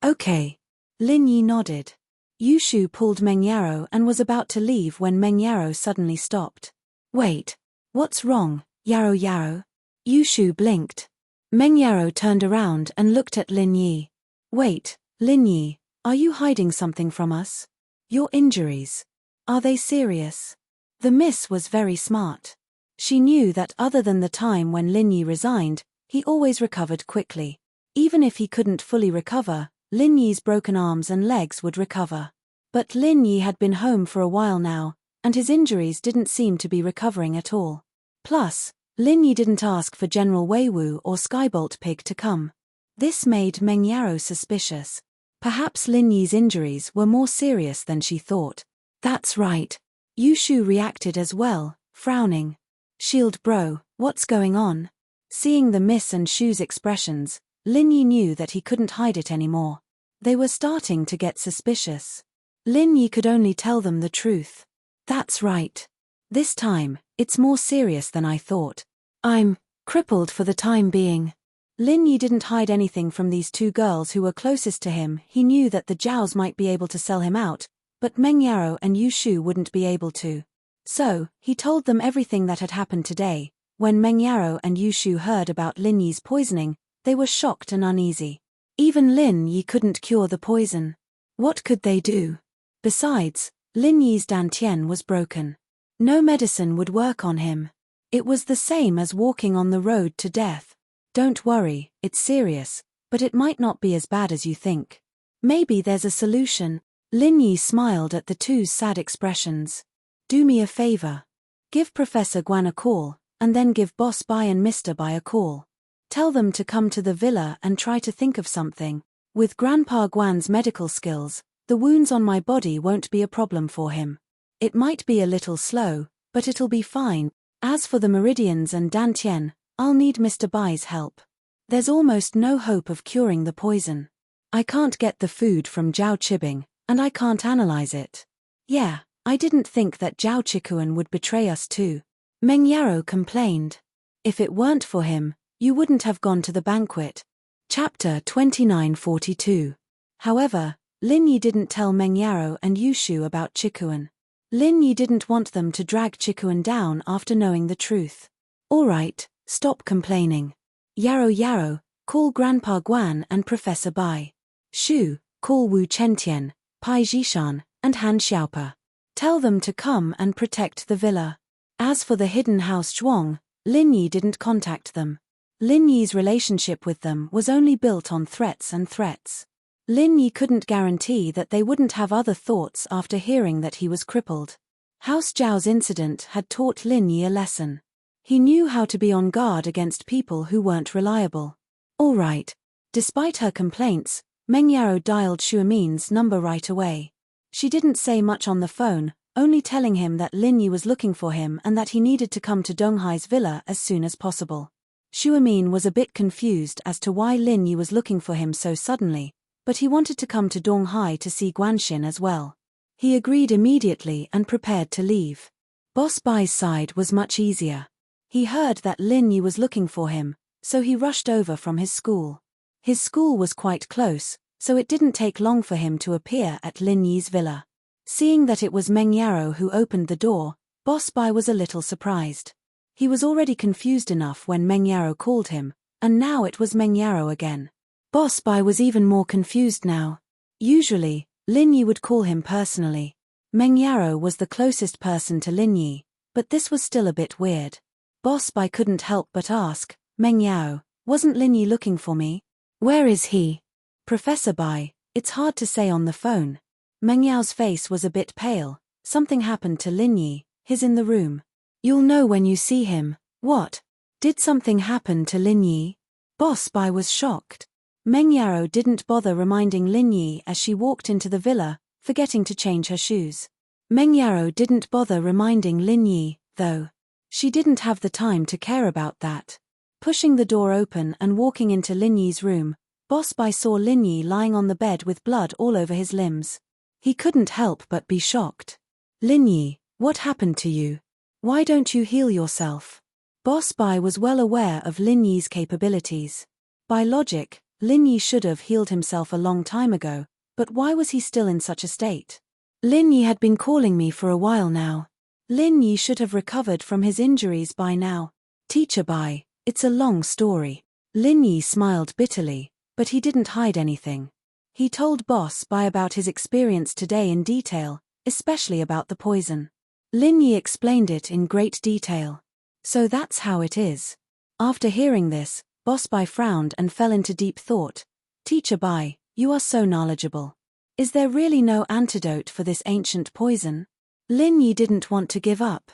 Speaker 1: Okay. Lin Yi nodded. Yushu pulled Meng Yaro and was about to leave when Meng Yaro suddenly stopped. Wait. What's wrong, Yaro Yaro? Yushu blinked. Meng Yaro turned around and looked at Lin Yi. Wait, Lin Yi, are you hiding something from us? Your injuries. Are they serious? The miss was very smart. She knew that other than the time when Lin Yi resigned, he always recovered quickly. Even if he couldn't fully recover, Lin Yi's broken arms and legs would recover. But Lin Yi had been home for a while now, and his injuries didn't seem to be recovering at all. Plus, Lin Yi didn't ask for General Weiwu or Skybolt Pig to come. This made Meng Yaro suspicious. Perhaps Lin Yi's injuries were more serious than she thought. That's right. Yushu reacted as well, frowning. Shield bro, what's going on? Seeing the Miss and Shu's expressions, Lin Yi knew that he couldn't hide it anymore. They were starting to get suspicious. Lin Yi could only tell them the truth. That's right. This time, it's more serious than I thought. I'm crippled for the time being. Lin Yi didn't hide anything from these two girls who were closest to him. He knew that the Zhaos might be able to sell him out, but Meng Yaro and Yushu wouldn't be able to. So, he told them everything that had happened today. When Meng Yaro and Yushu heard about Lin Yi's poisoning, they were shocked and uneasy. Even Lin Yi couldn't cure the poison. What could they do? Besides, Lin Yi's dantian was broken. No medicine would work on him. It was the same as walking on the road to death. Don't worry, it's serious, but it might not be as bad as you think. Maybe there's a solution. Lin Yi smiled at the two's sad expressions. Do me a favor. Give Professor Guan a call, and then give Boss Bai and Mr. Bai a call. Tell them to come to the villa and try to think of something. With Grandpa Guan's medical skills, the wounds on my body won't be a problem for him. It might be a little slow, but it'll be fine. As for the meridians and dantian, I'll need Mr. Bai's help. There's almost no hope of curing the poison. I can't get the food from Zhao Chibing, and I can't analyze it. Yeah, I didn't think that Zhao Chikuan would betray us too. Meng Yaro complained. If it weren't for him, you wouldn't have gone to the banquet. Chapter 2942. However, Lin Yi didn't tell Meng Yaro and Yushu about Chikuan. Lin Yi didn't want them to drag Chikuan down after knowing the truth. Alright, stop complaining. Yaro, call Grandpa Guan and Professor Bai. Shu, call Wu Chentian, Pai Jishan, and Han Xiaopa. Tell them to come and protect the villa. As for the hidden house Zhuang, Lin Yi didn't contact them. Lin Yi's relationship with them was only built on threats and threats. Lin Yi couldn't guarantee that they wouldn't have other thoughts after hearing that he was crippled. House Zhao's incident had taught Lin Yi a lesson. He knew how to be on guard against people who weren't reliable. Alright. Despite her complaints, Meng Yaro dialed Shuamin's number right away. She didn't say much on the phone, only telling him that Lin Yi was looking for him and that he needed to come to Donghai's villa as soon as possible. Shuamin was a bit confused as to why Lin Yi was looking for him so suddenly, but he wanted to come to Donghai to see Guanxin as well. He agreed immediately and prepared to leave. Boss Bai's side was much easier. He heard that Lin Yi was looking for him, so he rushed over from his school. His school was quite close, so it didn't take long for him to appear at Lin Yi's villa. Seeing that it was Meng Yaro who opened the door, Boss Bai was a little surprised. He was already confused enough when Meng Yaro called him, and now it was Meng Yaro again. Boss Bai was even more confused now. Usually, Lin Yi would call him personally. Meng Yaro was the closest person to Lin Yi, but this was still a bit weird. Boss Bai couldn't help but ask, Meng Yao, wasn't Lin Yi looking for me? Where is he? Professor Bai, it's hard to say on the phone. Meng Yao's face was a bit pale. Something happened to Lin Yi, he's in the room. You'll know when you see him. What? Did something happen to Lin Yi? Boss Bai was shocked. Meng Yaro didn't bother reminding Lin Yi as she walked into the villa, forgetting to change her shoes. Meng Yaro didn't bother reminding Lin Yi, though. She didn't have the time to care about that. Pushing the door open and walking into Lin Yi's room, Boss Bai saw Lin Yi lying on the bed with blood all over his limbs. He couldn't help but be shocked. Lin Yi, what happened to you? Why don't you heal yourself? Boss Bai was well aware of Lin Yi's capabilities. By logic, Lin Yi should have healed himself a long time ago, but why was he still in such a state? Lin Yi had been calling me for a while now. Lin Yi should have recovered from his injuries by now. Teacher Bai, it's a long story. Lin Yi smiled bitterly, but he didn't hide anything. He told Boss Bai about his experience today in detail, especially about the poison. Lin Yi explained it in great detail. So that's how it is. After hearing this, Boss Bai frowned and fell into deep thought. Teacher Bai, you are so knowledgeable. Is there really no antidote for this ancient poison? Lin Yi didn't want to give up.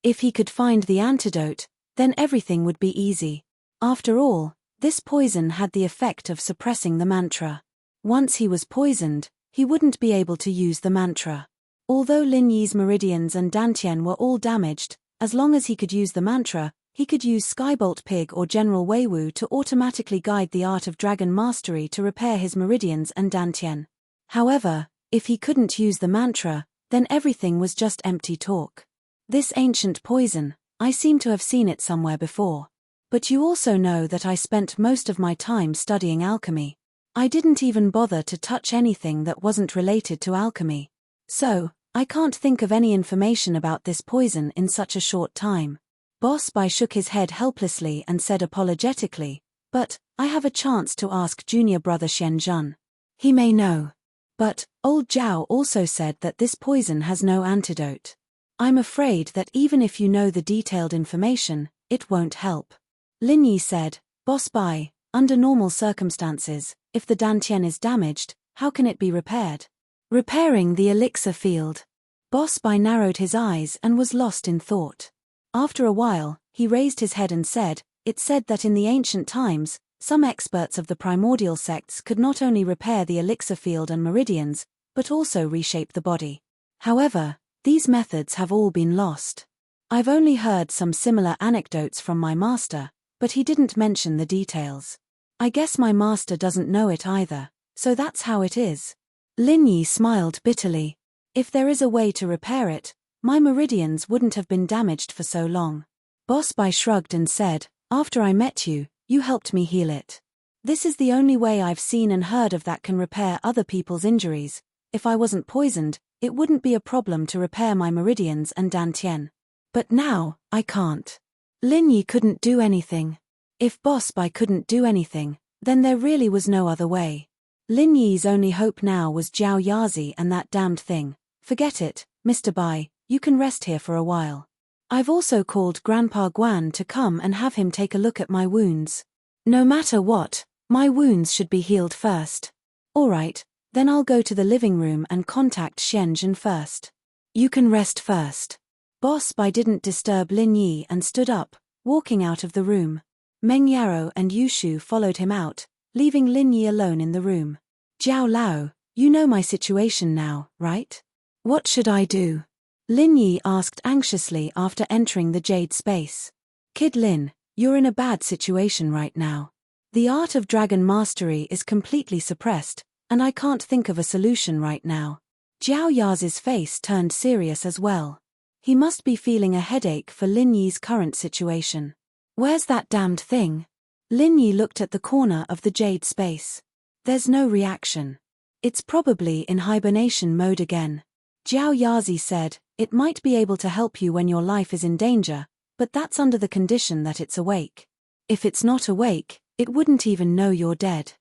Speaker 1: If he could find the antidote, then everything would be easy. After all, this poison had the effect of suppressing the mantra. Once he was poisoned, he wouldn't be able to use the mantra. Although Lin Yi's meridians and dantian were all damaged, as long as he could use the mantra, he could use Skybolt Pig or General Weiwu to automatically guide the art of dragon mastery to repair his meridians and dantian. However, if he couldn't use the mantra, then everything was just empty talk. This ancient poison, I seem to have seen it somewhere before. But you also know that I spent most of my time studying alchemy. I didn't even bother to touch anything that wasn't related to alchemy. So, I can't think of any information about this poison in such a short time. Boss Bai shook his head helplessly and said apologetically, but, I have a chance to ask junior brother Xianzhen. He may know. But, old Zhao also said that this poison has no antidote. I'm afraid that even if you know the detailed information, it won't help. Lin Yi said, Boss Bai, under normal circumstances, if the dantian is damaged, how can it be repaired? Repairing the elixir field. Boss Bai narrowed his eyes and was lost in thought. After a while, he raised his head and said, it said that in the ancient times, some experts of the primordial sects could not only repair the elixir field and meridians, but also reshape the body. However, these methods have all been lost. I've only heard some similar anecdotes from my master, but he didn't mention the details. I guess my master doesn't know it either, so that's how it is. Lin Yi smiled bitterly. If there is a way to repair it, my meridians wouldn't have been damaged for so long. Boss Bai shrugged and said, after I met you, you helped me heal it. This is the only way I've seen and heard of that can repair other people's injuries. If I wasn't poisoned, it wouldn't be a problem to repair my meridians and dantian. But now, I can't. Lin Yi couldn't do anything. If Boss Bai couldn't do anything, then there really was no other way. Lin Yi's only hope now was Zhao Yazi and that damned thing. Forget it, Mr. Bai, you can rest here for a while. I've also called Grandpa Guan to come and have him take a look at my wounds. No matter what, my wounds should be healed first. Alright, then I'll go to the living room and contact Xianzhen first. You can rest first. Boss Bai didn't disturb Lin Yi and stood up, walking out of the room. Meng Yarou and Yushu followed him out, leaving Lin Yi alone in the room. Jiao Lao, you know my situation now, right? What should I do? Lin Yi asked anxiously after entering the jade space. Kid Lin, you're in a bad situation right now. The art of dragon mastery is completely suppressed, and I can't think of a solution right now. Jiao Yazi's face turned serious as well. He must be feeling a headache for Lin Yi's current situation. Where's that damned thing? Lin Yi looked at the corner of the jade space. There's no reaction. It's probably in hibernation mode again. Jiao Yazi said, it might be able to help you when your life is in danger, but that's under the condition that it's awake. If it's not awake, it wouldn't even know you're dead.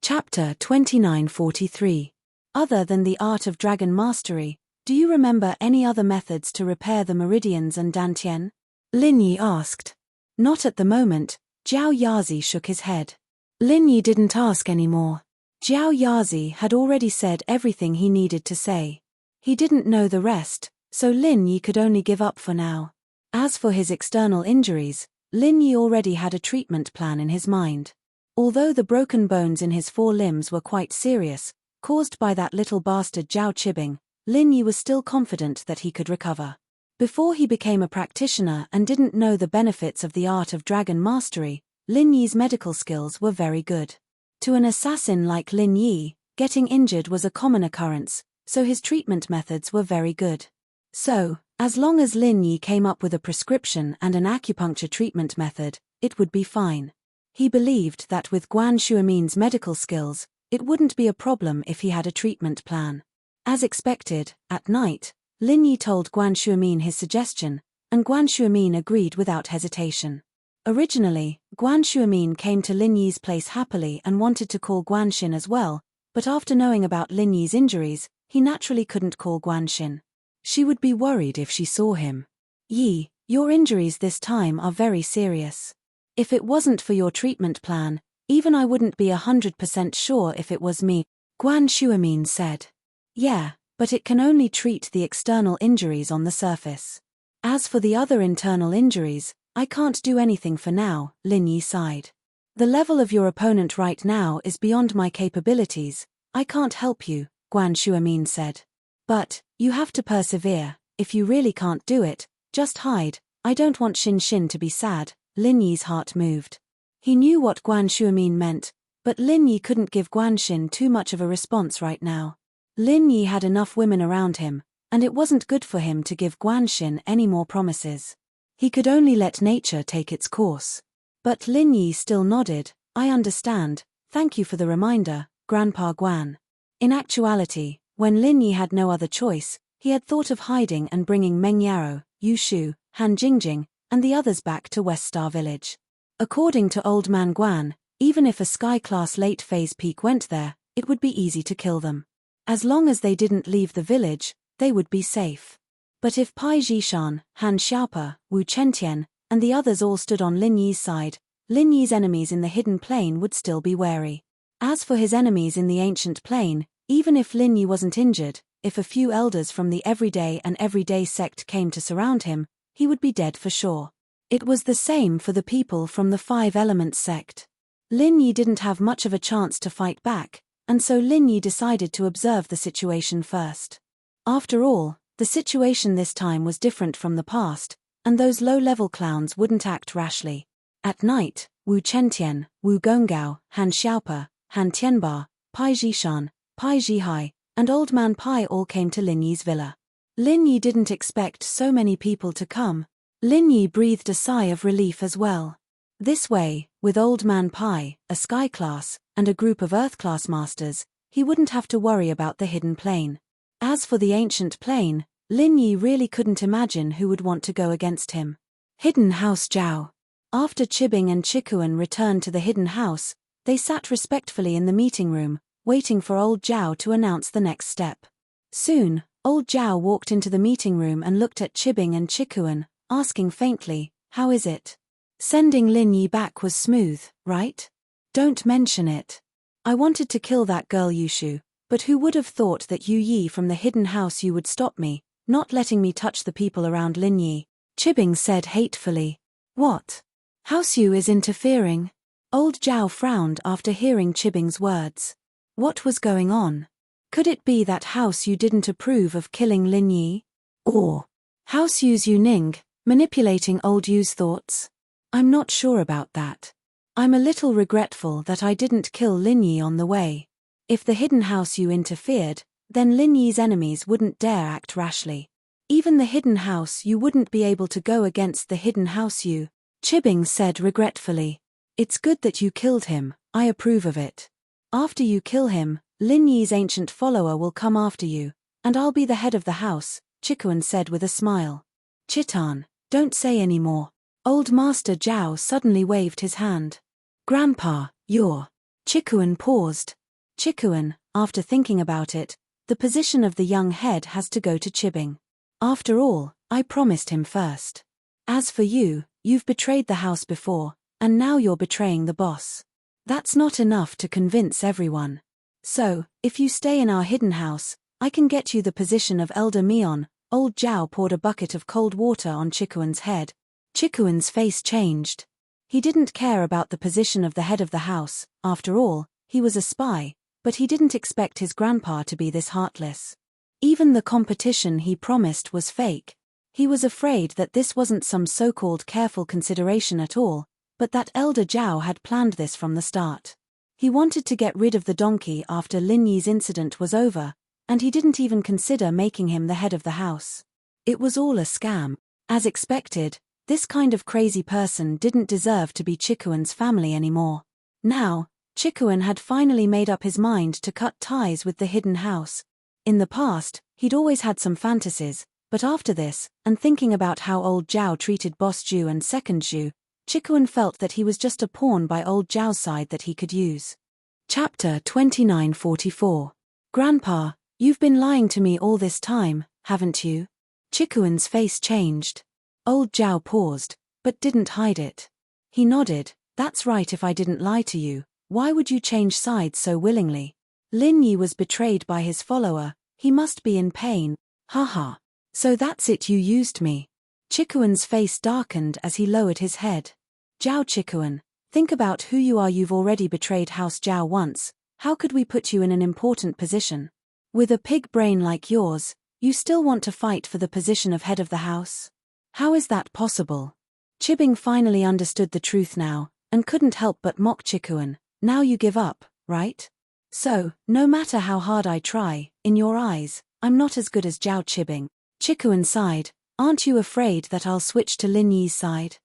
Speaker 1: Chapter 2943. Other than the art of dragon mastery, do you remember any other methods to repair the meridians and dantian? Lin Yi asked. Not at the moment, Jiao Yazi shook his head. Lin Yi didn't ask anymore. Jiao Yazi had already said everything he needed to say. He didn't know the rest, so Lin Yi could only give up for now. As for his external injuries, Lin Yi already had a treatment plan in his mind. Although the broken bones in his 4 limbs were quite serious, caused by that little bastard Zhao Qibing, Lin Yi was still confident that he could recover. Before he became a practitioner and didn't know the benefits of the art of dragon mastery, Lin Yi's medical skills were very good. To an assassin like Lin Yi, getting injured was a common occurrence, so his treatment methods were very good. So, as long as Lin Yi came up with a prescription and an acupuncture treatment method, it would be fine. He believed that with Guan Shuamin's medical skills, it wouldn't be a problem if he had a treatment plan. As expected, at night, Lin Yi told Guan Shuamin his suggestion, and Guan Shuamin agreed without hesitation. Originally, Guan Shuamin came to Lin Yi's place happily and wanted to call Guan Xin as well, but after knowing about Lin Yi's injuries, he naturally couldn't call Guan Xin. She would be worried if she saw him. Yi, your injuries this time are very serious. If it wasn't for your treatment plan, even I wouldn't be 100% sure if it was me, Guan Shuamin said. Yeah, but it can only treat the external injuries on the surface. As for the other internal injuries, I can't do anything for now, Lin Yi sighed. The level of your opponent right now is beyond my capabilities. I can't help you, Guan Shuamin said. But, you have to persevere. If you really can't do it, just hide. I don't want Xin to be sad. Lin Yi's heart moved. He knew what Guan Shuamin meant, but Lin Yi couldn't give Guan Xin too much of a response right now. Lin Yi had enough women around him, and it wasn't good for him to give Guan Xin any more promises. He could only let nature take its course. But Lin Yi still nodded. I understand, thank you for the reminder, Grandpa Guan. In actuality, when Lin Yi had no other choice, he had thought of hiding and bringing Meng Yaro, Yu Shu, Han Jingjing, and the others back to West Star Village. According to Old Man Guan, even if a Sky-class late-phase peak went there, it would be easy to kill them. As long as they didn't leave the village, they would be safe. But if Pai Jishan, Han Xiaopa, Wu Chentian, and the others all stood on Lin Yi's side, Lin Yi's enemies in the hidden plain would still be wary. As for his enemies in the ancient plain, even if Lin Yi wasn't injured, if a few elders from the everyday sect came to surround him, he would be dead for sure. It was the same for the people from the Five Elements sect. Lin Yi didn't have much of a chance to fight back, and so Lin Yi decided to observe the situation first. After all, the situation this time was different from the past, and those low-level clowns wouldn't act rashly. At night, Wu Chentian, Wu Gongao, Han Xiaopa, Han Tianba, Pai Jishan, Pai Jihai, and Old Man Pai all came to Lin Yi's villa. Lin Yi didn't expect so many people to come. Lin Yi breathed a sigh of relief as well. This way, with Old Man Pai, a Sky class, and a group of Earth class masters, he wouldn't have to worry about the hidden plane. As for the ancient plane, Lin Yi really couldn't imagine who would want to go against him. Hidden House Zhao. After Chibing and Chikuan returned to the hidden house, they sat respectfully in the meeting room, waiting for old Zhao to announce the next step. Soon, old Zhao walked into the meeting room and looked at Chibing and Chikuan, asking faintly, "How is it? Sending Lin Yi back was smooth, right? Don't mention it. I wanted to kill that girl Yushu, but who would have thought that Yu Yi from the hidden house you would stop me, not letting me touch the people around Lin Yi?" Chibing said hatefully. What? House Yu is interfering? Old Zhao frowned after hearing Chibing's words. What was going on? Could it be that House Yu didn't approve of killing Lin Yi? Or House Yu's Yuning, manipulating old Yu's thoughts? I'm not sure about that. I'm a little regretful that I didn't kill Lin Yi on the way. If the hidden House Yu interfered, then Lin Yi's enemies wouldn't dare act rashly. Even the hidden House Yu wouldn't be able to go against the hidden House Yu, Chibing said regretfully. It's good that you killed him, I approve of it. After you kill him, Lin Yi's ancient follower will come after you, and I'll be the head of the house, Chikuan said with a smile. Chitan, don't say any more. Old Master Zhao suddenly waved his hand. Grandpa, you're... Chikuan paused. Chikuan, after thinking about it, the position of the young head has to go to Chibing. After all, I promised him first. As for you, you've betrayed the house before, and now you're betraying the boss. That's not enough to convince everyone. So, if you stay in our hidden house, I can get you the position of Elder Mion. Old Zhao poured a bucket of cold water on Chikuan's head. Chikuan's face changed. He didn't care about the position of the head of the house, after all, he was a spy, but he didn't expect his grandpa to be this heartless. Even the competition he promised was fake. He was afraid that this wasn't some so-called careful consideration at all, but that Elder Zhao had planned this from the start. He wanted to get rid of the donkey after Lin Yi's incident was over, and he didn't even consider making him the head of the house. It was all a scam. As expected, this kind of crazy person didn't deserve to be Chikuan's family anymore. Now, Chikuan had finally made up his mind to cut ties with the hidden house. In the past, he'd always had some fantasies, but after this, and thinking about how old Zhao treated Boss Zhu and Second Zhu, Chikuan felt that he was just a pawn by old Zhao's side that he could use. Chapter 2944. Grandpa, you've been lying to me all this time, haven't you? Chikuan's face changed. Old Zhao paused, but didn't hide it. He nodded. That's right. If I didn't lie to you, why would you change sides so willingly? Lin Yi was betrayed by his follower, he must be in pain. Haha. So that's it, you used me. Chikuan's face darkened as he lowered his head. Zhao Chikuan, think about who you are. You've already betrayed House Zhao once. How could we put you in an important position? With a pig brain like yours, you still want to fight for the position of head of the house? How is that possible? Chibing finally understood the truth now, and couldn't help but mock Chikuan. Now you give up, right? So, no matter how hard I try, in your eyes, I'm not as good as Zhao Chibing. Chikuan sighed. Aren't you afraid that I'll switch to Lin Yi's side?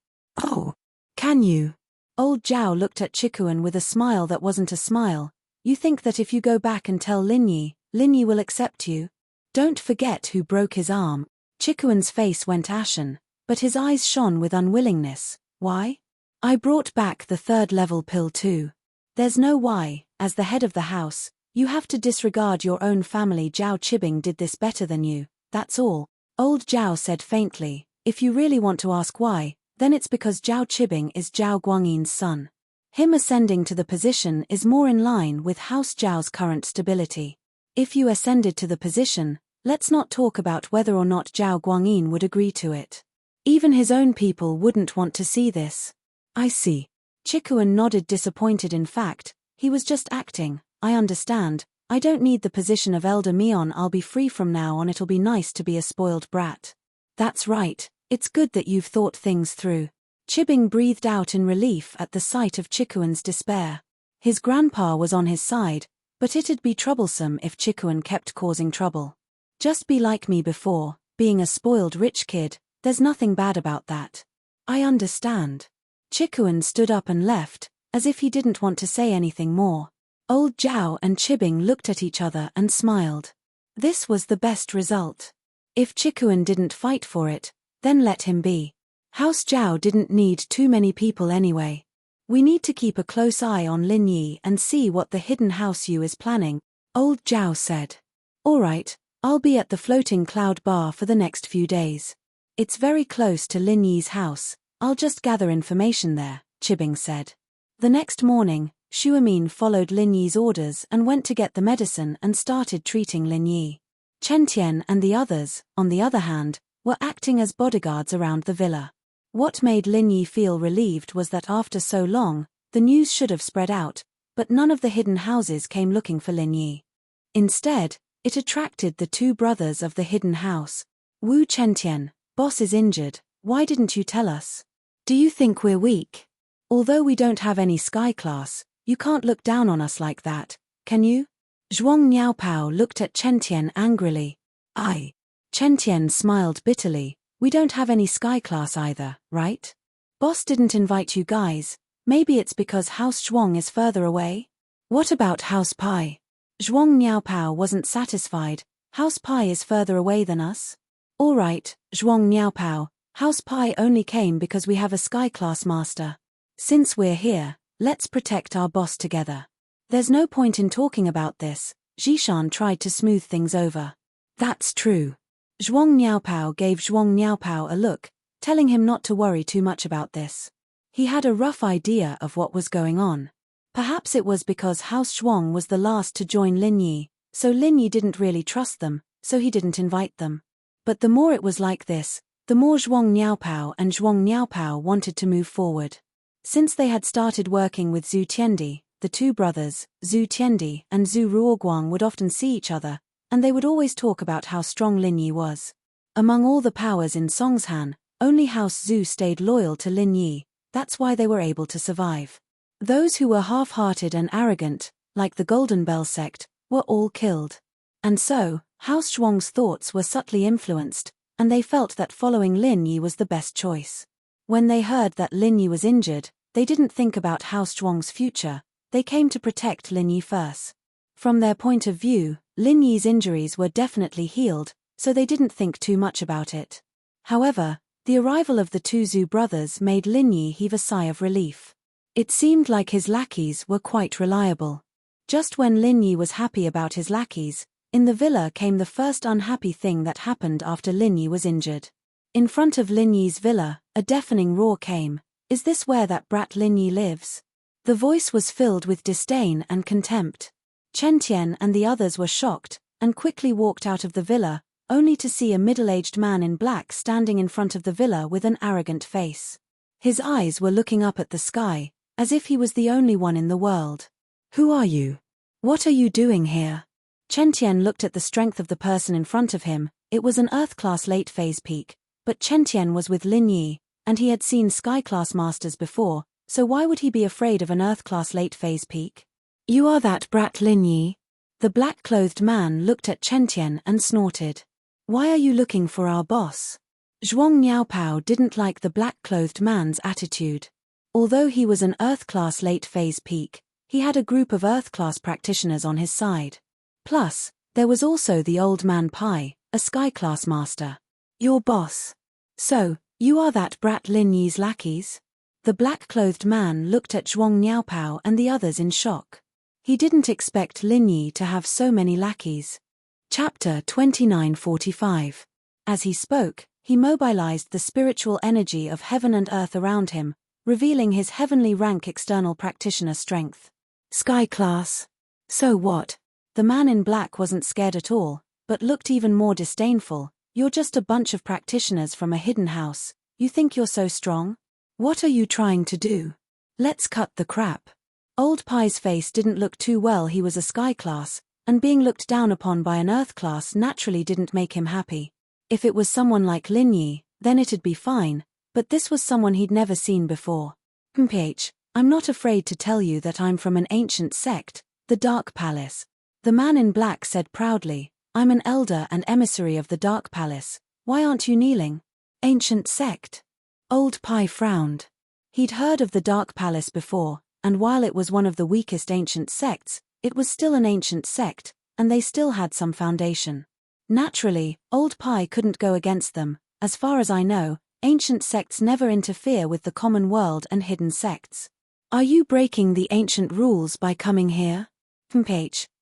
Speaker 1: Oh, can you? Old Zhao looked at Chikuan with a smile that wasn't a smile. You think that if you go back and tell Lin Yi will accept you? Don't forget who broke his arm. Chikuan's face went ashen, but his eyes shone with unwillingness. Why? I brought back the third-level pill too. There's no why. As the head of the house, you have to disregard your own family. Zhao Chibing did this better than you, that's all. Old Zhao said faintly. If you really want to ask why, then it's because Zhao Chibing is Zhao Guangyin's son. Him ascending to the position is more in line with House Zhao's current stability. If you ascended to the position, let's not talk about whether or not Zhao Guangyin would agree to it. Even his own people wouldn't want to see this. I see. Chikuan nodded, disappointed. In fact, he was just acting. I understand. I don't need the position of Elder Mion. I'll be free from now on. It'll be nice to be a spoiled brat. That's right. It's good that you've thought things through. Chibing breathed out in relief at the sight of Chikuan's despair. His grandpa was on his side, but it'd be troublesome if Chikuan kept causing trouble. Just be like me before, being a spoiled rich kid. There's nothing bad about that. I understand. Chikuan stood up and left, as if he didn't want to say anything more. Old Zhao and Chibing looked at each other and smiled. This was the best result. If Chikuan didn't fight for it, then let him be. House Zhao didn't need too many people anyway. We need to keep a close eye on Lin Yi and see what the hidden house Yu is planning, Old Zhao said. All right, I'll be at the floating cloud bar for the next few days. It's very close to Lin Yi's house. I'll just gather information there, Chibing said. The next morning, Xuemin followed Lin Yi's orders and went to get the medicine and started treating Lin Yi. Chen Tian and the others, on the other hand, were acting as bodyguards around the villa. What made Lin Yi feel relieved was that after so long, the news should have spread out, but none of the hidden houses came looking for Lin Yi. Instead, it attracted the two brothers of the hidden house. Wu Chentian, boss is injured, why didn't you tell us? Do you think we're weak? Although we don't have any sky class, you can't look down on us like that, can you? Zhuang Niaopao looked at Chen Tian angrily. Chen Tian smiled bitterly. We don't have any sky class either, right? Boss didn't invite you guys. Maybe it's because House Zhuang is further away? What about House Pai? Zhuang Niaopao wasn't satisfied. House Pai is further away than us? All right, Zhuang Niaopao, House Pai only came because we have a sky class master. Since we're here, let's protect our boss together. There's no point in talking about this. Zhishan tried to smooth things over. That's true. Zhuang Niaopao gave Zhuang Niaopao a look, telling him not to worry too much about this. He had a rough idea of what was going on. Perhaps it was because House Zhuang was the last to join Lin Yi, so Lin Yi didn't really trust them, so he didn't invite them. But the more it was like this, the more Zhuang Niaopao and Zhuang Niaopao wanted to move forward. Since they had started working with Zhu Tiandi, the two brothers, Zhu Tiandi and Zhu Ruoguang, would often see each other, and they would always talk about how strong Lin Yi was. Among all the powers in Songshan, only House Zhu stayed loyal to Lin Yi. That's why they were able to survive. Those who were half-hearted and arrogant, like the Golden Bell sect, were all killed. And so, House Zhuang's thoughts were subtly influenced, and they felt that following Lin Yi was the best choice. When they heard that Lin Yi was injured, they didn't think about House Zhuang's future. They came to protect Lin Yi first. From their point of view, Lin Yi's injuries were definitely healed, so they didn't think too much about it. However, The arrival of the two Zhu brothers made Lin Yi heave a sigh of relief. It seemed like his lackeys were quite reliable. Just when Lin Yi was happy about his lackeys, in the villa came the first unhappy thing that happened after Lin Yi was injured. In front of Lin Yi's villa, a deafening roar came. "Is this where that brat Lin Yi lives?" The voice was filled with disdain and contempt. Chen Tian and the others were shocked, and quickly walked out of the villa, only to see a middle-aged man in black standing in front of the villa with an arrogant face. His eyes were looking up at the sky, as if he was the only one in the world. "Who are you? What are you doing here?" Chen Tian looked at the strength of the person in front of him. It was an Earth-class late-phase peak, but Chen Tian was with Lin Yi, and he had seen Sky-class masters before, so why would he be afraid of an Earth-class late-phase peak? "You are that brat Lin Yi?" The black-clothed man looked at Chen Tian and snorted. "Why are you looking for our boss?" Zhuang Niaopao didn't like the black-clothed man's attitude. Although he was an Earth-class late-phase peak, he had a group of Earth-class practitioners on his side. Plus, there was also the old man Pai, a Sky-class master. "Your boss? So, you are that brat Lin Yi's lackeys?" The black-clothed man looked at Zhuang Niaopao and the others in shock. He didn't expect Lin Yi to have so many lackeys. Chapter 29:45. As he spoke, he mobilized the spiritual energy of heaven and earth around him, revealing his heavenly rank external practitioner strength. "Sky class? So what?" The man in black wasn't scared at all, but looked even more disdainful. "You're just a bunch of practitioners from a hidden house. You think you're so strong? What are you trying to do? Let's cut the crap." Old Pai's face didn't look too well. He was a Sky class, and being looked down upon by an Earth class naturally didn't make him happy. If it was someone like Lin Yi, then it'd be fine, but this was someone he'd never seen before. "I'm not afraid to tell you that I'm from an ancient sect, the Dark Palace." The man in black said proudly, "I'm an elder and emissary of the Dark Palace. Why aren't you kneeling?" "Ancient sect?" Old Pai frowned. He'd heard of the Dark Palace before, and while it was one of the weakest ancient sects, it was still an ancient sect, and they still had some foundation. Naturally, Old Pai couldn't go against them. "As far as I know, ancient sects never interfere with the common world and hidden sects. Are you breaking the ancient rules by coming here?"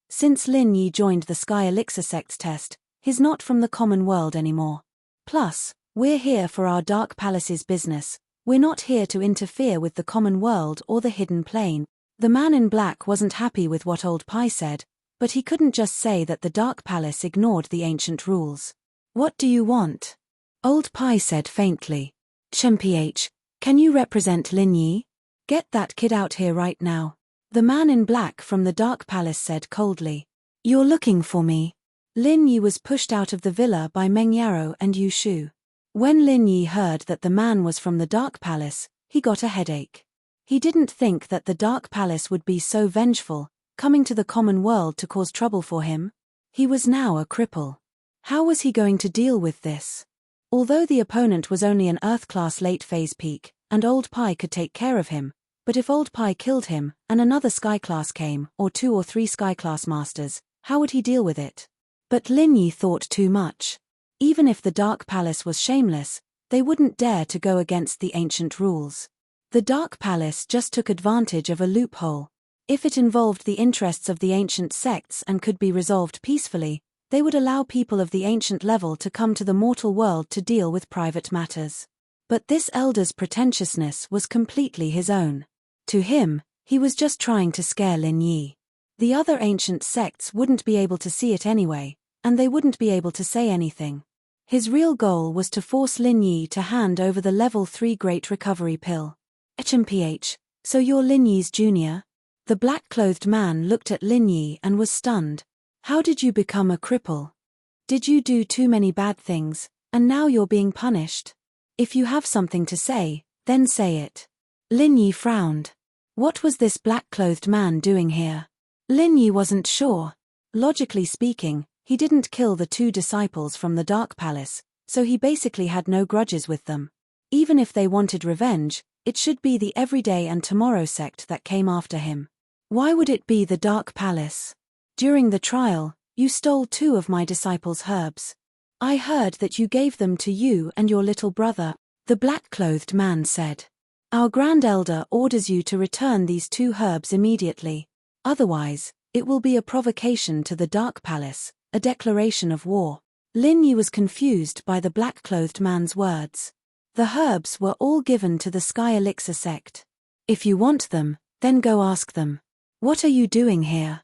Speaker 1: Since Lin Yi joined the Sky Elixir sect's test, he's not from the common world anymore. Plus, we're here for our Dark Palace's business. We're not here to interfere with the common world or the hidden plane. The man in black wasn't happy with what Old Pai said, but he couldn't just say that the Dark Palace ignored the ancient rules. "What do you want?" Old Pai said faintly. "Chen-ph, can you represent Lin Yi? Get that kid out here right now." The man in black from the Dark Palace said coldly. "You're looking for me." Lin Yi was pushed out of the villa by Meng Yarrow and Yu Shu. When Lin Yi heard that the man was from the Dark Palace, he got a headache. He didn't think that the Dark Palace would be so vengeful, coming to the common world to cause trouble for him. He was now a cripple. How was he going to deal with this? Although the opponent was only an Earth-class late-phase peak, and Old Pai could take care of him, but if Old Pai killed him, and another Sky-class came, or 2 or 3 Sky-class masters, how would he deal with it? But Lin Yi thought too much. Even if the Dark Palace was shameless, they wouldn't dare to go against the ancient rules. The Dark Palace just took advantage of a loophole. If it involved the interests of the ancient sects and could be resolved peacefully, they would allow people of the ancient level to come to the mortal world to deal with private matters. But this elder's pretentiousness was completely his own. To him, he was just trying to scare Lin Yi. The other ancient sects wouldn't be able to see it anyway, and they wouldn't be able to say anything. His real goal was to force Lin Yi to hand over the level 3 Great Recovery Pill. "HMPH, so you're Lin Yi's junior?" The black-clothed man looked at Lin Yi and was stunned. "How did you become a cripple? Did you do too many bad things, and now you're being punished? If you have something to say, then say it." Lin Yi frowned. What was this black-clothed man doing here? Lin Yi wasn't sure. Logically speaking, he didn't kill the 2 disciples from the Dark Palace, so he basically had no grudges with them. Even if they wanted revenge, it should be the Everyday and Tomorrow sect that came after him. Why would it be the Dark Palace? "During the trial, you stole 2 of my disciples' herbs. I heard that you gave them to you and your little brother." The black-clothed man said. Our Grand Elder orders you to return these 2 herbs immediately. Otherwise, it will be a provocation to the Dark Palace, a declaration of war. Lin Yi was confused by the black-clothed man's words. The herbs were all given to the Sky Elixir sect. If you want them, then go ask them. What are you doing here?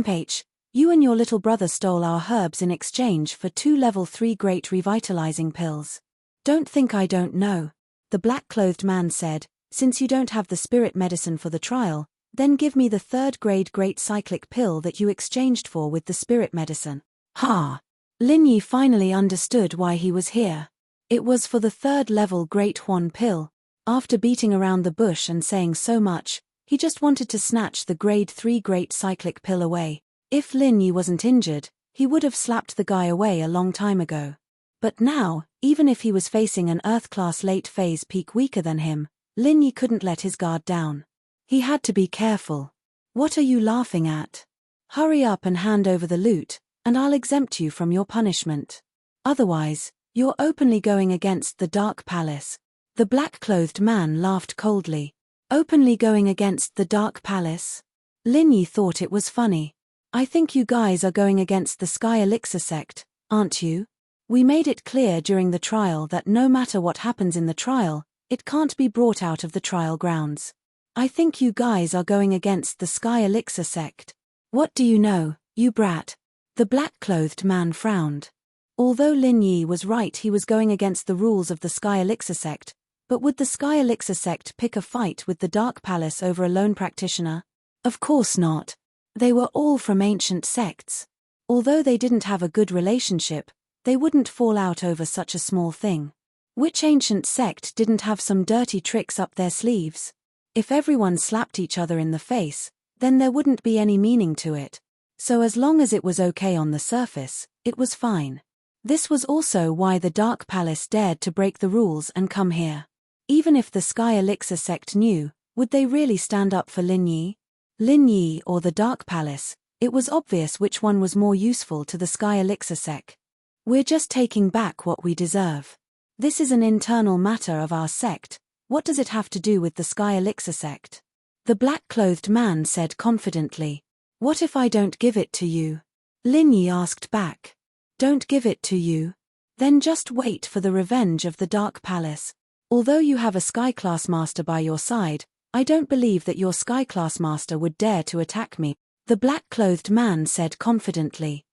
Speaker 1: H. You and your little brother stole our herbs in exchange for 2 level 3 great revitalizing pills. Don't think I don't know. The black-clothed man said, since you don't have the spirit medicine for the trial, then give me the 3rd grade great cyclic pill that you exchanged for with the spirit medicine. Ha! Lin Yi finally understood why he was here. It was for the 3rd level great Huan pill. After beating around the bush and saying so much, he just wanted to snatch the grade 3 great cyclic pill away. If Lin Yi wasn't injured, he would have slapped the guy away a long time ago. But now, even if he was facing an Earth-class late phase peak weaker than him, Lin Yi couldn't let his guard down. He had to be careful. What are you laughing at? Hurry up and hand over the loot, and I'll exempt you from your punishment. Otherwise, you're openly going against the Dark Palace. The black-clothed man laughed coldly. Openly going against the Dark Palace? Lin Yi thought it was funny. I think you guys are going against the Sky Elixir sect, aren't you? We made it clear during the trial that no matter what happens in the trial, it can't be brought out of the trial grounds. I think you guys are going against the Sky Elixir sect. What do you know, you brat? The black-clothed man frowned. Although Lin Yi was right, he was going against the rules of the Sky Elixir sect, but would the Sky Elixir sect pick a fight with the Dark Palace over a lone practitioner? Of course not. They were all from ancient sects. Although they didn't have a good relationship, they wouldn't fall out over such a small thing. Which ancient sect didn't have some dirty tricks up their sleeves? If everyone slapped each other in the face, then there wouldn't be any meaning to it. So as long as it was okay on the surface, it was fine. This was also why the Dark Palace dared to break the rules and come here. Even if the Sky Elixir sect knew, would they really stand up for Lin Yi? Lin Yi or the Dark Palace? It was obvious which one was more useful to the Sky Elixir sect. We're just taking back what we deserve. This is an internal matter of our sect. What does it have to do with the Sky Elixir sect? The black-clothed man said confidently. What if I don't give it to you? Lin Yi asked back. Don't give it to you? Then just wait for the revenge of the Dark Palace. Although you have a Sky-class master by your side, I don't believe that your Sky-class master would dare to attack me, the black-clothed man said confidently.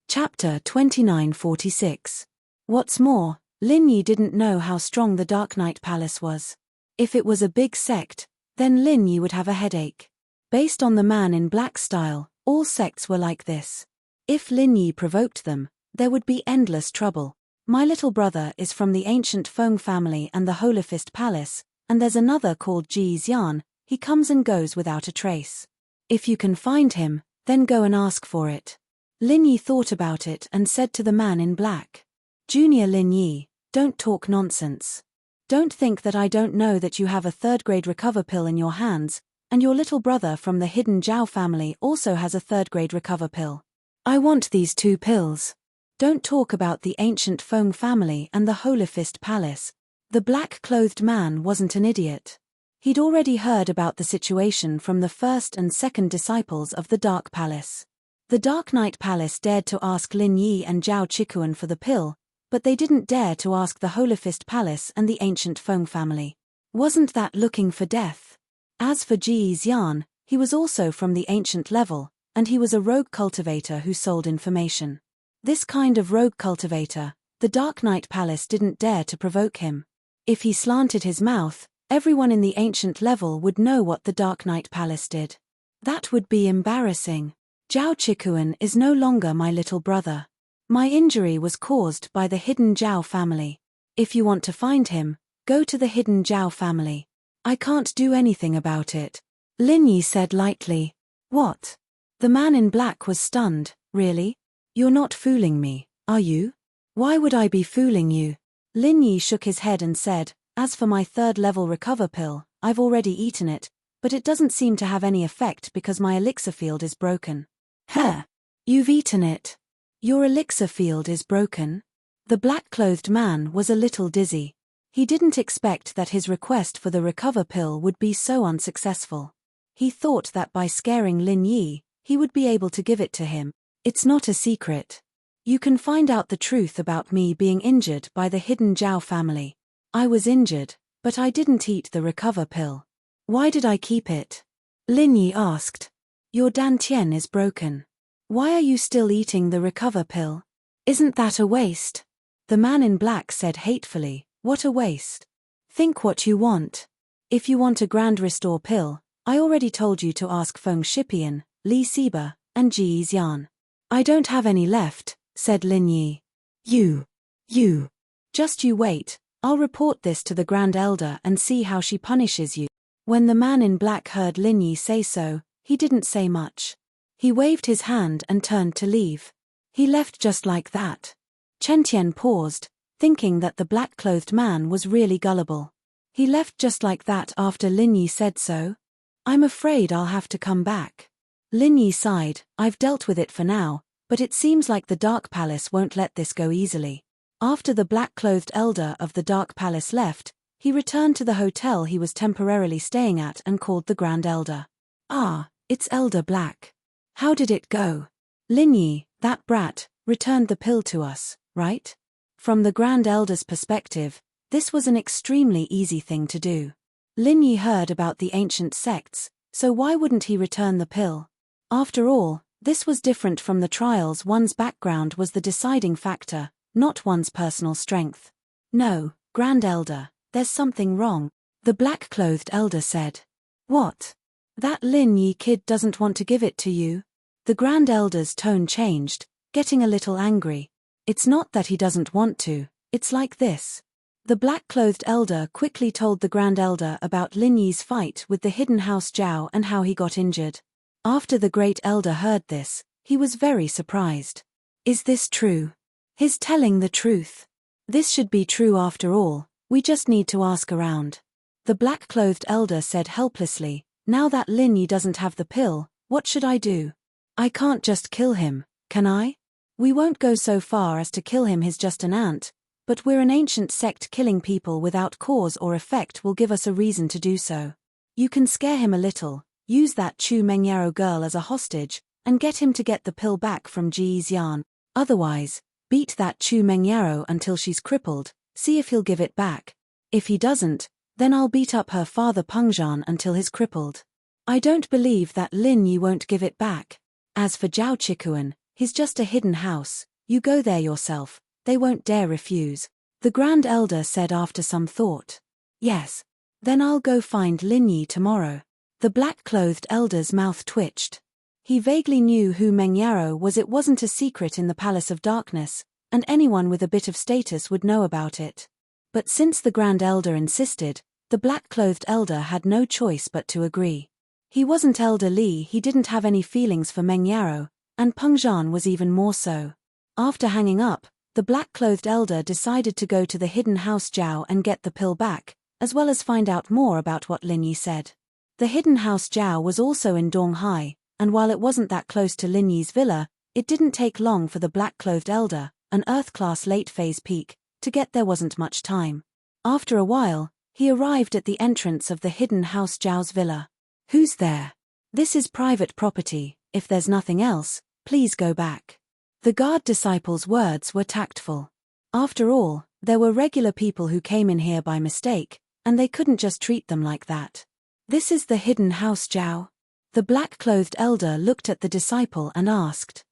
Speaker 1: Chapter 2946. What's more, Lin Yi didn't know how strong the Dark Knight Palace was. If it was a big sect, then Lin Yi would have a headache. Based on the man in black style, all sects were like this. If Lin Yi provoked them, there would be endless trouble. My little brother is from the ancient Feng family and the Holofist Palace, and there's another called Ji Xian. He comes and goes without a trace. If you can find him, then go and ask for it. Lin Yi thought about it and said to the man in black. Junior Lin Yi, don't talk nonsense. Don't think that I don't know that you have a 3rd grade recover pill in your hands, and your little brother from the hidden Zhao family also has a 3rd grade recover pill. I want these 2 pills. Don't talk about the ancient Feng family and the Holofist Palace. The black-clothed man wasn't an idiot. He'd already heard about the situation from the 1st and 2nd disciples of the Dark Palace. The Dark Knight Palace dared to ask Lin Yi and Zhao Chikuan for the pill, but they didn't dare to ask the Holofist Palace and the ancient Feng family. Wasn't that looking for death? As for Ji Xian, he was also from the ancient level, and he was a rogue cultivator who sold information. This kind of rogue cultivator, the Dark Knight Palace didn't dare to provoke him. If he slanted his mouth, everyone in the ancient level would know what the Dark Knight Palace did. That would be embarrassing. Zhao Chikuan is no longer my little brother. My injury was caused by the hidden Zhao family. If you want to find him, go to the hidden Zhao family. I can't do anything about it. Lin Yi said lightly. What? The man in black was stunned. Really? You're not fooling me, are you? Why would I be fooling you? Lin Yi shook his head and said, as for my 3rd level recover pill, I've already eaten it, but it doesn't seem to have any effect because my elixir field is broken. You've eaten it. Your elixir field is broken? The black-clothed man was a little dizzy. He didn't expect that his request for the recover pill would be so unsuccessful. He thought that by scaring Lin Yi, he would be able to give it to him. It's not a secret. You can find out the truth about me being injured by the hidden Zhao family. I was injured, but I didn't eat the recover pill. Why did I keep it? Lin Yi asked. Your dantian is broken. Why are you still eating the recover pill? Isn't that a waste? The man in black said hatefully, what a waste. Think what you want. If you want a grand restore pill, I already told you to ask Feng Shipian, Li Siba, and Ji Xian. I don't have any left, said Lin Yi. You. Just you wait, I'll report this to the Grand Elder and see how she punishes you. When the man in black heard Lin Yi say so, he didn't say much. He waved his hand and turned to leave. He left just like that. Chen Tian paused, thinking that the black-clothed man was really gullible. He left just like that after Lin Yi said so? I'm afraid I'll have to come back. Lin Yi sighed, I've dealt with it for now, but it seems like the Dark Palace won't let this go easily. After the black-clothed elder of the Dark Palace left, he returned to the hotel he was temporarily staying at and called the Grand Elder. Ah, it's Elder Black. How did it go? Lin Yi, that brat, returned the pill to us, right? From the Grand Elder's perspective, this was an extremely easy thing to do. Lin Yi heard about the ancient sects, so why wouldn't he return the pill? After all, this was different from the trials. One's background was the deciding factor, not one's personal strength. No, Grand Elder, there's something wrong, the black-clothed elder said. What? That Lin Yi kid doesn't want to give it to you? The Grand Elder's tone changed, getting a little angry. It's not that he doesn't want to, it's like this. The black-clothed elder quickly told the Grand Elder about Lin Yi's fight with the hidden house Zhao and how he got injured. After the Great Elder heard this, he was very surprised. Is this true? He's telling the truth. This should be true after all, we just need to ask around. The black-clothed elder said helplessly, now that Lin Yi doesn't have the pill, what should I do? I can't just kill him, can I? We won't go so far as to kill him, he's just an ant, but we're an ancient sect. Killing people without cause or effect will give us a reason to do so. You can scare him a little, use that Chu Mengyaro girl as a hostage, and get him to get the pill back from Ji Xian. Otherwise, beat that Chu Mengyaro until she's crippled, see if he'll give it back. If he doesn't, then I'll beat up her father Pengzhan until he's crippled. I don't believe that Lin Yi won't give it back. As for Zhao Chikuan, he's just a hidden house, you go there yourself, they won't dare refuse. The Grand Elder said after some thought. Yes. Then I'll go find Lin Yi tomorrow. The black-clothed elder's mouth twitched. He vaguely knew who Mengyaro was. It wasn't a secret in the Palace of Darkness, and anyone with a bit of status would know about it. But since the Grand Elder insisted, the black-clothed elder had no choice but to agree. He wasn't Elder Li, he didn't have any feelings for Mengyaro, and Pengzhan was even more so. After hanging up, the black-clothed elder decided to go to the hidden house Zhao and get the pill back, as well as find out more about what Lin Yi said. The hidden house Zhao was also in Donghai, and while it wasn't that close to Lin Yi's villa, it didn't take long for the black-clothed elder, an Earth-class late-phase peak, to get there. Wasn't much time. After a while, he arrived at the entrance of the hidden house Zhao's villa. Who's there? This is private property, if there's nothing else, please go back. The guard disciple's words were tactful. After all, there were regular people who came in here by mistake, and they couldn't just treat them like that. This is the hidden house Zhao? The black-clothed elder looked at the disciple and asked.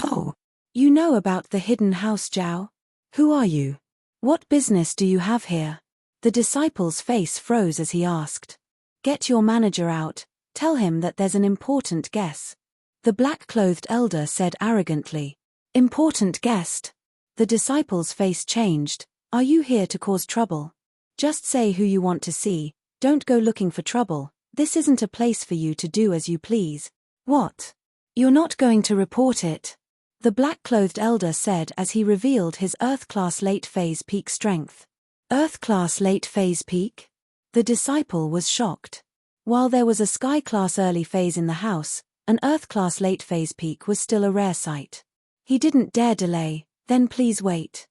Speaker 1: Oh, you know about the hidden house Zhao? Who are you? What business do you have here? The disciple's face froze as he asked. Get your manager out, tell him that there's an important guest. The black-clothed elder said arrogantly. Important guest? The disciple's face changed. Are you here to cause trouble? Just say who you want to see, don't go looking for trouble, this isn't a place for you to do as you please. What? You're not going to report it? The black-clothed elder said as he revealed his Earth-class late-phase peak strength. Earth-class late-phase peak? The disciple was shocked. While there was a Sky-class early phase in the house, an Earth-class late-phase peak was still a rare sight. He didn't dare delay, then please wait.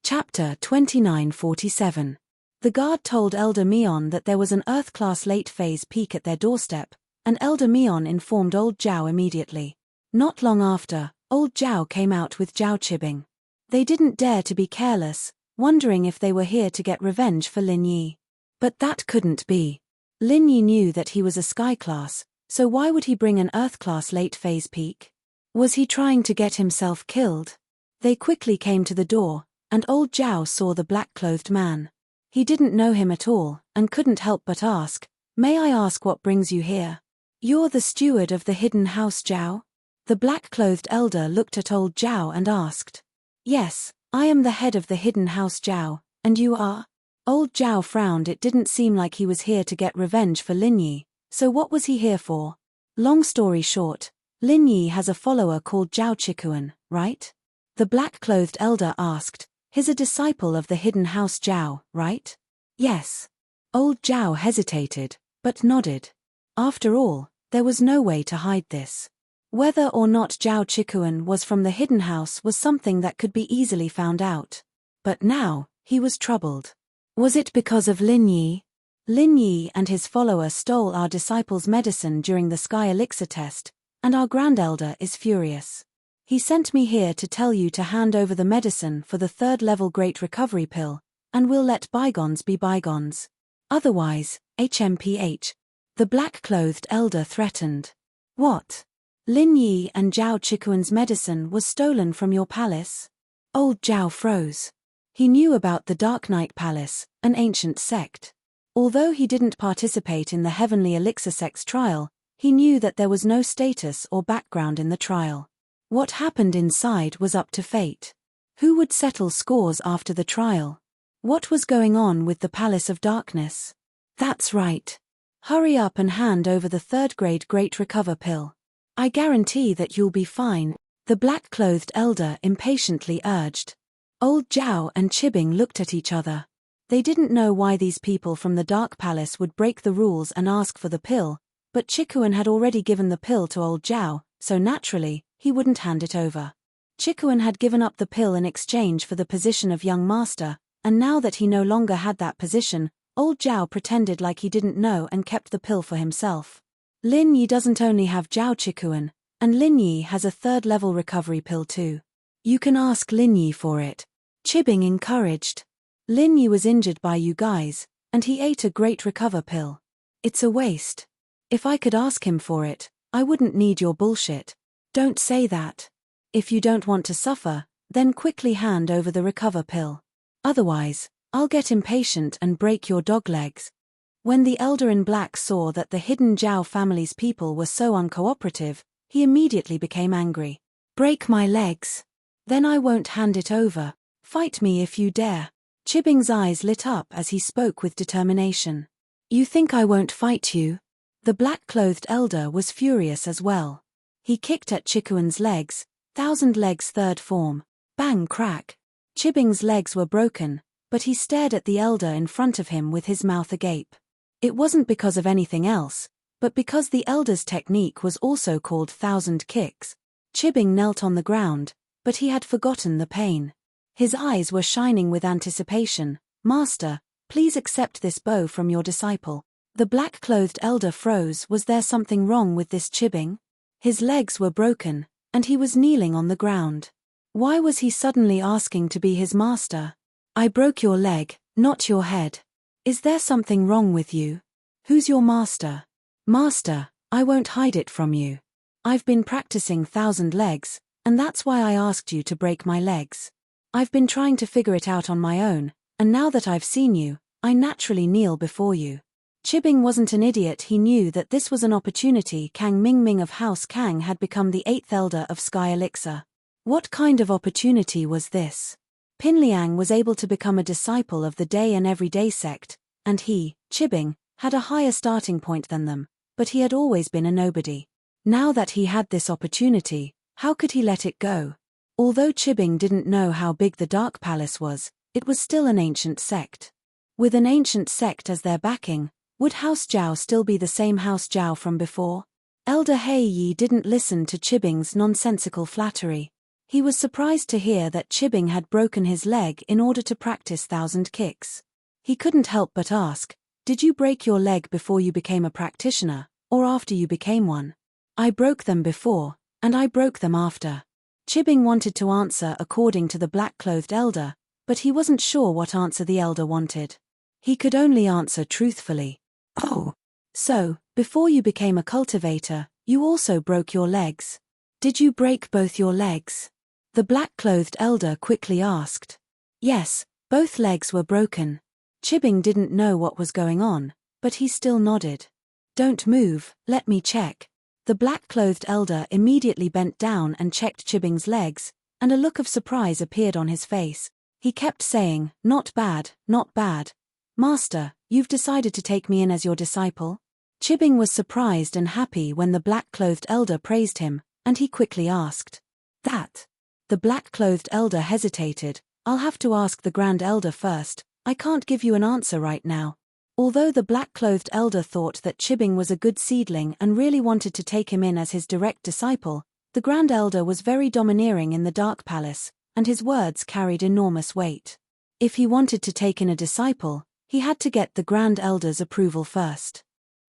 Speaker 1: Chapter 2947. The guard told Elder Mion that there was an Earth-class late-phase peak at their doorstep, and Elder Mion informed Old Zhao immediately. Not long after, Old Zhao came out with Zhao Qibing. They didn't dare to be careless, wondering if they were here to get revenge for Lin Yi. But that couldn't be. Lin Yi knew that he was a sky class, so why would he bring an Earth-class late-phase peak? Was he trying to get himself killed? They quickly came to the door, and Old Zhao saw the black-clothed man. He didn't know him at all, and couldn't help but ask, "May I ask what brings you here?" "You're the steward of the hidden house, Zhao?" The black-clothed elder looked at Old Zhao and asked. "Yes, I am the head of the hidden house, Zhao, and you are?" Old Zhao frowned. It didn't seem like he was here to get revenge for Lin Yi, so what was he here for? Long story short, Lin Yi has a follower called Zhao Qikuan, right? The black-clothed elder asked. He's a disciple of the hidden house Zhao, right? Yes. Old Zhao hesitated, but nodded. After all, there was no way to hide this. Whether or not Zhao Qikuan was from the hidden house was something that could be easily found out. But now, he was troubled. Was it because of Lin Yi? Lin Yi and his follower stole our disciple's medicine during the Sky Elixir test, and our Grand Elder is furious. He sent me here to tell you to hand over the medicine for the 3rd-level Great Recovery Pill, and we'll let bygones be bygones. Otherwise, HMPH. The black-clothed elder threatened. What? Lin Yi and Zhao Qikuan's medicine was stolen from your palace? Old Zhao froze. He knew about the Dark Knight Palace, an ancient sect. Although he didn't participate in the Heavenly Elixir Sect's trial, he knew that there was no status or background in the trial. What happened inside was up to fate. Who would settle scores after the trial? What was going on with the Palace of Darkness? That's right. Hurry up and hand over the 3rd-grade Great Recover Pill. I guarantee that you'll be fine, the black-clothed elder impatiently urged. Old Zhao and Qibing looked at each other. They didn't know why these people from the Dark Palace would break the rules and ask for the pill, but Qikuan had already given the pill to Old Zhao, so naturally, he wouldn't hand it over. Qikuan had given up the pill in exchange for the position of young master, and now that he no longer had that position, Old Zhao pretended like he didn't know and kept the pill for himself. Lin Yi doesn't only have Zhao Qikuan, and Lin Yi has a 3rd-level recovery pill too. You can ask Lin Yi for it. Qibing encouraged. Lin Yi was injured by you guys, and he ate a Great Recover Pill. It's a waste. If I could ask him for it, I wouldn't need your bullshit. Don't say that. If you don't want to suffer, then quickly hand over the Recover Pill. Otherwise, I'll get impatient and break your dog legs. When the elder in black saw that the hidden Zhao family's people were so uncooperative, he immediately became angry. Break my legs. Then I won't hand it over. Fight me if you dare. Qibing's eyes lit up as he spoke with determination. You think I won't fight you? The black-clothed elder was furious as well. He kicked at Qikuan's legs, 1000 legs 3rd form. Bang crack. Qibing's legs were broken, but he stared at the elder in front of him with his mouth agape. It wasn't because of anything else, but because the elder's technique was also called 1000 kicks. Qibing knelt on the ground, but he had forgotten the pain. His eyes were shining with anticipation. Master, please accept this bow from your disciple. The black-clothed elder froze. Was there something wrong with this Qibing? His legs were broken, and he was kneeling on the ground. Why was he suddenly asking to be his master? I broke your leg, not your head. Is there something wrong with you? Who's your master? Master, I won't hide it from you. I've been practicing 1000 legs, and that's why I asked you to break my legs. I've been trying to figure it out on my own, and now that I've seen you, I naturally kneel before you. Qibing wasn't an idiot. He knew that this was an opportunity. Kang Mingming of House Kang had become the 8th elder of Sky Elixir. What kind of opportunity was this? Pinliang was able to become a disciple of the Day and Everyday sect, and he, Qibing, had a higher starting point than them, but he had always been a nobody. Now that he had this opportunity, how could he let it go? Although Qibing didn't know how big the Dark Palace was, it was still an ancient sect. With an ancient sect as their backing, would House Zhao still be the same House Zhao from before? Elder He Yi didn't listen to Qibing's nonsensical flattery. He was surprised to hear that Qibing had broken his leg in order to practice 1000 kicks. He couldn't help but ask, "Did you break your leg before you became a practitioner, or after you became one?" "I broke them before, and I broke them after." Chibbing wanted to answer according to the black-clothed elder, but he wasn't sure what answer the elder wanted. He could only answer truthfully. "Oh. So, before you became a cultivator, you also broke your legs. Did you break both your legs?" The black-clothed elder quickly asked. "Yes, both legs were broken." Chibbing didn't know what was going on, but he still nodded. "Don't move, let me check." The black-clothed elder immediately bent down and checked Chibbing's legs, and a look of surprise appeared on his face. He kept saying, "Not bad, not bad. Master, you've decided to take me in as your disciple?" Chibbing was surprised and happy when the black-clothed elder praised him, and he quickly asked, "That?" The black-clothed elder hesitated. "I'll have to ask the grand elder first. I can't give you an answer right now." Although the black-clothed elder thought that Chibbing was a good seedling and really wanted to take him in as his direct disciple, the grand elder was very domineering in the Dark Palace, and his words carried enormous weight. If he wanted to take in a disciple, he had to get the grand elder's approval first.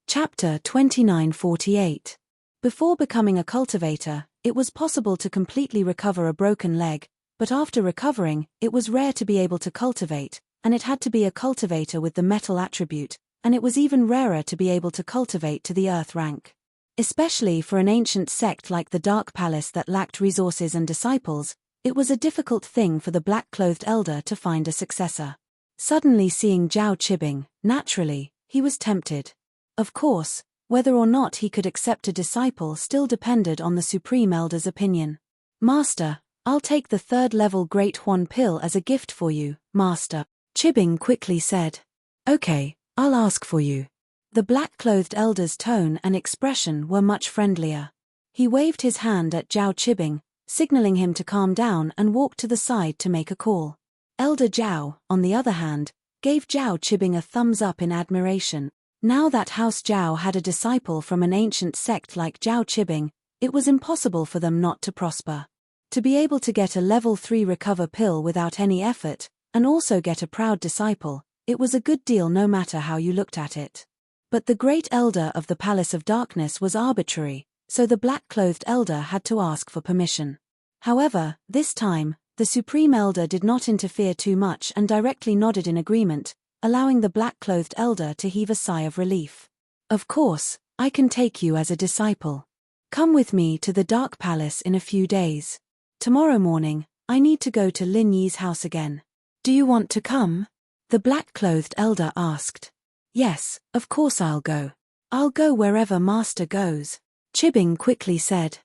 Speaker 1: Chapter 29:48. Before becoming a cultivator, it was possible to completely recover a broken leg, but after recovering, it was rare to be able to cultivate, and it had to be a cultivator with the metal attribute, and it was even rarer to be able to cultivate to the earth rank. Especially for an ancient sect like the Dark Palace that lacked resources and disciples, it was a difficult thing for the black-clothed elder to find a successor. Suddenly seeing Zhao Chibbing, naturally, he was tempted. Of course, whether or not he could accept a disciple still depended on the Supreme Elder's opinion. "Master, I'll take the third-level Great Huan pill as a gift for you, Master," Chibbing quickly said. "Okay, I'll ask for you." The black-clothed elder's tone and expression were much friendlier. He waved his hand at Zhao Chibbing, signaling him to calm down and walked to the side to make a call. Elder Zhao, on the other hand, gave Zhao Chibbing a thumbs up in admiration. Now that House Zhao had a disciple from an ancient sect like Zhao Chibbing, it was impossible for them not to prosper. To be able to get a level 3 recover pill without any effort, and also get a proud disciple, it was a good deal no matter how you looked at it. But the great elder of the Palace of Darkness was arbitrary, so the black-clothed elder had to ask for permission. However, this time, the Supreme Elder did not interfere too much and directly nodded in agreement, allowing the black-clothed elder to heave a sigh of relief. "Of course, I can take you as a disciple. Come with me to the Dark Palace in a few days. Tomorrow morning, I need to go to Lin Yi's house again. Do you want to come?" The black-clothed elder asked. "Yes, of course I'll go. I'll go wherever Master goes," Chibbing quickly said.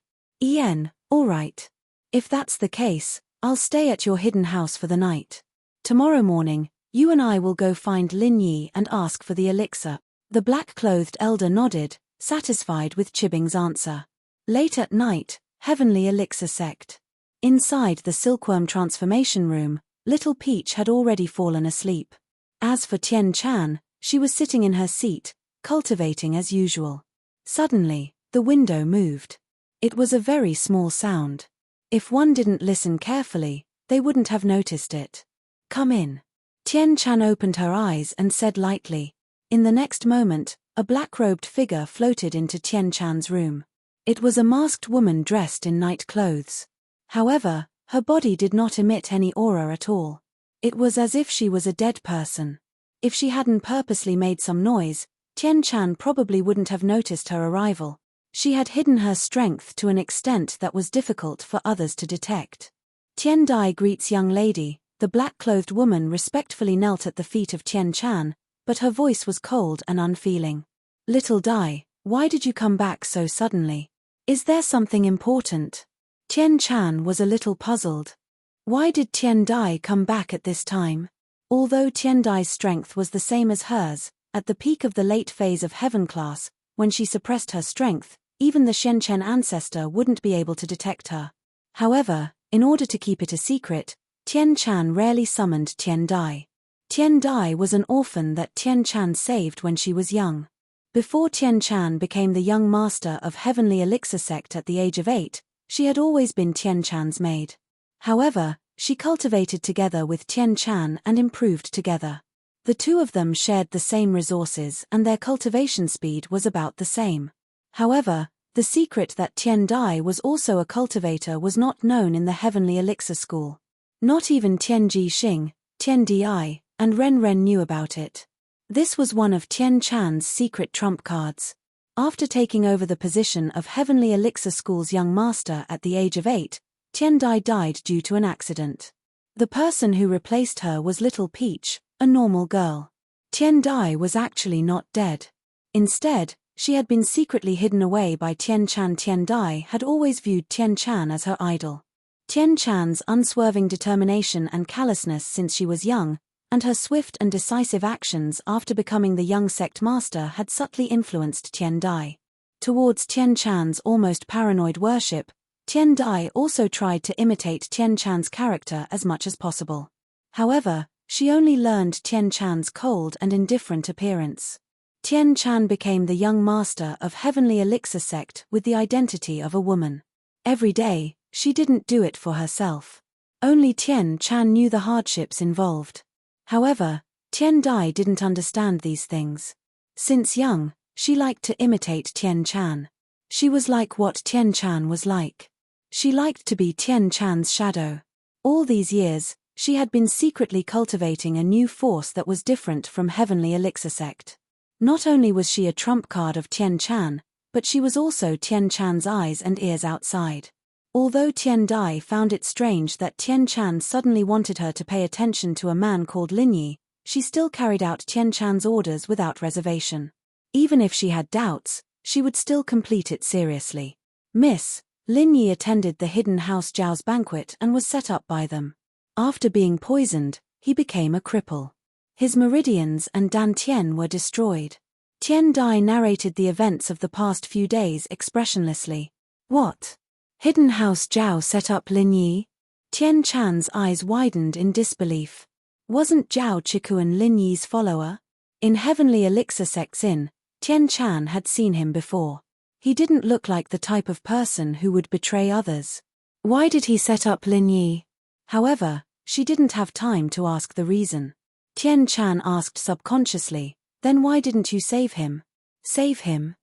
Speaker 1: All right. If that's the case, I'll stay at your hidden house for the night. Tomorrow morning, you and I will go find Lin Yi and ask for the elixir." The black-clothed elder nodded, satisfied with Chibbing's answer. Late at night, Heavenly Elixir Sect. Inside the silkworm transformation room, Little Peach had already fallen asleep. As for Tian Chan, she was sitting in her seat, cultivating as usual. Suddenly, the window moved. It was a very small sound. If one didn't listen carefully, they wouldn't have noticed it. "Come in." Tian Chan opened her eyes and said lightly. In the next moment, a black-robed figure floated into Tian Chan's room. It was a masked woman dressed in night clothes. However, her body did not emit any aura at all. It was as if she was a dead person. If she hadn't purposely made some noise, Tian Chan probably wouldn't have noticed her arrival. She had hidden her strength to an extent that was difficult for others to detect. "Tian Dai greets young lady." The black-clothed woman respectfully knelt at the feet of Tian Chan, but her voice was cold and unfeeling. "Little Dai, why did you come back so suddenly? Is there something important?" Tian Chan was a little puzzled. Why did Tian Dai come back at this time? Although Tian Dai's strength was the same as hers, at the peak of the late phase of Heaven class, when she suppressed her strength, even the Shenchen ancestor wouldn't be able to detect her. However, in order to keep it a secret, Tian Chan rarely summoned Tian Dai. Tian Dai was an orphan that Tian Chan saved when she was young. Before Tian Chan became the young master of Heavenly Elixir Sect at the age of 8, she had always been Tian Chan's maid. However, she cultivated together with Tian Chan and improved together. The two of them shared the same resources and their cultivation speed was about the same. However, the secret that Tian Dai was also a cultivator was not known in the Heavenly Elixir School. Not even Tian Jixing, Tian Di, and Ren Ren knew about it. This was one of Tian Chan's secret trump cards. After taking over the position of Heavenly Elixir School's young master at the age of 8, Tian Dai died due to an accident. The person who replaced her was Little Peach, a normal girl. Tian Dai was actually not dead. Instead, she had been secretly hidden away by Tian Chan. Tian Dai had always viewed Tian Chan as her idol. Tian Chan's unswerving determination and callousness since she was young, and her swift and decisive actions after becoming the young sect master had subtly influenced Tian Dai. Towards Tian Chan's almost paranoid worship, Tian Dai also tried to imitate Tian Chan's character as much as possible. However, she only learned Tian Chan's cold and indifferent appearance. Tian Chan became the young master of Heavenly Elixir sect with the identity of a woman. Every day, she didn't do it for herself. Only Tian Chan knew the hardships involved. However, Tian Dai didn't understand these things. Since young, she liked to imitate Tian Chan. She was like what Tian Chan was like. She liked to be Tian Chan's shadow. All these years, she had been secretly cultivating a new force that was different from Heavenly Elixir sect. Not only was she a trump card of Tian Chan, but she was also Tian Chan's eyes and ears outside. Although Tian Dai found it strange that Tian Chan suddenly wanted her to pay attention to a man called Lin Yi, she still carried out Tian Chan's orders without reservation. Even if she had doubts, she would still complete it seriously. Miss Lin Yi attended the hidden house Zhao's banquet and was set up by them. After being poisoned, he became a cripple. His meridians and dantian were destroyed. Tian Dai narrated the events of the past few days expressionlessly. What? Hidden house Zhao set up Lin Yi? Tian Chan's eyes widened in disbelief. Wasn't Zhao Chikuan Lin Yi's follower? In Heavenly Elixir sect's inn, Tian Chan had seen him before. He didn't look like the type of person who would betray others. Why did he set up Lin Yi? However, she didn't have time to ask the reason. Tian Chan asked subconsciously, then why didn't you save him? Save him?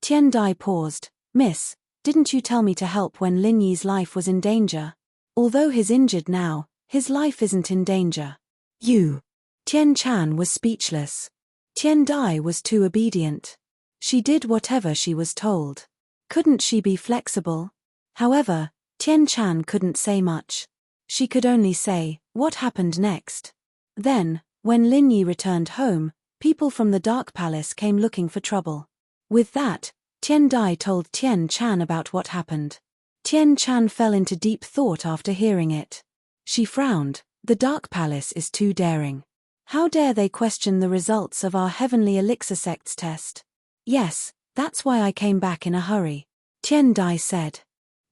Speaker 1: Tian Dai paused. Miss, didn't you tell me to help when Lin Yi's life was in danger? Although he's injured now, his life isn't in danger. You. Tian Chan was speechless. Tian Dai was too obedient. She did whatever she was told. Couldn't she be flexible? However, Tian Chan couldn't say much. She could only say, what happened next? Then, when Lin Yi returned home, people from the Dark Palace came looking for trouble. With that, Tian Dai told Tian Chan about what happened. Tian Chan fell into deep thought after hearing it. She frowned. The Dark Palace is too daring. How dare they question the results of our Heavenly Elixir sect's test? Yes, that's why I came back in a hurry. Tian Dai said.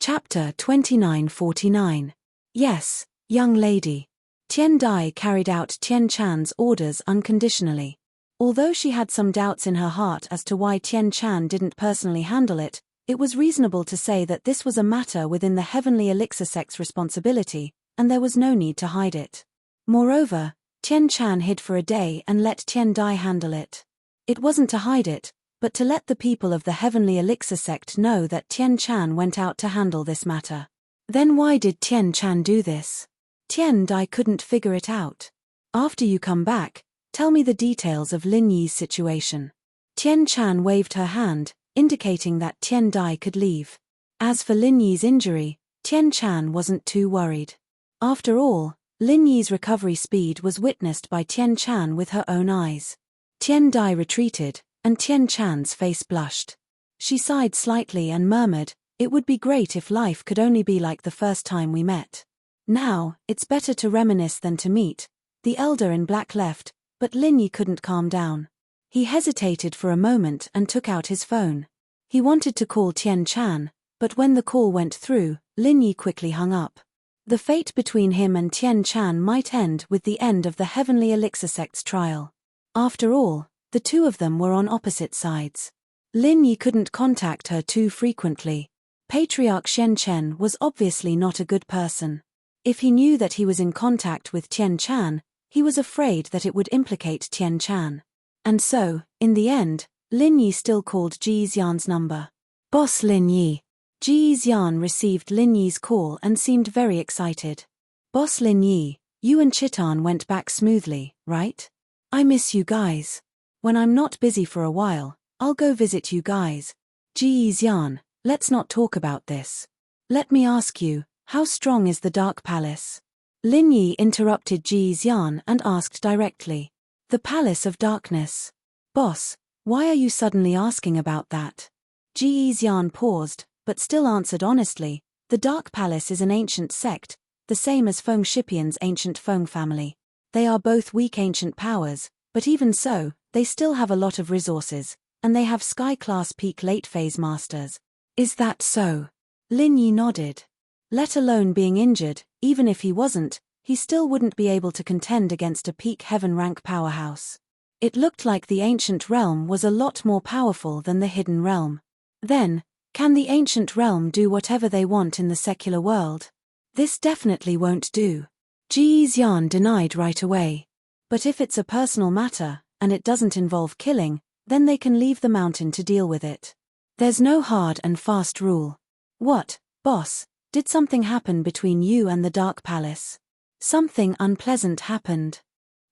Speaker 1: Chapter 2949. Yes, young lady. Tian Dai carried out Tian Chan's orders unconditionally. Although she had some doubts in her heart as to why Tian Chan didn't personally handle it, it was reasonable to say that this was a matter within the Heavenly Elixir sect's responsibility, and there was no need to hide it. Moreover, Tian Chan hid for a day and let Tian Dai handle it. It wasn't to hide it, but to let the people of the Heavenly Elixir sect know that Tian Chan went out to handle this matter. Then why did Tian Chan do this? Tian Dai couldn't figure it out. After you come back, tell me the details of Lin Yi's situation. Tian Chan waved her hand, indicating that Tian Dai could leave. As for Lin Yi's injury, Tian Chan wasn't too worried. After all, Lin Yi's recovery speed was witnessed by Tian Chan with her own eyes. Tian Dai retreated, and Tian Chan's face blushed. She sighed slightly and murmured, "It would be great if life could only be like the first time we met. Now, it's better to reminisce than to meet." The elder in black left, but Lin Yi couldn't calm down. He hesitated for a moment and took out his phone. He wanted to call Tian Chan, but when the call went through, Lin Yi quickly hung up. The fate between him and Tian Chan might end with the end of the Heavenly Elixir sect's trial. After all, the two of them were on opposite sides. Lin Yi couldn't contact her too frequently. Patriarch Shen Chen was obviously not a good person. If he knew that he was in contact with Tian Chan, He was afraid that it would implicate Tian Chan. And so, in the end, Lin Yi still called Ji Xian's number. Boss Lin Yi. Ji Xian received Lin Yi's call and seemed very excited. Boss Lin Yi, you and Chitan went back smoothly, right? I miss you guys. When I'm not busy for a while, I'll go visit you guys. Ji Xian, let's not talk about this. Let me ask you, how strong is the Dark Palace? Lin Yi interrupted Ji Xian and asked directly. The Palace of Darkness. Boss, why are you suddenly asking about that? Ji Xian paused, but still answered honestly, the Dark Palace is an ancient sect, the same as Feng Shipian's ancient Feng family. They are both weak ancient powers, but even so, they still have a lot of resources, and they have sky-class peak late-phase masters. Is that so? Lin Yi nodded. Let alone being injured, even if he wasn't, he still wouldn't be able to contend against a peak heaven rank powerhouse. It looked like the ancient realm was a lot more powerful than the hidden realm. Then, can the ancient realm do whatever they want in the secular world? This definitely won't do. Ji Xian denied right away. But if it's a personal matter, and it doesn't involve killing, then they can leave the mountain to deal with it. There's no hard and fast rule. What, boss, did something happen between you and the Dark Palace? Something unpleasant happened.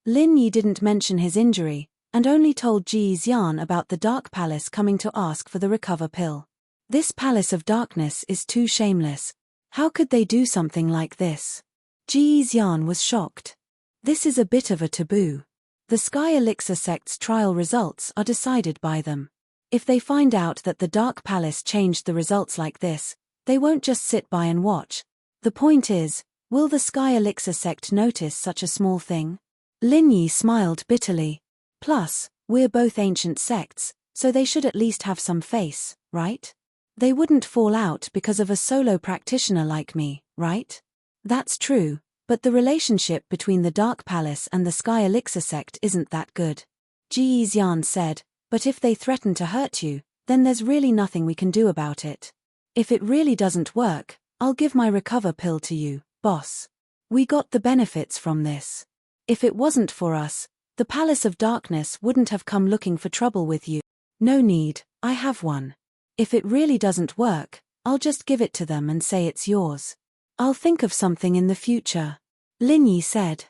Speaker 1: Lin Yi didn't mention his injury, and only told Ji Xian about the Dark Palace coming to ask for the recover pill. This Palace of Darkness is too shameless. How could they do something like this? Ji Xian was shocked. This is a bit of a taboo. The Sky Elixir sect's trial results are decided by them. If they find out that the Dark Palace changed the results like this, they won't just sit by and watch. The point is, will the Sky Elixir sect notice such a small thing? Lin Yi smiled bitterly. Plus, we're both ancient sects, so they should at least have some face, right? They wouldn't fall out because of a solo practitioner like me, right? That's true, but the relationship between the Dark Palace and the Sky Elixir sect isn't that good. Ji Xian said, but if they threaten to hurt you, then there's really nothing we can do about it. If it really doesn't work, I'll give my recover pill to you, boss. We got the benefits from this. If it wasn't for us, the Palace of Darkness wouldn't have come looking for trouble with you. No need, I have one. If it really doesn't work, I'll just give it to them and say it's yours. I'll think of something in the future. Lin Yi said.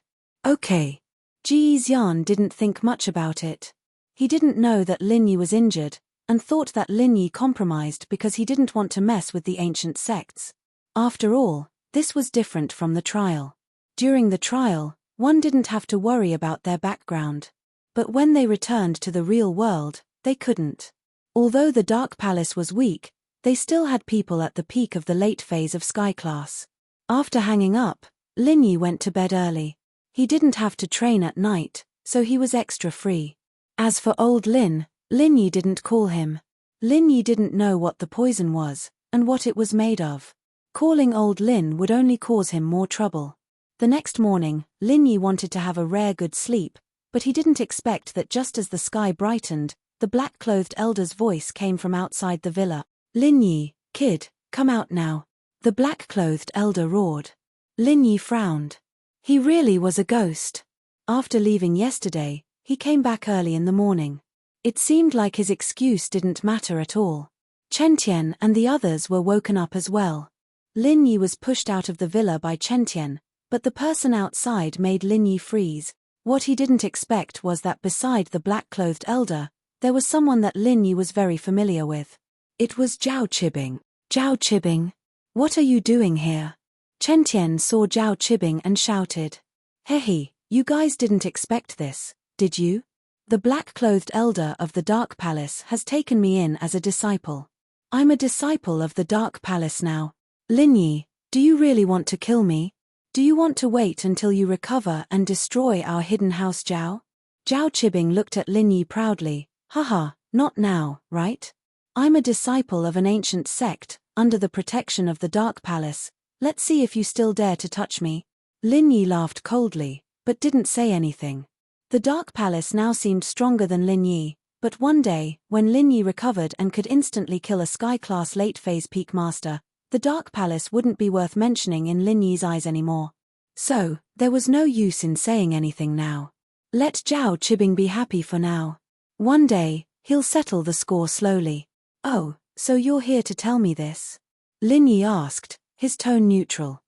Speaker 1: Okay. Ji Xian didn't think much about it. He didn't know that Lin Yi was injured, and thought that Lin Yi compromised because he didn't want to mess with the ancient sects. After all, this was different from the trial. During the trial, one didn't have to worry about their background. But when they returned to the real world, they couldn't. Although the Dark Palace was weak, they still had people at the peak of the late phase of Sky Class. After hanging up, Lin Yi went to bed early. He didn't have to train at night, so he was extra free. As for old Lin Yi didn't call him. Lin Yi didn't know what the poison was, and what it was made of. Calling old Lin would only cause him more trouble. The next morning, Lin Yi wanted to have a rare good sleep, but he didn't expect that just as the sky brightened, the black-clothed elder's voice came from outside the villa. Lin Yi, kid, come out now. The black-clothed elder roared. Lin Yi frowned. He really was a ghost. After leaving yesterday, he came back early in the morning. It seemed like his excuse didn't matter at all. Chen Tian and the others were woken up as well. Lin Yi was pushed out of the villa by Chen Tian, but the person outside made Lin Yi freeze. What he didn't expect was that beside the black-clothed elder, there was someone that Lin Yi was very familiar with. It was Zhao Qibing. Zhao Qibing? What are you doing here? Chen Tian saw Zhao Qibing and shouted. Hey, you guys didn't expect this, did you? The black-clothed elder of the Dark Palace has taken me in as a disciple. I'm a disciple of the Dark Palace now. Lin Yi, do you really want to kill me? Do you want to wait until you recover and destroy our hidden house Zhao? Zhao Qibing looked at Lin Yi proudly. Haha, not now, right? I'm a disciple of an ancient sect, under the protection of the Dark Palace. Let's see if you still dare to touch me. Lin Yi laughed coldly, but didn't say anything. The Dark Palace now seemed stronger than Lin Yi, but one day, when Lin Yi recovered and could instantly kill a Sky-class late-phase peak master, the Dark Palace wouldn't be worth mentioning in Lin Yi's eyes anymore. So, there was no use in saying anything now. Let Zhao Qibing be happy for now. One day, he'll settle the score slowly. Oh, so you're here to tell me this? Lin Yi asked, his tone neutral.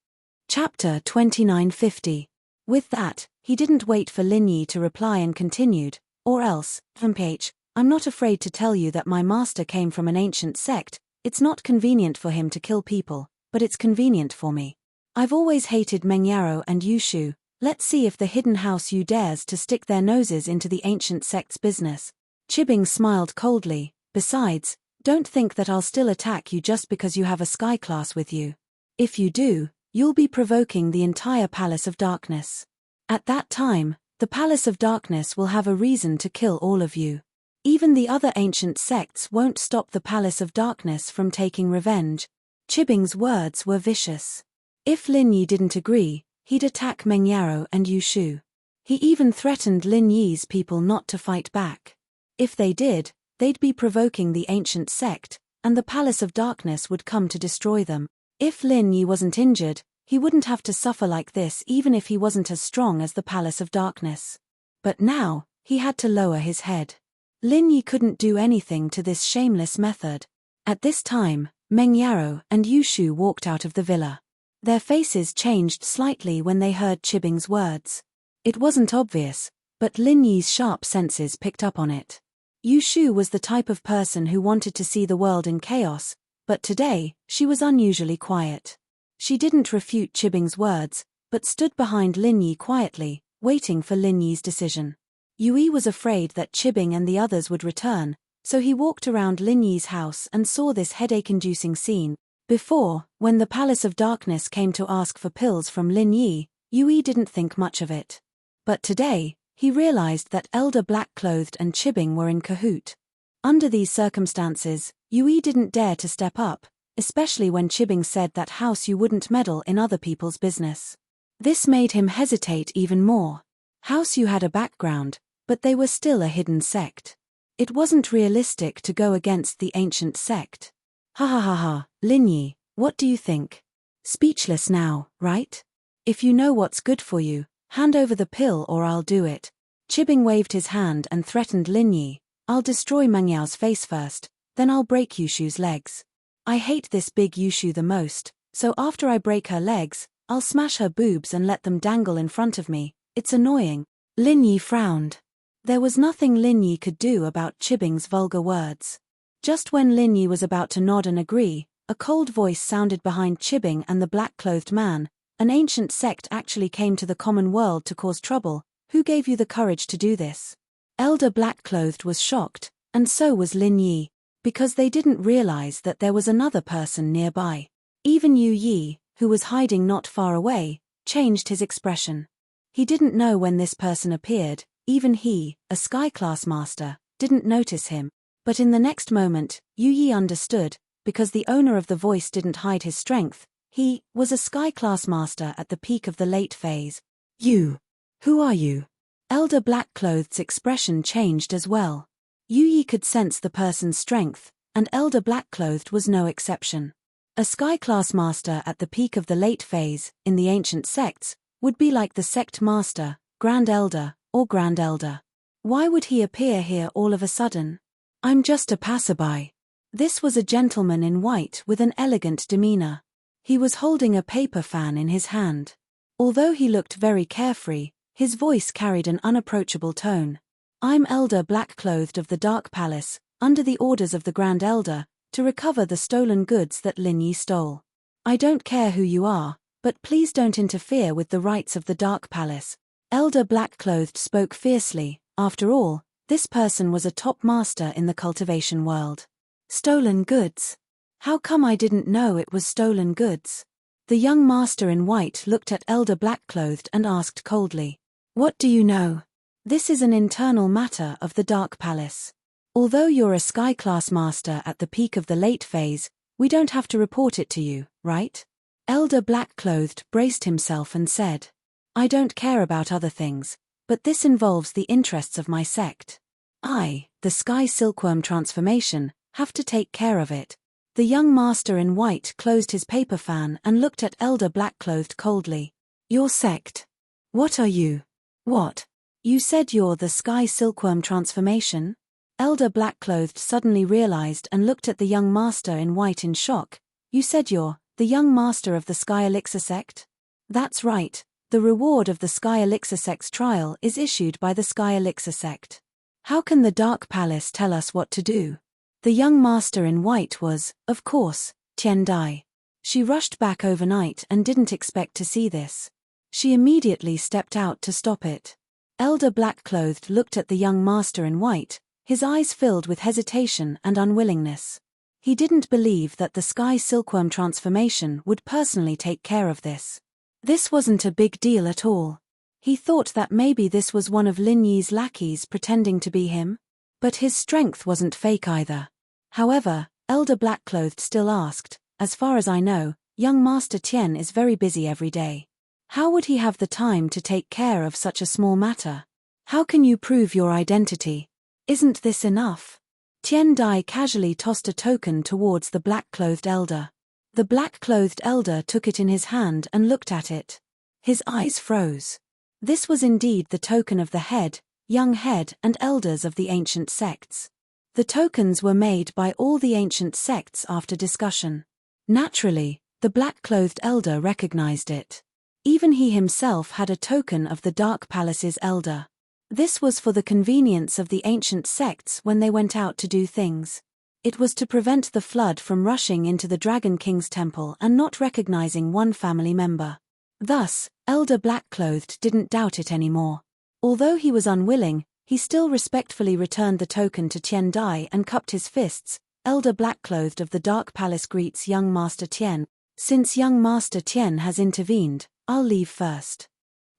Speaker 1: Chapter 2950. With that, he didn't wait for Lin Yi to reply and continued, or else, I'm not afraid to tell you that my master came from an ancient sect. It's not convenient for him to kill people, but it's convenient for me. I've always hated Meng Yaro and Yushu. Let's see if the hidden house Yu dares to stick their noses into the ancient sect's business. Qibing smiled coldly. Besides, don't think that I'll still attack you just because you have a sky class with you. If you do, you'll be provoking the entire Palace of Darkness. At that time, the Palace of Darkness will have a reason to kill all of you. Even the other ancient sects won't stop the Palace of Darkness from taking revenge. Qibing's words were vicious. If Lin Yi didn't agree, he'd attack Meng Yaro and Yushu. He even threatened Lin Yi's people not to fight back. If they did, they'd be provoking the ancient sect, and the Palace of Darkness would come to destroy them. If Lin Yi wasn't injured, he wouldn't have to suffer like this even if he wasn't as strong as the Palace of Darkness. But now, he had to lower his head. Lin Yi couldn't do anything to this shameless method. At this time, Meng Yaro and Yushu walked out of the villa. Their faces changed slightly when they heard Qibing's words. It wasn't obvious, but Lin Yi's sharp senses picked up on it. Yushu was the type of person who wanted to see the world in chaos, but today, she was unusually quiet. She didn't refute Qibing's words, but stood behind Lin Yi quietly, waiting for Lin Yi's decision. Yui was afraid that Qibing and the others would return, so he walked around Lin Yi's house and saw this headache-inducing scene. Before, when the Palace of Darkness came to ask for pills from Lin Yi, Yui didn't think much of it. But today, he realized that Elder Black-Clothed and Qibing were in cahoot. Under these circumstances, Yui didn't dare to step up, especially when Qibing said that House Yu wouldn't meddle in other people's business. This made him hesitate even more. House Yu had a background, but they were still a hidden sect. It wasn't realistic to go against the ancient sect. Ha ha ha ha, Lin Yi, what do you think? Speechless now, right? If you know what's good for you, hand over the pill or I'll do it. Qibing waved his hand and threatened Lin Yi. I'll destroy Meng Yao's face first, then I'll break Yushu's legs. I hate this big Yushu the most, so after I break her legs, I'll smash her boobs and let them dangle in front of me. It's annoying. Lin Yi frowned. There was nothing Lin Yi could do about Qibing's vulgar words. Just when Lin Yi was about to nod and agree, a cold voice sounded behind Qibing and the black-clothed man. An ancient sect actually came to the common world to cause trouble. Who gave you the courage to do this? Elder Black-Clothed was shocked, and so was Lin Yi, because they didn't realize that there was another person nearby. Even Yu Yi, who was hiding not far away, changed his expression. He didn't know when this person appeared. Even he, a sky-class master, didn't notice him. But in the next moment, Yu Yi understood, because the owner of the voice didn't hide his strength. He was a sky-class master at the peak of the late phase. You. Who are you? Elder Black-Clothed's expression changed as well. Yu Yi could sense the person's strength, and Elder Black-Clothed was no exception. A sky-class master at the peak of the late phase, in the ancient sects, would be like the sect master, Grand Elder, or Grand Elder. Why would he appear here all of a sudden? I'm just a passerby. This was a gentleman in white with an elegant demeanor. He was holding a paper fan in his hand. Although he looked very carefree, his voice carried an unapproachable tone. I'm Elder Black-Clothed of the Dark Palace, under the orders of the Grand Elder, to recover the stolen goods that Lin Yi stole. I don't care who you are, but please don't interfere with the rights of the Dark Palace. Elder Black-Clothed spoke fiercely. After all, this person was a top master in the cultivation world. Stolen goods? How come I didn't know it was stolen goods? The young master in white looked at Elder Black-Clothed and asked coldly. What do you know? This is an internal matter of the Dark Palace. Although you're a sky-class master at the peak of the late phase, we don't have to report it to you, right? Elder Black-Clothed braced himself and said. I don't care about other things, but this involves the interests of my sect. I, the Sky Silkworm transformation, have to take care of it. The young master in white closed his paper fan and looked at Elder Black-Clothed coldly. Your sect? What are you? What? You said you're the Sky Silkworm transformation? Elder Blackclothed suddenly realized and looked at the young master in white in shock. You said you're the young master of the Sky Elixir sect? That's right. The reward of the Sky Elixir sect's trial is issued by the Sky Elixir sect. How can the Dark Palace tell us what to do? The young master in white was, of course, Tian Dai. She rushed back overnight and didn't expect to see this. She immediately stepped out to stop it. Elder Blackclothed looked at the young master in white, his eyes filled with hesitation and unwillingness. He didn't believe that the Sky Silkworm transformation would personally take care of this. This wasn't a big deal at all. He thought that maybe this was one of Lin Yi's lackeys pretending to be him. But his strength wasn't fake either. However, Elder Blackclothed still asked, as far as I know, young Master Tian is very busy every day. How would he have the time to take care of such a small matter? How can you prove your identity? Isn't this enough? Tian Dai casually tossed a token towards the black-clothed elder. The black-clothed elder took it in his hand and looked at it. His eyes froze. This was indeed the token of the head, young head and elders of the ancient sects. The tokens were made by all the ancient sects after discussion. Naturally, the black-clothed elder recognized it. Even he himself had a token of the Dark Palace's elder. This was for the convenience of the ancient sects when they went out to do things. It was to prevent the flood from rushing into the Dragon King's temple and not recognizing one family member. Thus, Elder Blackclothed didn't doubt it anymore. Although he was unwilling, he still respectfully returned the token to Tian Dai and cupped his fists. Elder Blackclothed of the Dark Palace greets young Master Tian. Since young Master Tian has intervened, I'll leave first.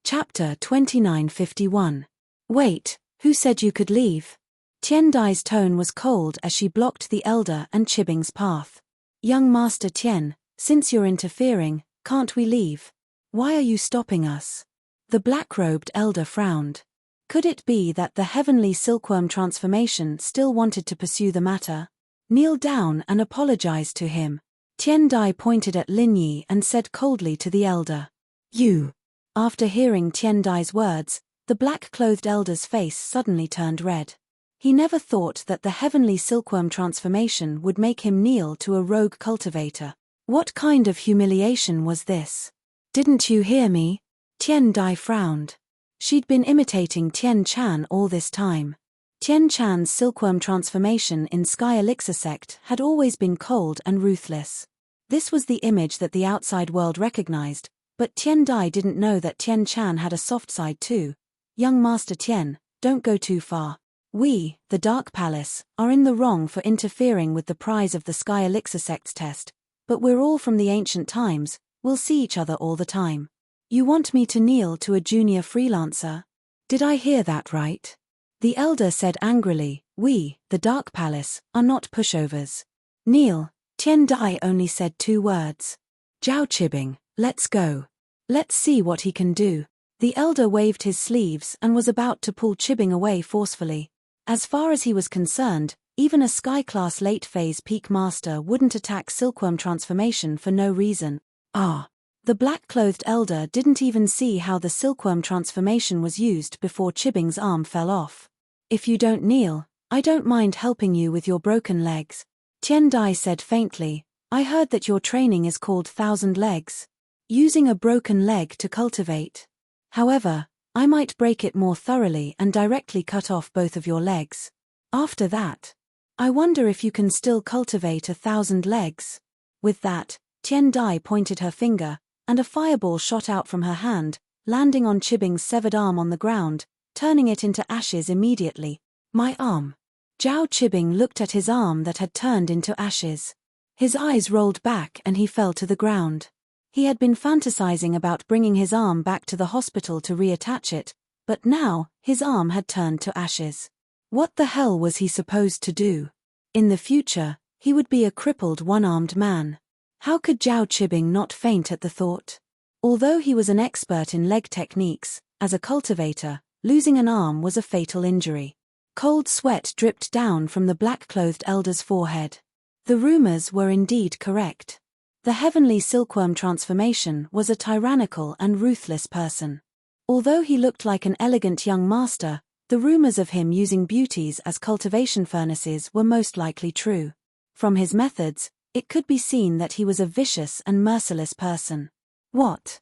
Speaker 1: Chapter 2951. Wait, who said you could leave? Tian Dai's tone was cold as she blocked the elder and Chibing's path. Young Master Tian, since you're interfering, can't we leave? Why are you stopping us? The black-robed elder frowned. Could it be that the heavenly silkworm transformation still wanted to pursue the matter? Kneel down and apologize to him. Tian Dai pointed at Lin Yi and said coldly to the elder. You. After hearing Tian Dai's words, the black-clothed elder's face suddenly turned red. He never thought that the heavenly silkworm transformation would make him kneel to a rogue cultivator. What kind of humiliation was this? Didn't you hear me? Tian Dai frowned. She'd been imitating Tian Chan all this time. Tian Chan's silkworm transformation in Sky Elixir sect had always been cold and ruthless. This was the image that the outside world recognized, but Tian Dai didn't know that Tian Chan had a soft side too. Young Master Tian, don't go too far. We, the Dark Palace, are in the wrong for interfering with the prize of the Sky Elixir sect's test, but we're all from the ancient times, we'll see each other all the time. You want me to kneel to a junior freelancer? Did I hear that right? The elder said angrily, we, the Dark Palace, are not pushovers. Kneel. Tian Dai only said 2 words. Zhao Chibing, let's go. Let's see what he can do. The elder waved his sleeves and was about to pull Chibing away forcefully. As far as he was concerned, even a Sky-class late-phase peak master wouldn't attack silkworm transformation for no reason. The black-clothed elder didn't even see how the silkworm transformation was used before Chibing's arm fell off. If you don't kneel, I don't mind helping you with your broken legs. Tian Dai said faintly, I heard that your training is called 1,000 legs. Using a broken leg to cultivate. However, I might break it more thoroughly and directly cut off both of your legs. After that, I wonder if you can still cultivate 1,000 legs. With that, Tian Dai pointed her finger, and a fireball shot out from her hand, landing on Chibing's severed arm on the ground, turning it into ashes immediately. My arm. Zhao Chibing looked at his arm that had turned into ashes. His eyes rolled back and he fell to the ground. He had been fantasizing about bringing his arm back to the hospital to reattach it, but now, his arm had turned to ashes. What the hell was he supposed to do? In the future, he would be a crippled one-armed man. How could Zhao Chibing not faint at the thought? Although he was an expert in leg techniques, as a cultivator, losing an arm was a fatal injury. Cold sweat dripped down from the black-clothed elder's forehead. The rumors were indeed correct. The heavenly silkworm transformation was a tyrannical and ruthless person. Although he looked like an elegant young master, the rumors of him using beauties as cultivation furnaces were most likely true. From his methods, it could be seen that he was a vicious and merciless person. What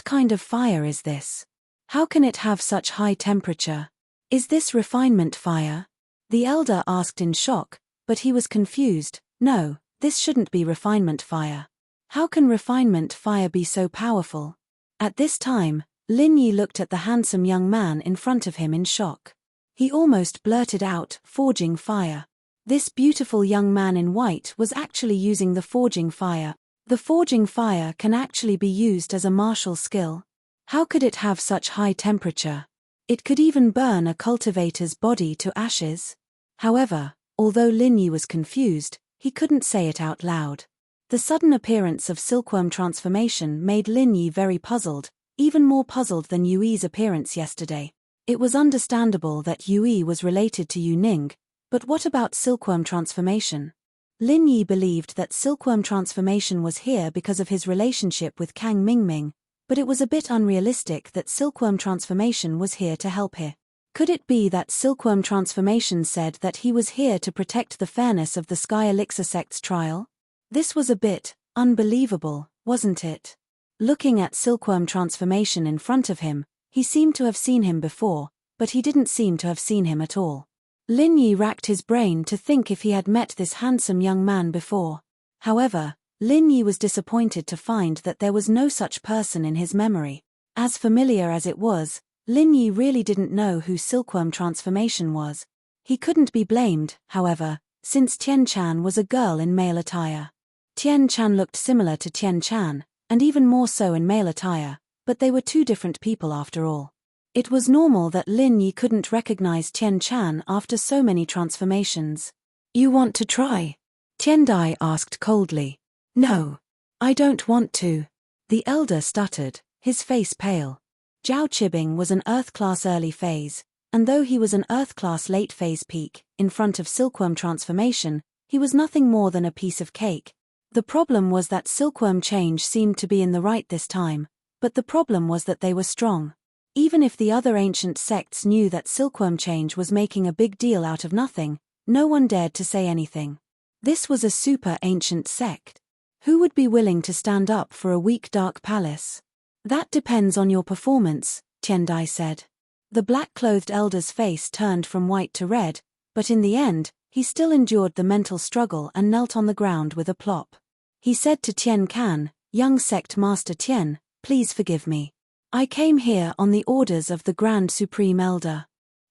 Speaker 1: kind of fire is this? How can it have such high temperature? Is this refinement fire? The elder asked in shock, but he was confused. No, this shouldn't be refinement fire. How can refinement fire be so powerful? At this time, Lin Yi looked at the handsome young man in front of him in shock. He almost blurted out, "Forging fire." This beautiful young man in white was actually using the forging fire. The forging fire can actually be used as a martial skill. How could it have such high temperature? It could even burn a cultivator's body to ashes. However, although Lin Yi was confused, he couldn't say it out loud. The sudden appearance of silkworm transformation made Lin Yi very puzzled, even more puzzled than Yui's appearance yesterday. It was understandable that Yui was related to Yu Ning, but what about silkworm transformation? Lin Yi believed that silkworm transformation was here because of his relationship with Kang Mingming, but it was a bit unrealistic that silkworm transformation was here to help her. Could it be that silkworm transformation said that he was here to protect the fairness of the Sky Elixir sect's trial? This was a bit unbelievable, wasn't it? Looking at silkworm transformation in front of him, he seemed to have seen him before, but he didn't seem to have seen him at all. Lin Yi racked his brain to think if he had met this handsome young man before. However, Lin Yi was disappointed to find that there was no such person in his memory. As familiar as it was, Lin Yi really didn't know who silkworm transformation was. He couldn't be blamed, however, since Tian Chan was a girl in male attire. Tian Chan looked similar to Tian Chan, and even more so in male attire, but they were two different people after all. It was normal that Lin Yi couldn't recognize Tian Chan after so many transformations. "You want to try?" Tian Dai asked coldly. "No. I don't want to." The elder stuttered, his face pale. Zhao Qibing was an Earth class early phase, and though he was an Earth class late phase peak, in front of silkworm transformation, he was nothing more than a piece of cake. The problem was that silkworm change seemed to be in the right this time, but the problem was that they were strong. Even if the other ancient sects knew that silkworm change was making a big deal out of nothing, no one dared to say anything. This was a super ancient sect. Who would be willing to stand up for a weak dark palace? "That depends on your performance," Tian Dai said. The black-clothed elder's face turned from white to red, but in the end, he still endured the mental struggle and knelt on the ground with a plop. He said to Tian Can, "Young sect master Tian, please forgive me. I came here on the orders of the Grand Supreme Elder.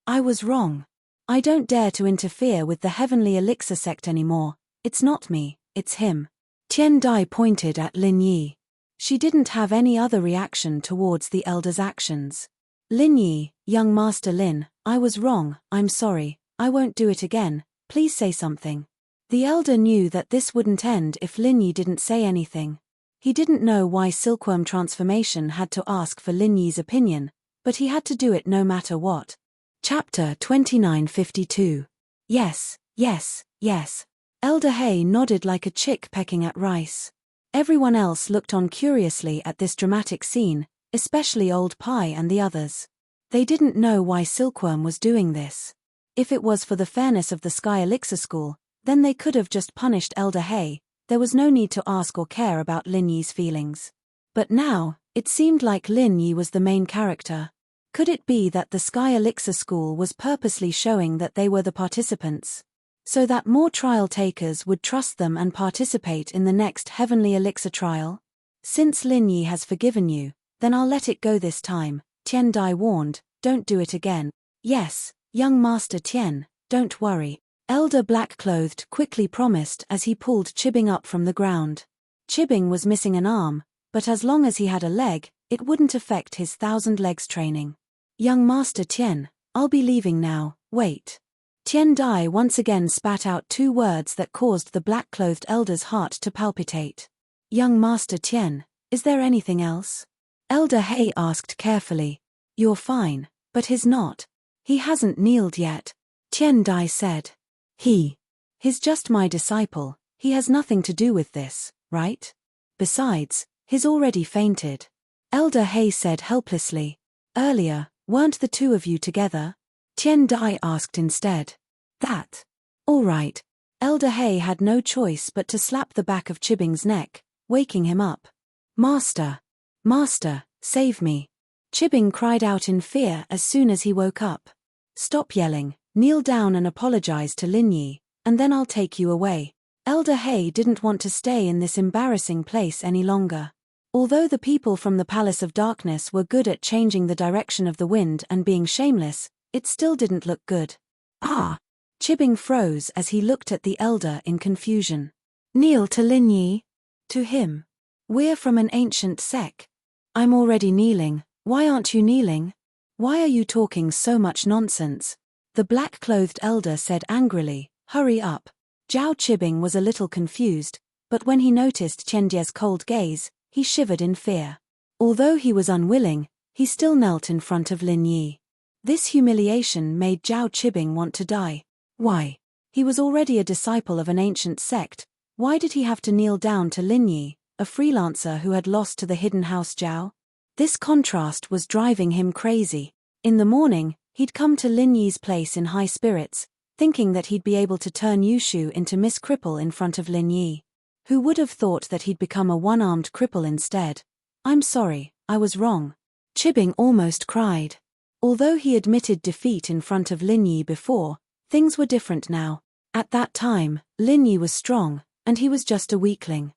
Speaker 1: I was wrong. I don't dare to interfere with the Heavenly Elixir sect anymore. It's not me, it's him." Tian Dai pointed at Lin Yi. She didn't have any other reaction towards the elder's actions. "Lin Yi, young master Lin, I was wrong, I'm sorry, I won't do it again, please say something." The elder knew that this wouldn't end if Lin Yi didn't say anything. He didn't know why silkworm transformation had to ask for Lin Yi's opinion, but he had to do it no matter what. Chapter 2952. Yes, yes, yes. Elder Hay nodded like a chick pecking at rice. Everyone else looked on curiously at this dramatic scene, especially Old Pie and the others. They didn't know why Silkworm was doing this. If it was for the fairness of the Sky Elixir School, then they could have just punished Elder Hay. There was no need to ask or care about Lin Yi's feelings. But now, it seemed like Lin Yi was the main character. Could it be that the Sky Elixir School was purposely showing that they were the participants, so that more trial takers would trust them and participate in the next Heavenly Elixir trial? "Since Lin Yi has forgiven you, then I'll let it go this time," Tian Dai warned. "Don't do it again." "Yes, young Master Tian, don't worry," Elder Black-Clothed quickly promised as he pulled Qibing up from the ground. Qibing was missing an arm, but as long as he had a leg, it wouldn't affect his 1,000 legs training. "Young Master Tian, I'll be leaving now, wait." Tian Dai once again spat out 2 words that caused the black-clothed elder's heart to palpitate. "Young Master Tian, is there anything else?" Elder Hay asked carefully. "You're fine, but he's not. He hasn't kneeled yet," Tian Dai said. He's just my disciple, he has nothing to do with this, right?" Besides, he's already fainted. Elder He said helplessly. Earlier, weren't the two of you together? Tian Dai asked instead. That. All right. Elder He had no choice but to slap the back of Chibing's neck, waking him up. Master! Master, save me! Chibing cried out in fear as soon as he woke up. Stop yelling, kneel down and apologize to Lin Yi, and then I'll take you away. Elder He didn't want to stay in this embarrassing place any longer. Although the people from the Palace of Darkness were good at changing the direction of the wind and being shameless, it still didn't look good. Ah! Chibing froze as he looked at the elder in confusion. Kneel to Lin Yi? To him? We're from an ancient sect. I'm already kneeling, why aren't you kneeling? Why are you talking so much nonsense? The black-clothed elder said angrily, hurry up. Zhao Chibing was a little confused, but when he noticed Qianjie's cold gaze, he shivered in fear. Although he was unwilling, he still knelt in front of Lin Yi. This humiliation made Zhao Chibing want to die. Why? He was already a disciple of an ancient sect. Why did he have to kneel down to Lin Yi, a freelancer who had lost to the hidden house Zhao? This contrast was driving him crazy. In the morning, he'd come to Lin Yi's place in high spirits, thinking that he'd be able to turn Yushu into Miss Cripple in front of Lin Yi. Who would have thought that he'd become a one-armed cripple instead? I'm sorry, I was wrong. Chibing almost cried. Although he admitted defeat in front of Lin Yi before, things were different now. At that time, Lin Yi was strong, and he was just a weakling.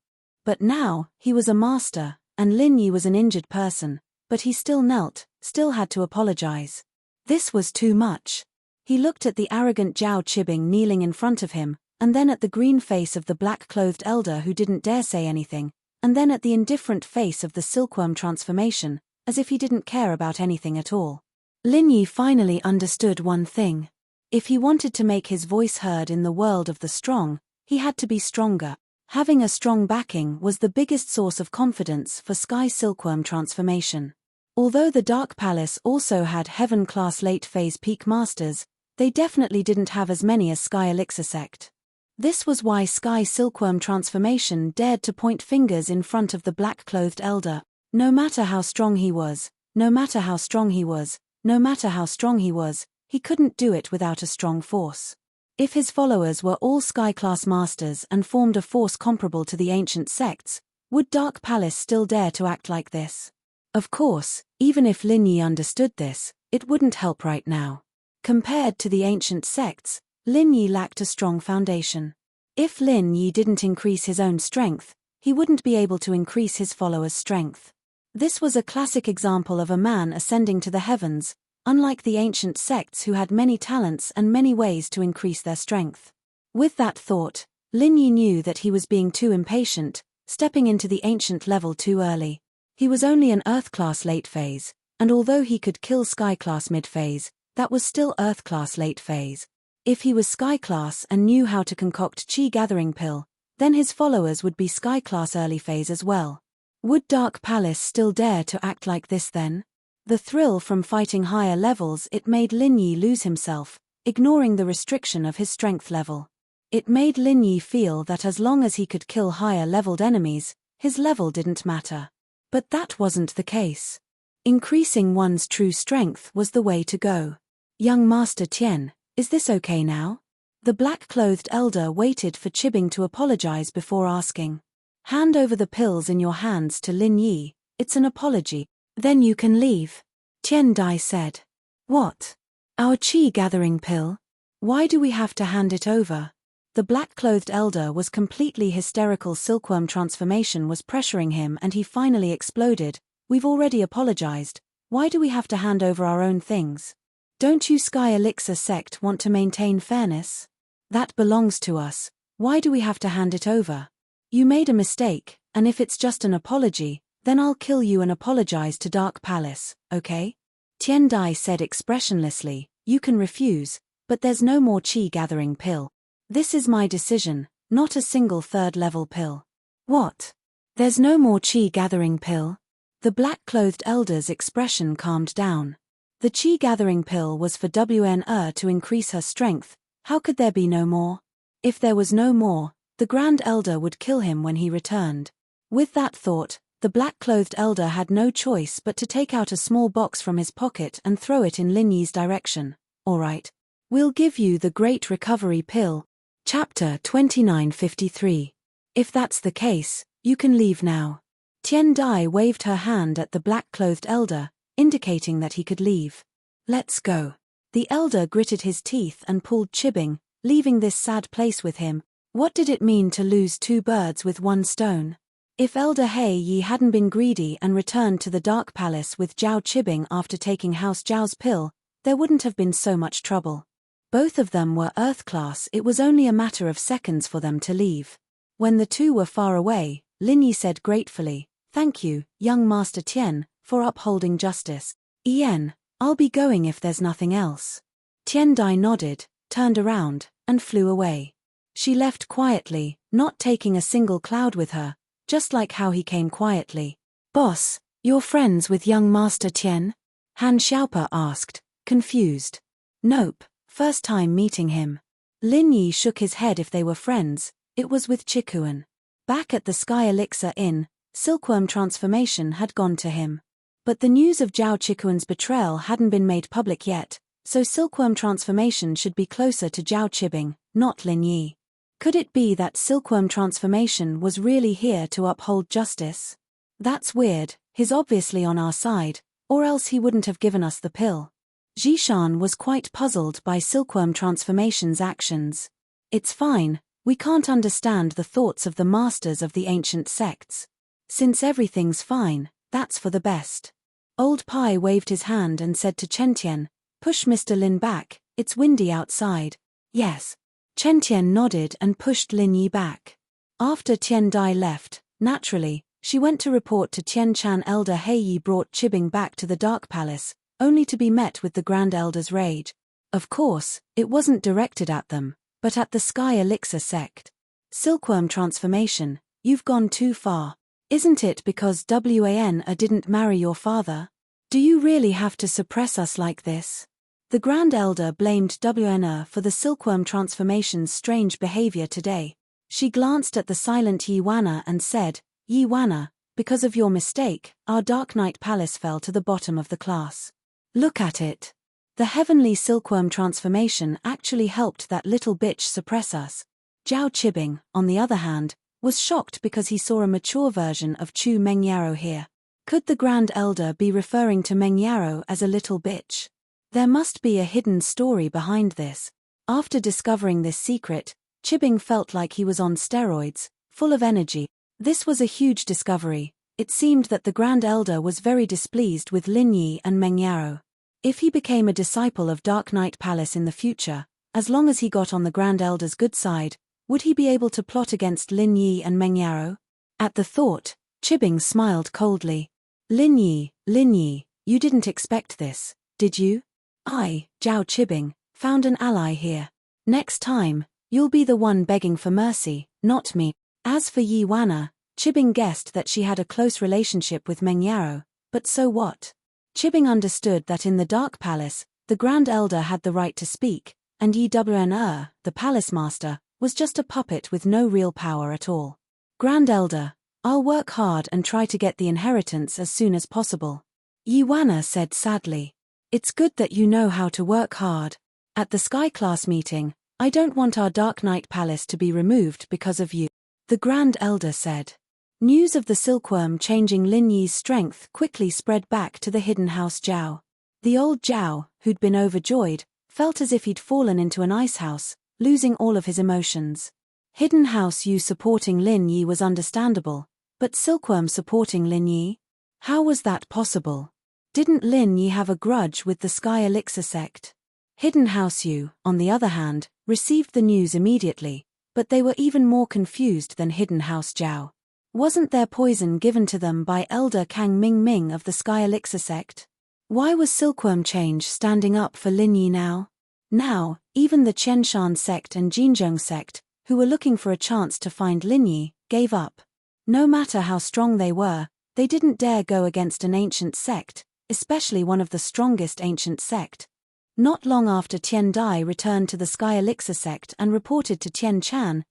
Speaker 1: But now, he was a master, and Lin Yi was an injured person, but he still knelt, still had to apologize. This was too much. He looked at the arrogant Zhao Chibing kneeling in front of him, and then at the green face of the black-clothed elder who didn't dare say anything, and then at the indifferent face of the silkworm transformation, as if he didn't care about anything at all. Lin Yi finally understood one thing. If he wanted to make his voice heard in the world of the strong, he had to be stronger. Having a strong backing was the biggest source of confidence for Sky Silkworm transformation. Although the Dark Palace also had Heaven-class late-phase peak masters, they definitely didn't have as many as Sky Elixir sect. This was why Sky Silkworm transformation dared to point fingers in front of the black-clothed elder. No matter how strong he was, no matter how strong he was, no matter how strong he was, he couldn't do it without a strong force. If his followers were all Sky-class masters and formed a force comparable to the ancient sects, would Dark Palace still dare to act like this? Of course, even if Lin Yi understood this, it wouldn't help right now. Compared to the ancient sects, Lin Yi lacked a strong foundation. If Lin Yi didn't increase his own strength, he wouldn't be able to increase his followers' strength. This was a classic example of a man ascending to the heavens, unlike the ancient sects who had many talents and many ways to increase their strength. With that thought, Lin Yi knew that he was being too impatient, stepping into the ancient level too early. He was only an Earth-class late phase, and although he could kill Sky-class mid-phase, that was still Earth-class late phase. If he was Sky-class and knew how to concoct Chi-gathering pill, then his followers would be Sky-class early phase as well. Would Dark Palace still dare to act like this then? The thrill from fighting higher levels it made Lin Yi lose himself, ignoring the restriction of his strength level. It made Lin Yi feel that as long as he could kill higher-leveled enemies, his level didn't matter. But that wasn't the case. Increasing one's true strength was the way to go. Young Master Tian, is this okay now? The black-clothed elder waited for Chibing to apologize before asking. Hand over the pills in your hands to Lin Yi, it's an apology, then you can leave. Tian Dai said. What? Our Chi-gathering pill? Why do we have to hand it over? The black-clothed elder was completely hysterical. Silkworm transformation was pressuring him and he finally exploded. We've already apologized, why do we have to hand over our own things? Don't you Sky Elixir sect want to maintain fairness? That belongs to us, why do we have to hand it over? You made a mistake, and if it's just an apology, then I'll kill you and apologize to Dark Palace, okay? Tian Dai said expressionlessly, you can refuse, but there's no more Chi-gathering pill. This is my decision, not a single third-level pill. What? There's no more Chi-gathering pill? The black-clothed elder's expression calmed down. The Chi-gathering pill was for WN to increase her strength, how could there be no more? If there was no more, the Grand Elder would kill him when he returned. With that thought, the black-clothed elder had no choice but to take out a small box from his pocket and throw it in Lin Yi's direction. All right. We'll give you the Great Recovery Pill. Chapter 2953. If that's the case, you can leave now. Tian Dai waved her hand at the black-clothed elder, indicating that he could leave. Let's go. The elder gritted his teeth and pulled Chibing, leaving this sad place with him. What did it mean to lose 2 birds with 1 stone? If Elder Hei Yi hadn't been greedy and returned to the Dark Palace with Zhao Chibing after taking House Zhao's pill, there wouldn't have been so much trouble. Both of them were Earth class. It was only a matter of seconds for them to leave. When the two were far away, Lin Yi said gratefully, "Thank you, young Master Tian, for upholding justice. Ian, I'll be going if there's nothing else." Tian Dai nodded, turned around, and flew away. She left quietly, not taking a single cloud with her, just like how he came quietly. "Boss, you're friends with young Master Tian?" Han Xiaopa asked, confused. "Nope, first time meeting him." Lin Yi shook his head. If they were friends, it was with Chikuan. Back at the Sky Elixir Inn, Silkworm transformation had gone to him. But the news of Zhao Chikuan's betrayal hadn't been made public yet, so Silkworm transformation should be closer to Zhao Chibing, not Lin Yi. Could it be that Silkworm transformation was really here to uphold justice? That's weird, he's obviously on our side, or else he wouldn't have given us the pill. Zishan was quite puzzled by Silkworm transformation's actions. It's fine, we can't understand the thoughts of the masters of the ancient sects. Since everything's fine, that's for the best. Old Pai waved his hand and said to Chen Tian, "Push Mr. Lin back, it's windy outside." "Yes." Chen Tian nodded and pushed Lin Yi back. After Tian Dai left, naturally, she went to report to Tian Chan. Elder Hei Yi brought Chibing back to the Dark Palace, only to be met with the Grand Elder's rage. Of course, it wasn't directed at them, but at the Sky Elixir sect. "Silkworm transformation, you've gone too far. Isn't it because Wan didn't marry your father? Do you really have to suppress us like this?" The Grand Elder blamed Wan for the Silkworm transformation's strange behavior today. She glanced at the silent Yi Wana and said, "Yi Wana, because of your mistake, our Dark Knight Palace fell to the bottom of the class. Look at it. The heavenly Silkworm transformation actually helped that little bitch suppress us." Zhao Chibing, on the other hand, was shocked because he saw a mature version of Chu Mengyaro here. Could the Grand Elder be referring to Mengyaro as a little bitch? There must be a hidden story behind this. After discovering this secret, Chibing felt like he was on steroids, full of energy. This was a huge discovery. It seemed that the Grand Elder was very displeased with Lin Yi and Mengyaro. If he became a disciple of Dark Knight Palace in the future, as long as he got on the Grand Elder's good side, would he be able to plot against Lin Yi and Mengyaro? At the thought, Chibing smiled coldly. Lin Yi, you didn't expect this, did you? I, Zhao Chibing, found an ally here. Next time, you'll be the one begging for mercy, not me." As for Yi Wana, Chibing guessed that she had a close relationship with Mengyaro, but so what? Chibing understood that in the Dark Palace, the Grand Elder had the right to speak, and Yi Wan, the Palace Master, was just a puppet with no real power at all. "Grand Elder, I'll work hard and try to get the inheritance as soon as possible," Yi Wana said sadly. "It's good that you know how to work hard. At the Sky Class meeting, I don't want our Dark Knight Palace to be removed because of you," the Grand Elder said. News of the Silkworm changing Lin Yi's strength quickly spread back to the hidden House Zhao. The old Zhao, who'd been overjoyed, felt as if he'd fallen into an ice house, losing all of his emotions. Hidden House Yu supporting Lin Yi was understandable, but Silkworm supporting Lin Yi? How was that possible? Didn't Lin Yi have a grudge with the Sky Elixir sect? Hidden House Yu, on the other hand, received the news immediately, but they were even more confused than Hidden House Zhao. Wasn't there poison given to them by Elder Kang Ming of the Sky Elixir sect? Why was Silkworm Change standing up for Lin Yi now? Now, even the Qianshan sect and Jinzhong sect, who were looking for a chance to find Lin Yi, gave up. No matter how strong they were, they didn't dare go against an ancient sect, especially one of the strongest ancient sect. Not long after Tian Dai returned to the Sky Elixir sect and reported to Tian Chan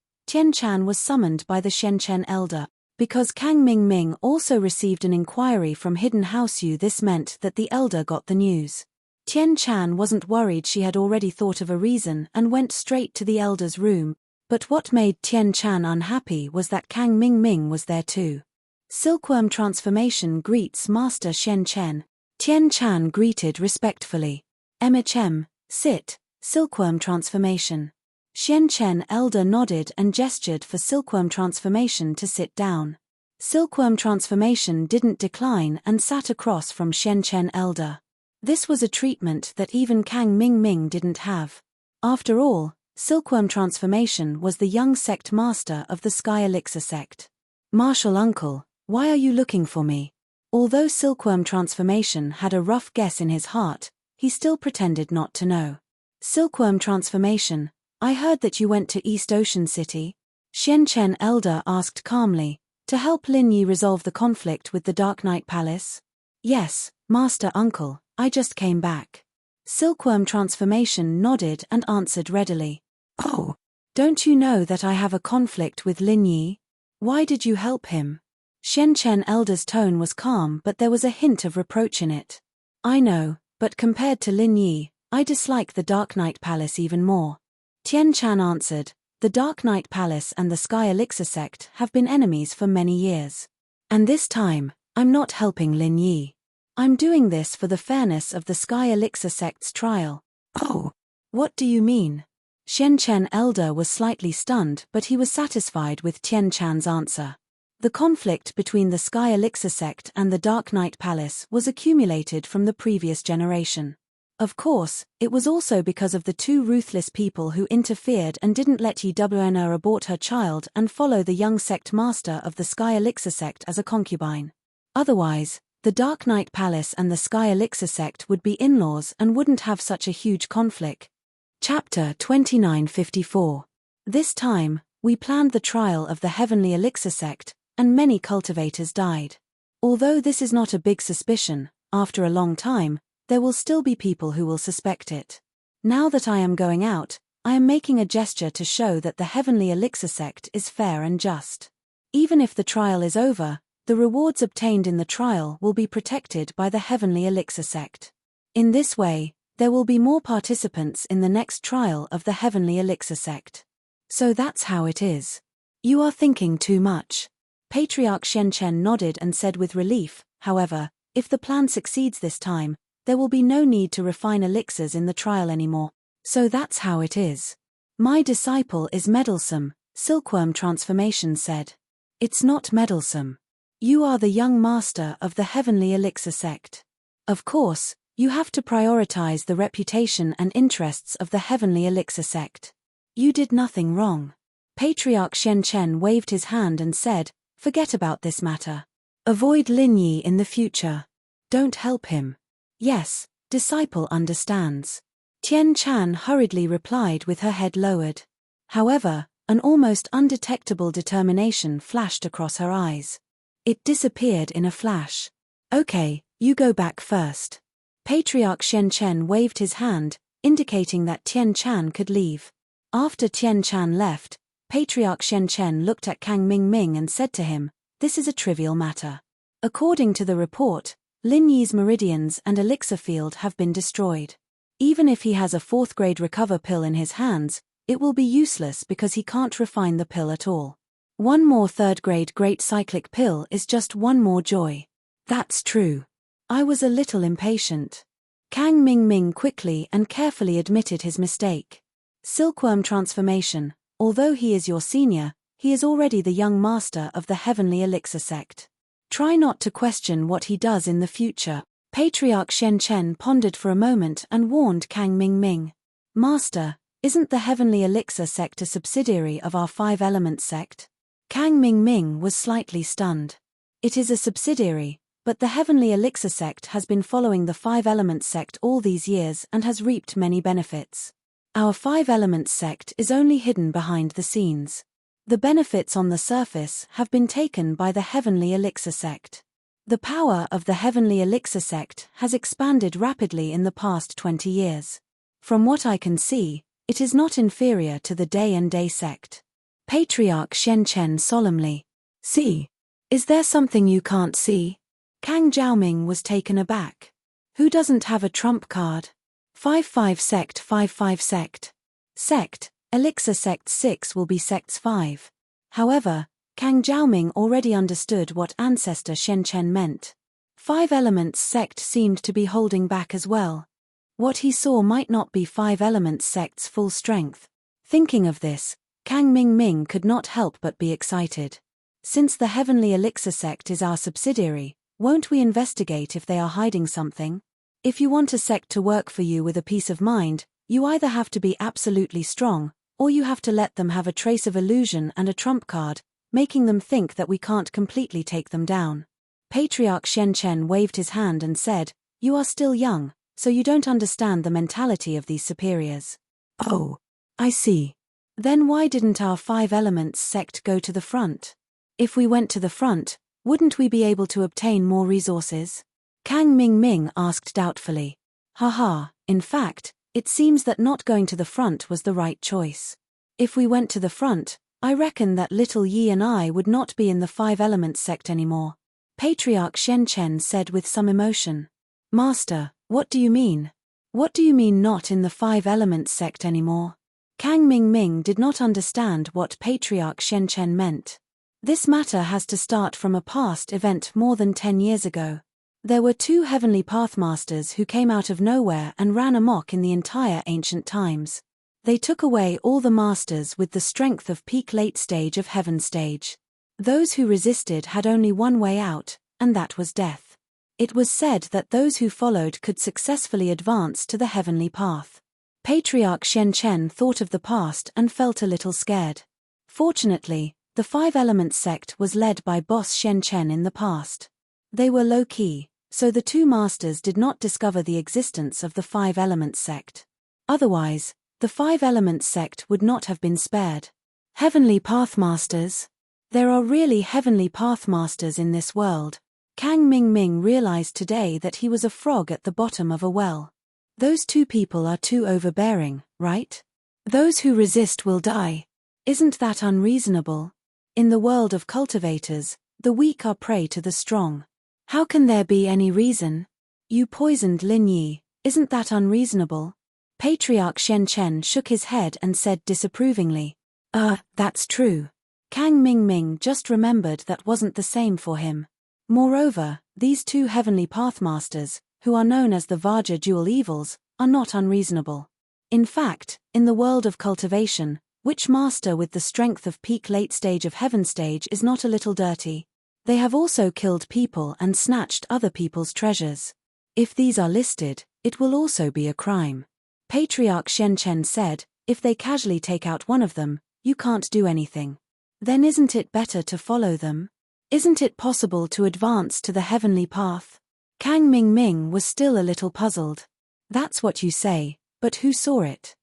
Speaker 1: was summoned by the Shenchen elder. Because Kang Ming also received an inquiry from Hidden House Yu, this meant that the elder got the news. Tian Chan wasn't worried. She had already thought of a reason and went straight to the elder's room, but what made Tian Chan unhappy was that Kang Ming was there too. Silkworm transformation greets Master Shen Chen. Tian Chan greeted respectfully. MHM, sit, silkworm transformation. Shen Chen elder nodded and gestured for silkworm transformation to sit down. Silkworm transformation didn't decline and sat across from Shen Chen elder. This was a treatment that even Kang Ming didn't have. After all, silkworm transformation was the young sect master of the Sky Elixir sect. Martial uncle, why are you looking for me? Although silkworm transformation had a rough guess in his heart, he still pretended not to know. Silkworm transformation, I heard that you went to East Ocean City. Shen Chen elder asked calmly, to help Lin Yi resolve the conflict with the Dark Knight Palace. Yes, master uncle, I just came back. Silkworm transformation nodded and answered readily. Oh, don't you know that I have a conflict with Lin Yi? Why did you help him? Shen Chen elder's tone was calm, but there was a hint of reproach in it. I know, but compared to Lin Yi, I dislike the Dark Knight Palace even more. Tian Chan answered, the Dark Knight Palace and the Sky Elixir sect have been enemies for many years. And this time, I'm not helping Lin Yi. I'm doing this for the fairness of the Sky Elixir sect's trial. Oh, what do you mean? Shen Chen elder was slightly stunned, but he was satisfied with Tian Chan's answer. The conflict between the Sky Elixir sect and the Dark Knight Palace was accumulated from the previous generation. Of course, it was also because of the two ruthless people who interfered and didn't let Yi Wnr abort her child and follow the young sect master of the Sky Elixir sect as a concubine. Otherwise, the Dark Knight Palace and the Sky Elixir sect would be in-laws and wouldn't have such a huge conflict. Chapter 2954. This time, we planned the trial of the Heavenly Elixir sect, and many cultivators died. Although this is not a big suspicion, after a long time, there will still be people who will suspect it. Now that I am going out, I am making a gesture to show that the Heavenly Elixir sect is fair and just. Even if the trial is over, the rewards obtained in the trial will be protected by the Heavenly Elixir sect. In this way, there will be more participants in the next trial of the Heavenly Elixir sect. So that's how it is. You are thinking too much. Patriarch Shen Chen nodded and said with relief, however, if the plan succeeds this time, there will be no need to refine elixirs in the trial anymore. So that's how it is. My disciple is meddlesome, Silkworm transformation said. It's not meddlesome. You are the young master of the Heavenly Elixir sect. Of course, you have to prioritize the reputation and interests of the Heavenly Elixir sect. You did nothing wrong. Patriarch Shen Chen waved his hand and said, forget about this matter. Avoid Lin Yi in the future. Don't help him. Yes, disciple understands. Tian Chan hurriedly replied with her head lowered. However, an almost undetectable determination flashed across her eyes. It disappeared in a flash. Okay, you go back first. Patriarch Shen Chen waved his hand, indicating that Tian Chan could leave. After Tian Chan left, Patriarch Shen Chen looked at Kang Ming and said to him, this is a trivial matter. According to the report, Lin Yi's meridians and elixir field have been destroyed. Even if he has a 4th grade recover pill in his hands, it will be useless because he can't refine the pill at all. One more 3rd grade great cyclic pill is just one more joy. That's true. I was a little impatient. Kang Ming quickly and carefully admitted his mistake. Silkworm transformation, although he is your senior, he is already the young master of the Heavenly Elixir sect. Try not to question what he does in the future. Patriarch Shen Chen pondered for a moment and warned Kang Ming. Master, isn't the Heavenly Elixir sect a subsidiary of our 5 Elements sect? Kang Ming was slightly stunned. It is a subsidiary, but the Heavenly Elixir sect has been following the 5 Elements sect all these years and has reaped many benefits. Our 5 Elements sect is only hidden behind the scenes. The benefits on the surface have been taken by the Heavenly Elixir sect. The power of the Heavenly Elixir sect has expanded rapidly in the past 20 years. From what I can see, it is not inferior to the Day and Day sect. Patriarch Shen Chen solemnly. See. Is there something you can't see? Kang Jiaoming was taken aback. Who doesn't have a trump card? 5-5 sect 5-5 sect. Sect, elixir sect 6 will be sects 5. However, Kang Jiaoming already understood what ancestor Shen Chen meant. 5 elements sect seemed to be holding back as well. What he saw might not be 5 elements sect's full strength. Thinking of this, Kang Ming could not help but be excited. Since the Heavenly Elixir sect is our subsidiary, won't we investigate if they are hiding something? If you want a sect to work for you with a peace of mind, you either have to be absolutely strong, or you have to let them have a trace of illusion and a trump card, making them think that we can't completely take them down. Patriarch Shen Chen waved his hand and said, "You are still young, so you don't understand the mentality of these superiors." Oh, I see. Then why didn't our 5 elements sect go to the front? If we went to the front, wouldn't we be able to obtain more resources? Kang Ming asked doubtfully. Haha, in fact, it seems that not going to the front was the right choice. If we went to the front, I reckon that little Yi and I would not be in the 5 elements sect anymore. Patriarch Shen Chen said with some emotion. Master, what do you mean? What do you mean not in the 5 elements sect anymore? Kang Ming did not understand what Patriarch Shen Chen meant. This matter has to start from a past event more than 10 years ago. There were 2 heavenly pathmasters who came out of nowhere and ran amok in the entire ancient times. They took away all the masters with the strength of peak late stage of heaven stage. Those who resisted had only one way out, and that was death. It was said that those who followed could successfully advance to the heavenly path. Patriarch Shen Chen thought of the past and felt a little scared. Fortunately, the 5 elements sect was led by boss Shen Chen in the past. They were low-key, so the 2 masters did not discover the existence of the 5 elements sect. Otherwise, the 5 elements sect would not have been spared. Heavenly pathmasters? There are really heavenly pathmasters in this world. Kang Ming realized today that he was a frog at the bottom of a well. Those 2 people are too overbearing, right? Those who resist will die. Isn't that unreasonable? In the world of cultivators, the weak are prey to the strong. How can there be any reason? You poisoned Lin Yi, isn't that unreasonable? Patriarch Shen Chen shook his head and said disapprovingly. That's true. Kang Ming just remembered that wasn't the same for him. Moreover, these 2 heavenly pathmasters, who are known as the Vajra dual evils, are not unreasonable. In fact, in the world of cultivation, which master with the strength of peak late stage of heaven stage is not a little dirty? They have also killed people and snatched other people's treasures. If these are listed, it will also be a crime. Patriarch Shen Chen said, if they casually take out one of them, you can't do anything. Then isn't it better to follow them? Isn't it possible to advance to the heavenly path? Kang Ming was still a little puzzled. That's what you say, but who saw it?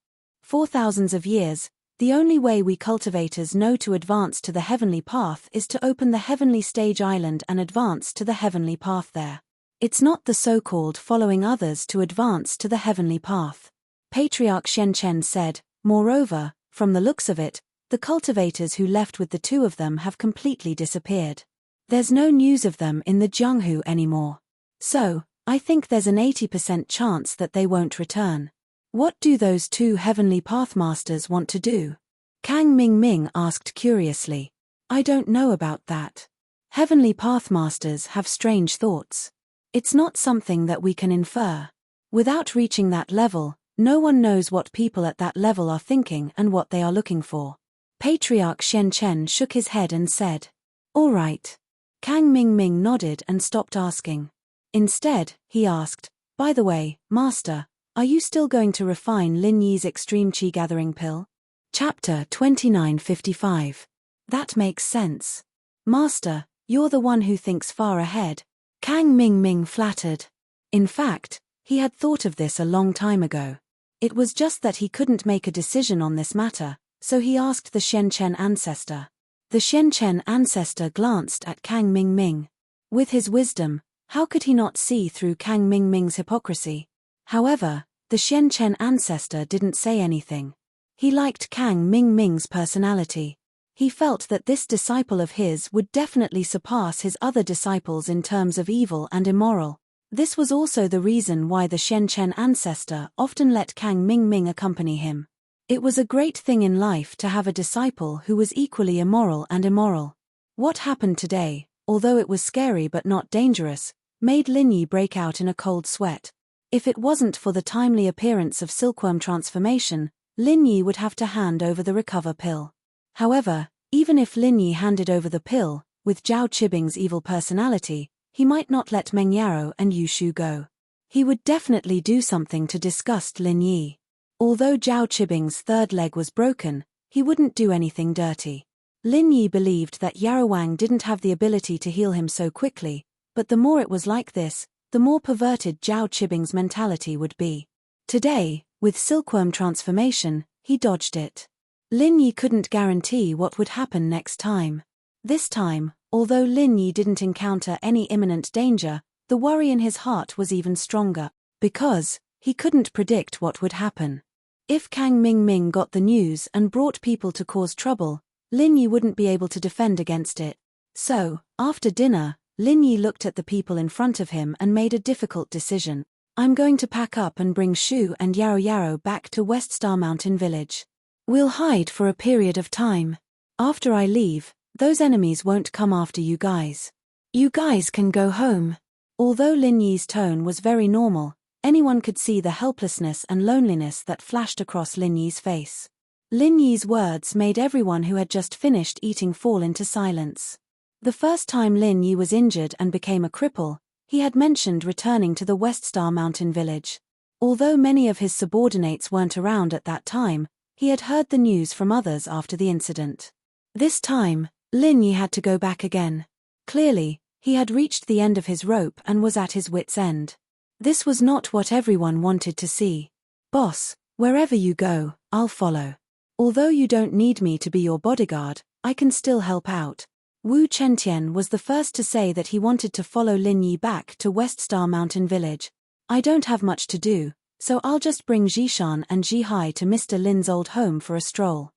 Speaker 1: For thousands of years, the only way we cultivators know to advance to the heavenly path is to open the heavenly stage island and advance to the heavenly path there. It's not the so-called following others to advance to the heavenly path. Patriarch Shen Chen said, moreover, from the looks of it, the cultivators who left with the 2 of them have completely disappeared. There's no news of them in the Jianghu anymore. So, I think there's an 80% chance that they won't return. What do those 2 heavenly pathmasters want to do? Kang Ming asked curiously. I don't know about that. Heavenly pathmasters have strange thoughts. It's not something that we can infer. Without reaching that level, no one knows what people at that level are thinking and what they are looking for. Patriarch Shen Chen shook his head and said, all right. Kang Ming nodded and stopped asking. Instead, he asked, by the way, Master, are you still going to refine Lin Yi's extreme qi gathering pill? Chapter 2955. That makes sense. Master, you're the one who thinks far ahead. Kang Ming flattered. In fact, he had thought of this a long time ago. It was just that he couldn't make a decision on this matter, so he asked the Shen Chen ancestor. The Shen Chen ancestor glanced at Kang Ming. With his wisdom, how could he not see through Kang Ming's hypocrisy? However, the Shen Chen ancestor didn't say anything. He liked Kang Ming's personality. He felt that this disciple of his would definitely surpass his other disciples in terms of evil and immoral. This was also the reason why the Shenchen ancestor often let Kang Mingming accompany him. It was a great thing in life to have a disciple who was equally immoral and immoral. What happened today, although it was scary but not dangerous, made Lin Yi break out in a cold sweat. If it wasn't for the timely appearance of silkworm transformation, Lin Yi would have to hand over the recover pill. However, even if Lin Yi handed over the pill, with Zhao Qibing's evil personality, he might not let Meng Yaro and Yu Shu go. He would definitely do something to disgust Lin Yi. Although Zhao Qibing's third leg was broken, he wouldn't do anything dirty. Lin Yi believed that Yarowang didn't have the ability to heal him so quickly, but the more it was like this, the more perverted Zhao Qibing's mentality would be. Today, with silkworm transformation, he dodged it. Lin Yi couldn't guarantee what would happen next time. This time, although Lin Yi didn't encounter any imminent danger, the worry in his heart was even stronger, because he couldn't predict what would happen. If Kang Mingming got the news and brought people to cause trouble, Lin Yi wouldn't be able to defend against it. So, after dinner, Lin Yi looked at the people in front of him and made a difficult decision. I'm going to pack up and bring Shu and Yaro Yaro back to West Star Mountain Village. We'll hide for a period of time. After I leave, those enemies won't come after you guys. You guys can go home. Although Lin Yi's tone was very normal, anyone could see the helplessness and loneliness that flashed across Lin Yi's face. Lin Yi's words made everyone who had just finished eating fall into silence. The first time Lin Yi was injured and became a cripple, he had mentioned returning to the West Star Mountain Village. Although many of his subordinates weren't around at that time, he had heard the news from others after the incident. This time, Lin Yi had to go back again. Clearly, he had reached the end of his rope and was at his wit's end. This was not what everyone wanted to see. Boss, wherever you go, I'll follow. Although you don't need me to be your bodyguard, I can still help out. Wu Chentian was the first to say that he wanted to follow Lin Yi back to West Star Mountain Village. I don't have much to do, so I'll just bring Jishan and Jihai to Mr. Lin's old home for a stroll.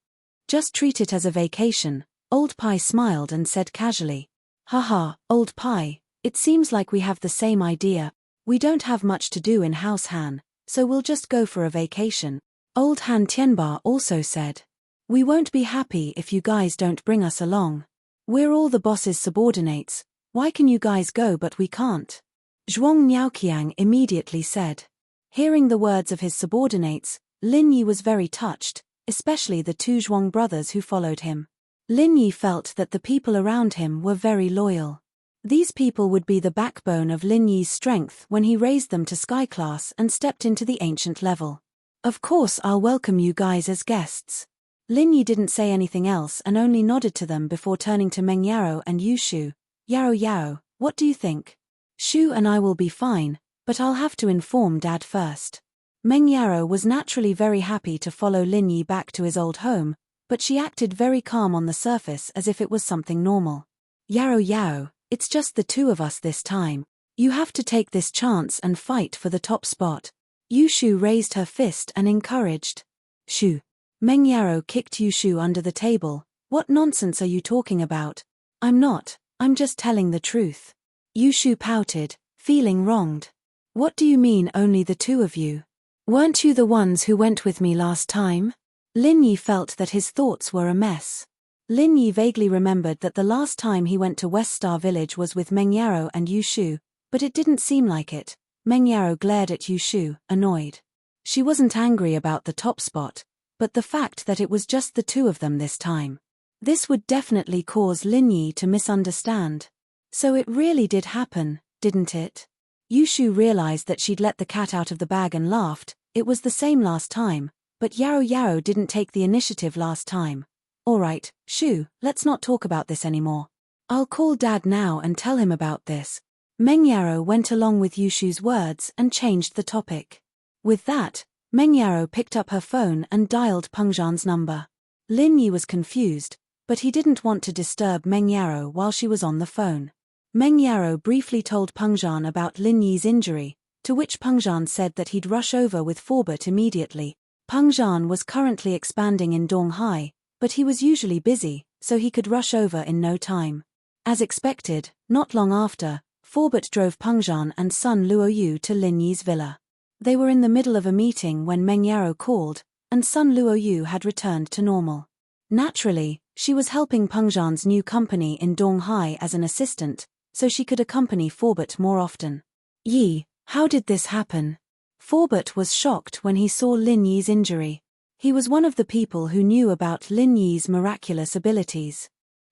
Speaker 1: Just treat it as a vacation, Old Pai smiled and said casually. Haha, Old Pai, it seems like we have the same idea. We don't have much to do in House Han, so we'll just go for a vacation. Old Han Tianba also said. We won't be happy if you guys don't bring us along. We're all the boss's subordinates, why can you guys go but we can't? Zhuang Niaoqiang immediately said. Hearing the words of his subordinates, Lin Yi was very touched, especially the two Zhuang brothers who followed him. Lin Yi felt that the people around him were very loyal. These people would be the backbone of Lin Yi's strength when he raised them to sky class and stepped into the ancient level. Of course I'll welcome you guys as guests. Lin Yi didn't say anything else and only nodded to them before turning to Meng Yaro and Yu Shu. Yaro Yaro, what do you think? Shu and I will be fine, but I'll have to inform Dad first. Meng Yaro was naturally very happy to follow Lin Yi back to his old home, but she acted very calm on the surface as if it was something normal. Yaro Yaro, it's just the two of us this time. You have to take this chance and fight for the top spot. Yu Shu raised her fist and encouraged. Shu. Meng Yaro kicked Yu Shu under the table. What nonsense are you talking about? I'm not, I'm just telling the truth. Yu Shu pouted, feeling wronged. What do you mean only the two of you? Weren't you the ones who went with me last time? Lin Yi felt that his thoughts were a mess. Lin Yi vaguely remembered that the last time he went to West Star Village was with Meng Yaro and Yu Shu, but it didn't seem like it. Meng Yaro glared at Yu Shu, annoyed. She wasn't angry about the top spot, but the fact that it was just the two of them this time. This would definitely cause Lin Yi to misunderstand. So it really did happen, didn't it? Yu Shu realized that she'd let the cat out of the bag and laughed. It was the same last time, but Yaro Yaro didn't take the initiative last time. Alright, Shu, let's not talk about this anymore. I'll call Dad now and tell him about this. Meng Yaro went along with Yu Shu's words and changed the topic. With that, Meng Yaro picked up her phone and dialed Peng Zhan's number. Lin Yi was confused, but he didn't want to disturb Meng Yaro while she was on the phone. Meng Yaro briefly told Peng Zhan about Lin Yi's injury, to which Peng Zhan said that he'd rush over with Forbert immediately. Peng Zhan was currently expanding in Donghai, but he was usually busy, so he could rush over in no time. As expected, not long after, Forbert drove Pengzhan and son Luoyu to Lin Yi's villa. They were in the middle of a meeting when Meng Yaro called, and son Luoyu had returned to normal. Naturally, she was helping Pengzhan's new company in Donghai as an assistant, so she could accompany Forbert more often. Yi, how did this happen? Forbert was shocked when he saw Lin Yi's injury. He was one of the people who knew about Lin Yi's miraculous abilities.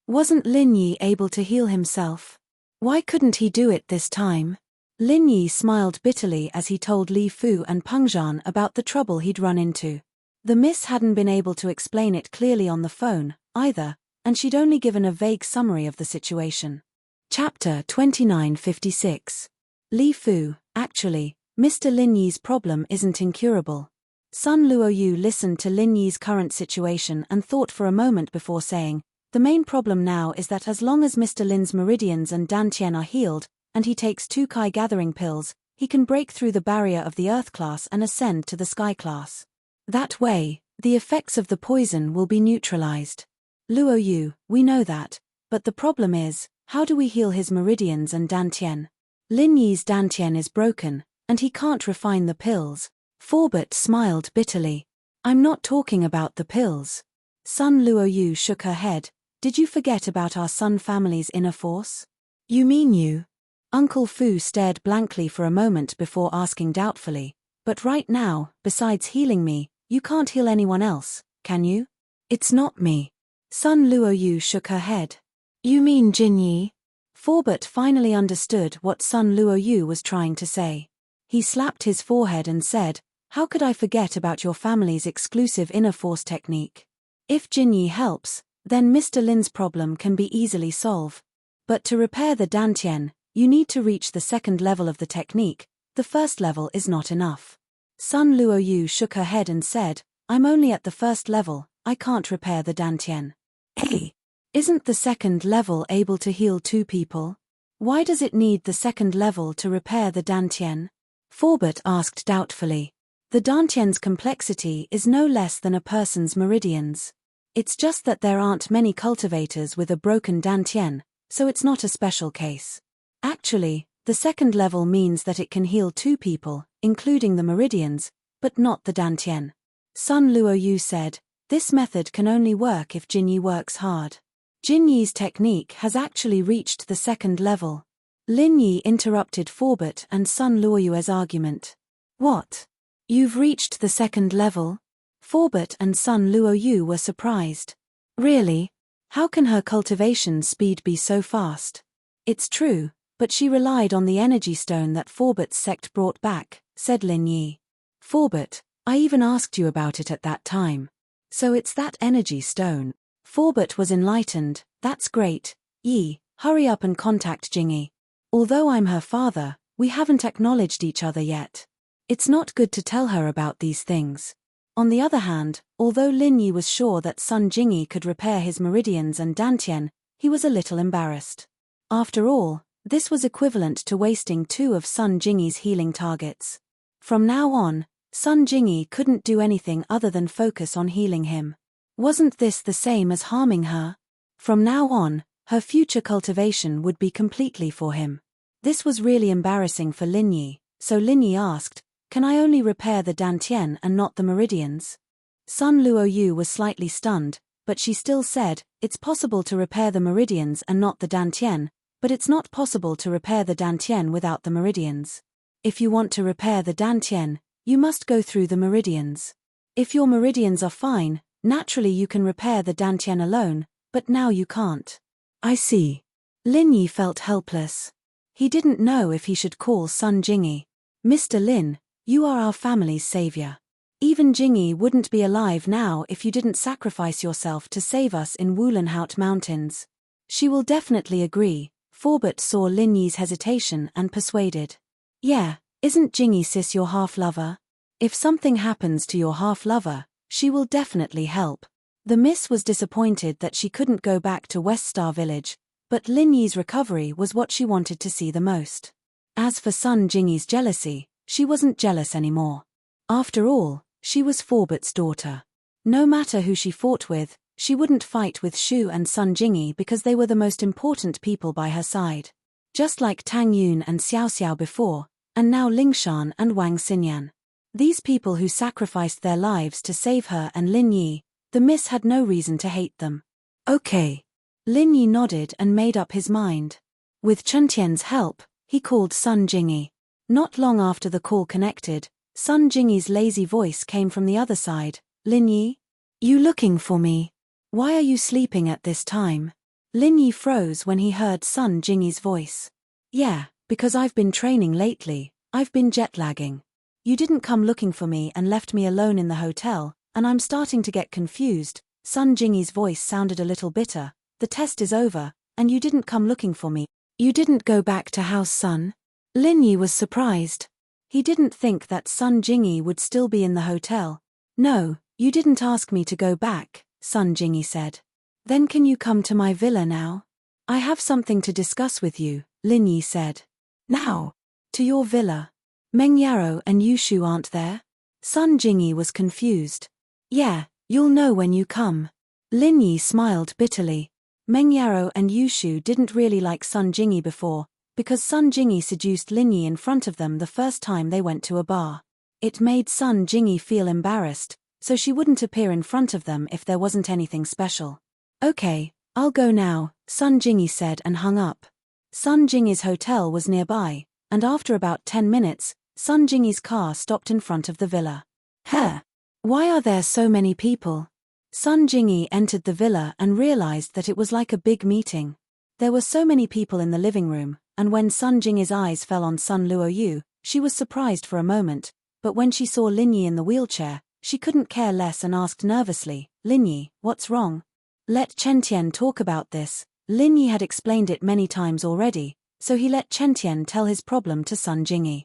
Speaker 1: Wasn't Lin Yi able to heal himself? Why couldn't he do it this time? Lin Yi smiled bitterly as he told Li Fu and Pengzhan about the trouble he'd run into. The miss hadn't been able to explain it clearly on the phone, either, and she'd only given a vague summary of the situation. Chapter 2956. Li Fu, actually, Mr. Lin Yi's problem isn't incurable. Sun Luoyu listened to Lin Yi's current situation and thought for a moment before saying, the main problem now is that as long as Mr. Lin's meridians and dantian are healed, and he takes 2 Kai gathering pills, he can break through the barrier of the Earth class and ascend to the Sky class. That way, the effects of the poison will be neutralized. Luoyu, we know that, but the problem is, how do we heal his meridians and dantian? Lin Yi's dantian is broken, and he can't refine the pills. Forbert smiled bitterly. I'm not talking about the pills. Sun Luoyu shook her head. Did you forget about our Sun family's inner force? You mean you? Uncle Fu stared blankly for a moment before asking doubtfully, but right now, besides healing me, you can't heal anyone else, can you? It's not me. Sun Luoyu shook her head. You mean Jin Yi? Forbert finally understood what Sun Luoyu was trying to say. He slapped his forehead and said, how could I forget about your family's exclusive inner force technique? If Jin Yi helps, then Mr. Lin's problem can be easily solved. But to repair the dantian, you need to reach the 2nd level of the technique. The 1st level is not enough. Sun Luoyu shook her head and said, I'm only at the 1st level, I can't repair the dantian. Hey, isn't the 2nd level able to heal 2 people? Why does it need the 2nd level to repair the dantian? Forbert asked doubtfully. The dantian's complexity is no less than a person's meridians. It's just that there aren't many cultivators with a broken dantian, so it's not a special case. Actually, the 2nd level means that it can heal 2 people, including the meridians, but not the dantian. Sun Luoyu said, this method can only work if Jin Yi works hard. Jin Yi's technique has actually reached the 2nd level. Lin Yi interrupted Forbert and Sun Luoyu's argument. What? You've reached the 2nd level? Forbert and Sun Luoyu were surprised. Really? How can her cultivation speed be so fast? It's true, but she relied on the energy stone that Forbert's sect brought back, said Lin Yi. Forbert, I even asked you about it at that time. So it's that energy stone. Forbert was enlightened. That's great. Yi, hurry up and contact Jingyi. Although I'm her father, we haven't acknowledged each other yet. It's not good to tell her about these things. On the other hand, although Lin Yi was sure that Sun Jingyi could repair his meridians and dantian, he was a little embarrassed. After all, this was equivalent to wasting 2 of Sun Jingyi's healing targets. From now on, Sun Jingyi couldn't do anything other than focus on healing him. Wasn't this the same as harming her? From now on, her future cultivation would be completely for him. This was really embarrassing for Lin Yi, so Lin Yi asked, can I only repair the dantian and not the meridians? Sun Luoyu was slightly stunned, but she still said, it's possible to repair the meridians and not the dantian, but it's not possible to repair the dantian without the meridians. If you want to repair the dantian, you must go through the meridians. If your meridians are fine, naturally you can repair the dantian alone, but now you can't. I see. Lin Yi felt helpless. He didn't know if he should call Sun Jingyi. Mr. Lin, you are our family's savior. Even Jingyi wouldn't be alive now if you didn't sacrifice yourself to save us in Wulenhout Mountains. She will definitely agree. Forbert saw Lin Yi's hesitation and persuaded. Yeah, isn't Jingyi sis your half-lover? If something happens to your half-lover, she will definitely help. The miss was disappointed that she couldn't go back to West Star Village, but Lin Yi's recovery was what she wanted to see the most. As for Sun Jingyi's jealousy, she wasn't jealous anymore. After all, she was Forbert's daughter. No matter who she fought with, She wouldn't fight with Shu and Sun Jingyi because they were the most important people by her side. Just like Tang Yun and Xiao Xiao before, and now Lingshan and Wang Xinyan. These people who sacrificed their lives to save her and Lin Yi, the miss had no reason to hate them. Okay. Lin Yi nodded and made up his mind. With Chen Tian's help, he called Sun Jingyi. Not long after the call connected, Sun Jingyi's lazy voice came from the other side. Lin Yi? You looking for me? Why are you sleeping at this time? Lin Yi froze when he heard Sun Jingyi's voice. Yeah, because I've been training lately, I've been jet-lagging. You didn't come looking for me and left me alone in the hotel, and I'm starting to get confused. Sun Jingyi's voice sounded a little bitter. The test is over, and you didn't come looking for me. You didn't go back to House Sun? Lin Yi was surprised. He didn't think that Sun Jingyi would still be in the hotel. No, you didn't ask me to go back, Sun Jingyi said. Then can you come to my villa now? I have something to discuss with you, Lin Yi said. Now? To your villa? Meng Yaro and Yushu aren't there? Sun Jingyi was confused. Yeah, you'll know when you come. Lin Yi smiled bitterly. Meng Yaro and Yushu didn't really like Sun Jingyi before, because Sun Jingyi seduced Lin Yi in front of them the first time they went to a bar. It made Sun Jingyi feel embarrassed, so she wouldn't appear in front of them if there wasn't anything special. Okay, I'll go now, Sun Jingyi said and hung up. Sun Jingyi's hotel was nearby, and after about 10 minutes, Sun Jingyi's car stopped in front of the villa. Huh? Why are there so many people? Sun Jingyi entered the villa and realized that it was like a big meeting. There were so many people in the living room, and when Sun Jingyi's eyes fell on Sun Luoyu, she was surprised for a moment, but when she saw Lin Yi in the wheelchair, she couldn't care less and asked nervously, Lin Yi, what's wrong? Let Chen Tian talk about this. Lin Yi had explained it many times already, so he let Chen Tian tell his problem to Sun Jingyi.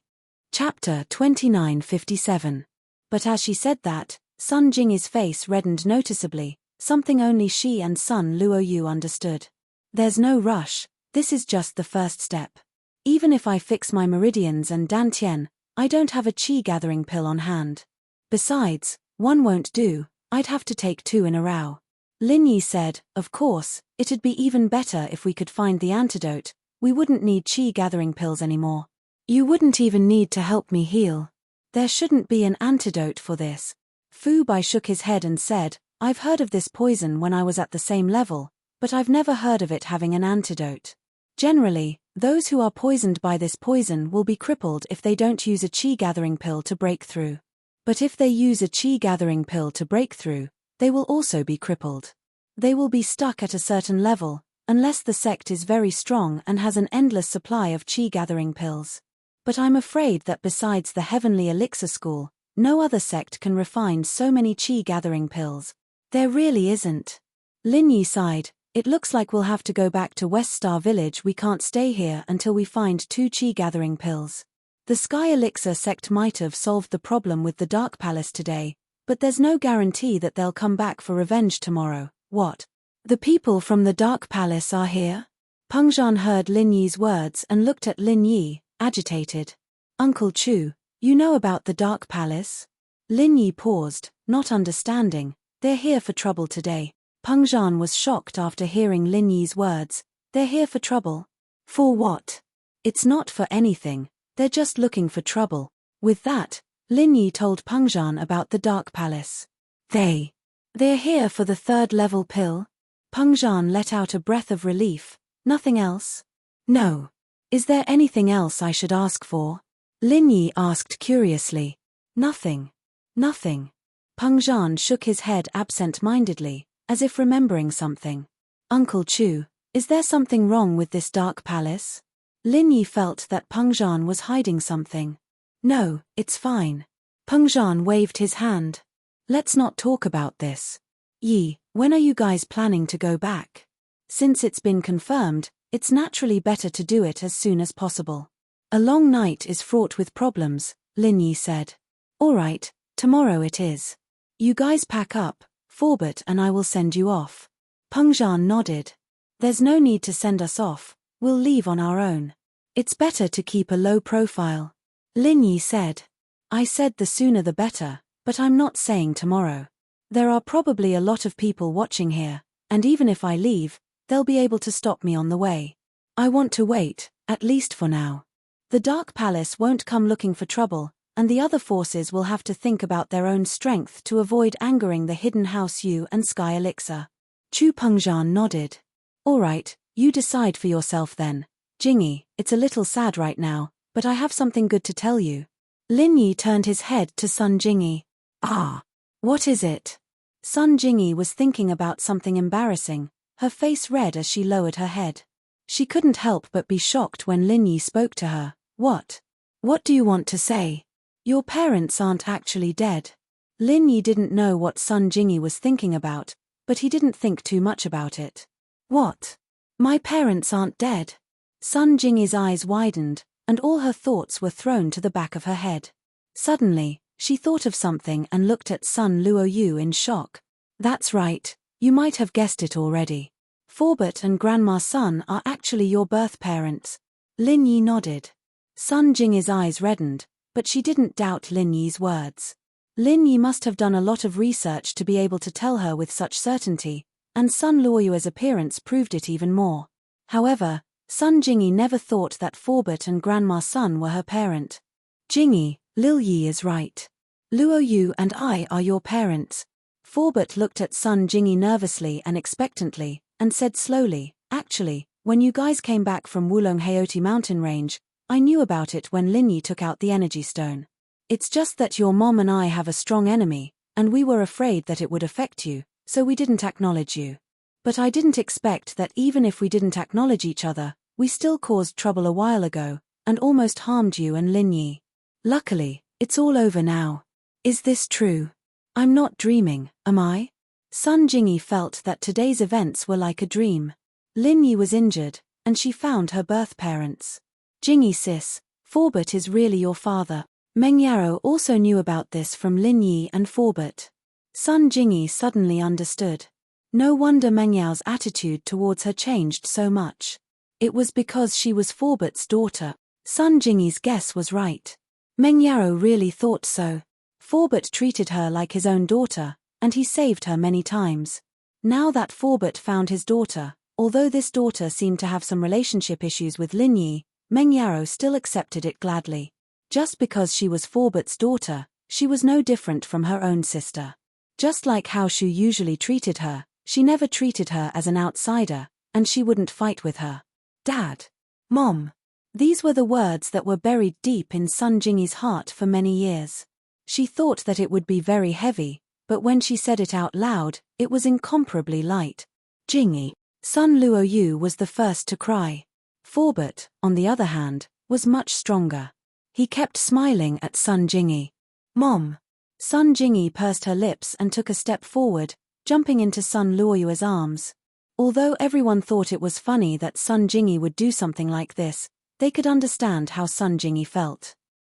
Speaker 1: Chapter 2957. But as she said that, Sun Jingyi's face reddened noticeably, something only she and Sun Luoyu understood. There's no rush, this is just the first step. Even if I fix my meridians and dantian, I don't have a qi gathering pill on hand. Besides, one won't do, I'd have to take 2 in a row. Lin Yi said, of course, it'd be even better if we could find the antidote, we wouldn't need qi gathering pills anymore. You wouldn't even need to help me heal. There shouldn't be an antidote for this. Fu Bai shook his head and said, I've heard of this poison when I was at the same level, but I've never heard of it having an antidote. Generally, those who are poisoned by this poison will be crippled if they don't use a qi gathering pill to break through. But if they use a qi gathering pill to break through, they will also be crippled. They will be stuck at a certain level, unless the sect is very strong and has an endless supply of qi gathering pills. But I'm afraid that besides the Heavenly Elixir School, no other sect can refine so many qi gathering pills. There really isn't. Lin Yi sighed, it looks like we'll have to go back to West Star Village. We can't stay here until we find 2 qi gathering pills. The Sky Elixir sect might have solved the problem with the Dark Palace today, but there's no guarantee that they'll come back for revenge tomorrow. What? The people from the Dark Palace are here? Peng Zhan heard Lin Yi's words and looked at Lin Yi, agitated. Uncle Chu, you know about the Dark Palace? Lin Yi paused, not understanding. They're here for trouble today. Peng Zhan was shocked after hearing Lin Yi's words. They're here for trouble? For what? It's not for anything, they're just looking for trouble. With that, Lin Yi told Peng Zhan about the Dark Palace. They're here for the 3rd level pill? Peng Zhan let out a breath of relief. Nothing else? No. Is there anything else I should ask for? Lin Yi asked curiously. Nothing. Nothing. Peng Zhan shook his head absent-mindedly, as if remembering something. Uncle Chu, is there something wrong with this Dark Palace? Lin Yi felt that Peng Zhan was hiding something. No, it's fine. Peng Zhan waved his hand. Let's not talk about this. Yi, when are you guys planning to go back? Since it's been confirmed, it's naturally better to do it as soon as possible. A long night is fraught with problems, Lin Yi said. All right, tomorrow it is. You guys pack up, Forbert and I will send you off. Peng Zhan nodded. There's no need to send us off, we'll leave on our own. It's better to keep a low profile. Lin Yi said. I said the sooner the better, but I'm not saying tomorrow. There are probably a lot of people watching here, and even if I leave, they'll be able to stop me on the way. I want to wait, at least for now. The Dark Palace won't come looking for trouble, and the other forces will have to think about their own strength to avoid angering the Hidden House Yu and Sky Elixir. Chu Pengzhan nodded. All right, you decide for yourself then. Jingyi, it's a little sad right now, but I have something good to tell you. Lin Yi turned his head to Sun Jingyi. Ah, what is it? Sun Jingyi was thinking about something embarrassing, her face red as she lowered her head. She couldn't help but be shocked when Lin Yi spoke to her. What? What do you want to say? Your parents aren't actually dead. Lin Yi didn't know what Sun Jingyi was thinking about, but he didn't think too much about it. What? My parents aren't dead. Sun Jingyi's eyes widened, and all her thoughts were thrown to the back of her head. Suddenly, she thought of something and looked at Sun Luoyu in shock. That's right, you might have guessed it already. Forbert and Grandma Sun are actually your birth parents. Lin Yi nodded. Sun Jingyi's eyes reddened, but she didn't doubt Lin Yi's words. Lin Yi must have done a lot of research to be able to tell her with such certainty, and Sun Luoyu's appearance proved it even more. However, Sun Jingyi never thought that Forbert and Grandma Sun were her parent. Jingyi, Lil Yi is right. Luoyu and I are your parents. Forbert looked at Sun Jingyi nervously and expectantly, and said slowly, actually, when you guys came back from Wulong Heoti mountain range, I knew about it when Lin Yi took out the energy stone. It's just that your mom and I have a strong enemy, and we were afraid that it would affect you, so we didn't acknowledge you. But I didn't expect that even if we didn't acknowledge each other, we still caused trouble a while ago, and almost harmed you and Lin Yi. Luckily, it's all over now. Is this true? I'm not dreaming, am I? Sun Jingyi felt that today's events were like a dream. Lin Yi was injured, and she found her birth parents. Jingyi sis, Forbert is really your father. Meng Yaro also knew about this from Lin Yi and Forbert. Sun Jingyi suddenly understood. No wonder Meng Yao's attitude towards her changed so much. It was because she was Forbert's daughter. Sun Jingyi's guess was right. Meng Yaro really thought so. Forbert treated her like his own daughter, and he saved her many times. Now that Forbert found his daughter, although this daughter seemed to have some relationship issues with Lin Yi, Meng Yaro still accepted it gladly. Just because she was Forbert's daughter, she was no different from her own sister. Just like how Shu usually treated her, she never treated her as an outsider, and she wouldn't fight with her. Dad. Mom. These were the words that were buried deep in Sun Jingyi's heart for many years. She thought that it would be very heavy, but when she said it out loud, it was incomparably light. Jingyi. Sun Luoyu was the first to cry. Forbert, on the other hand, was much stronger. He kept smiling at Sun Jingyi. Mom. Sun Jingyi pursed her lips and took a step forward, jumping into Sun Luoyu's arms. Although everyone thought it was funny that Sun Jingyi would do something like this, they could understand how Sun Jingyi felt.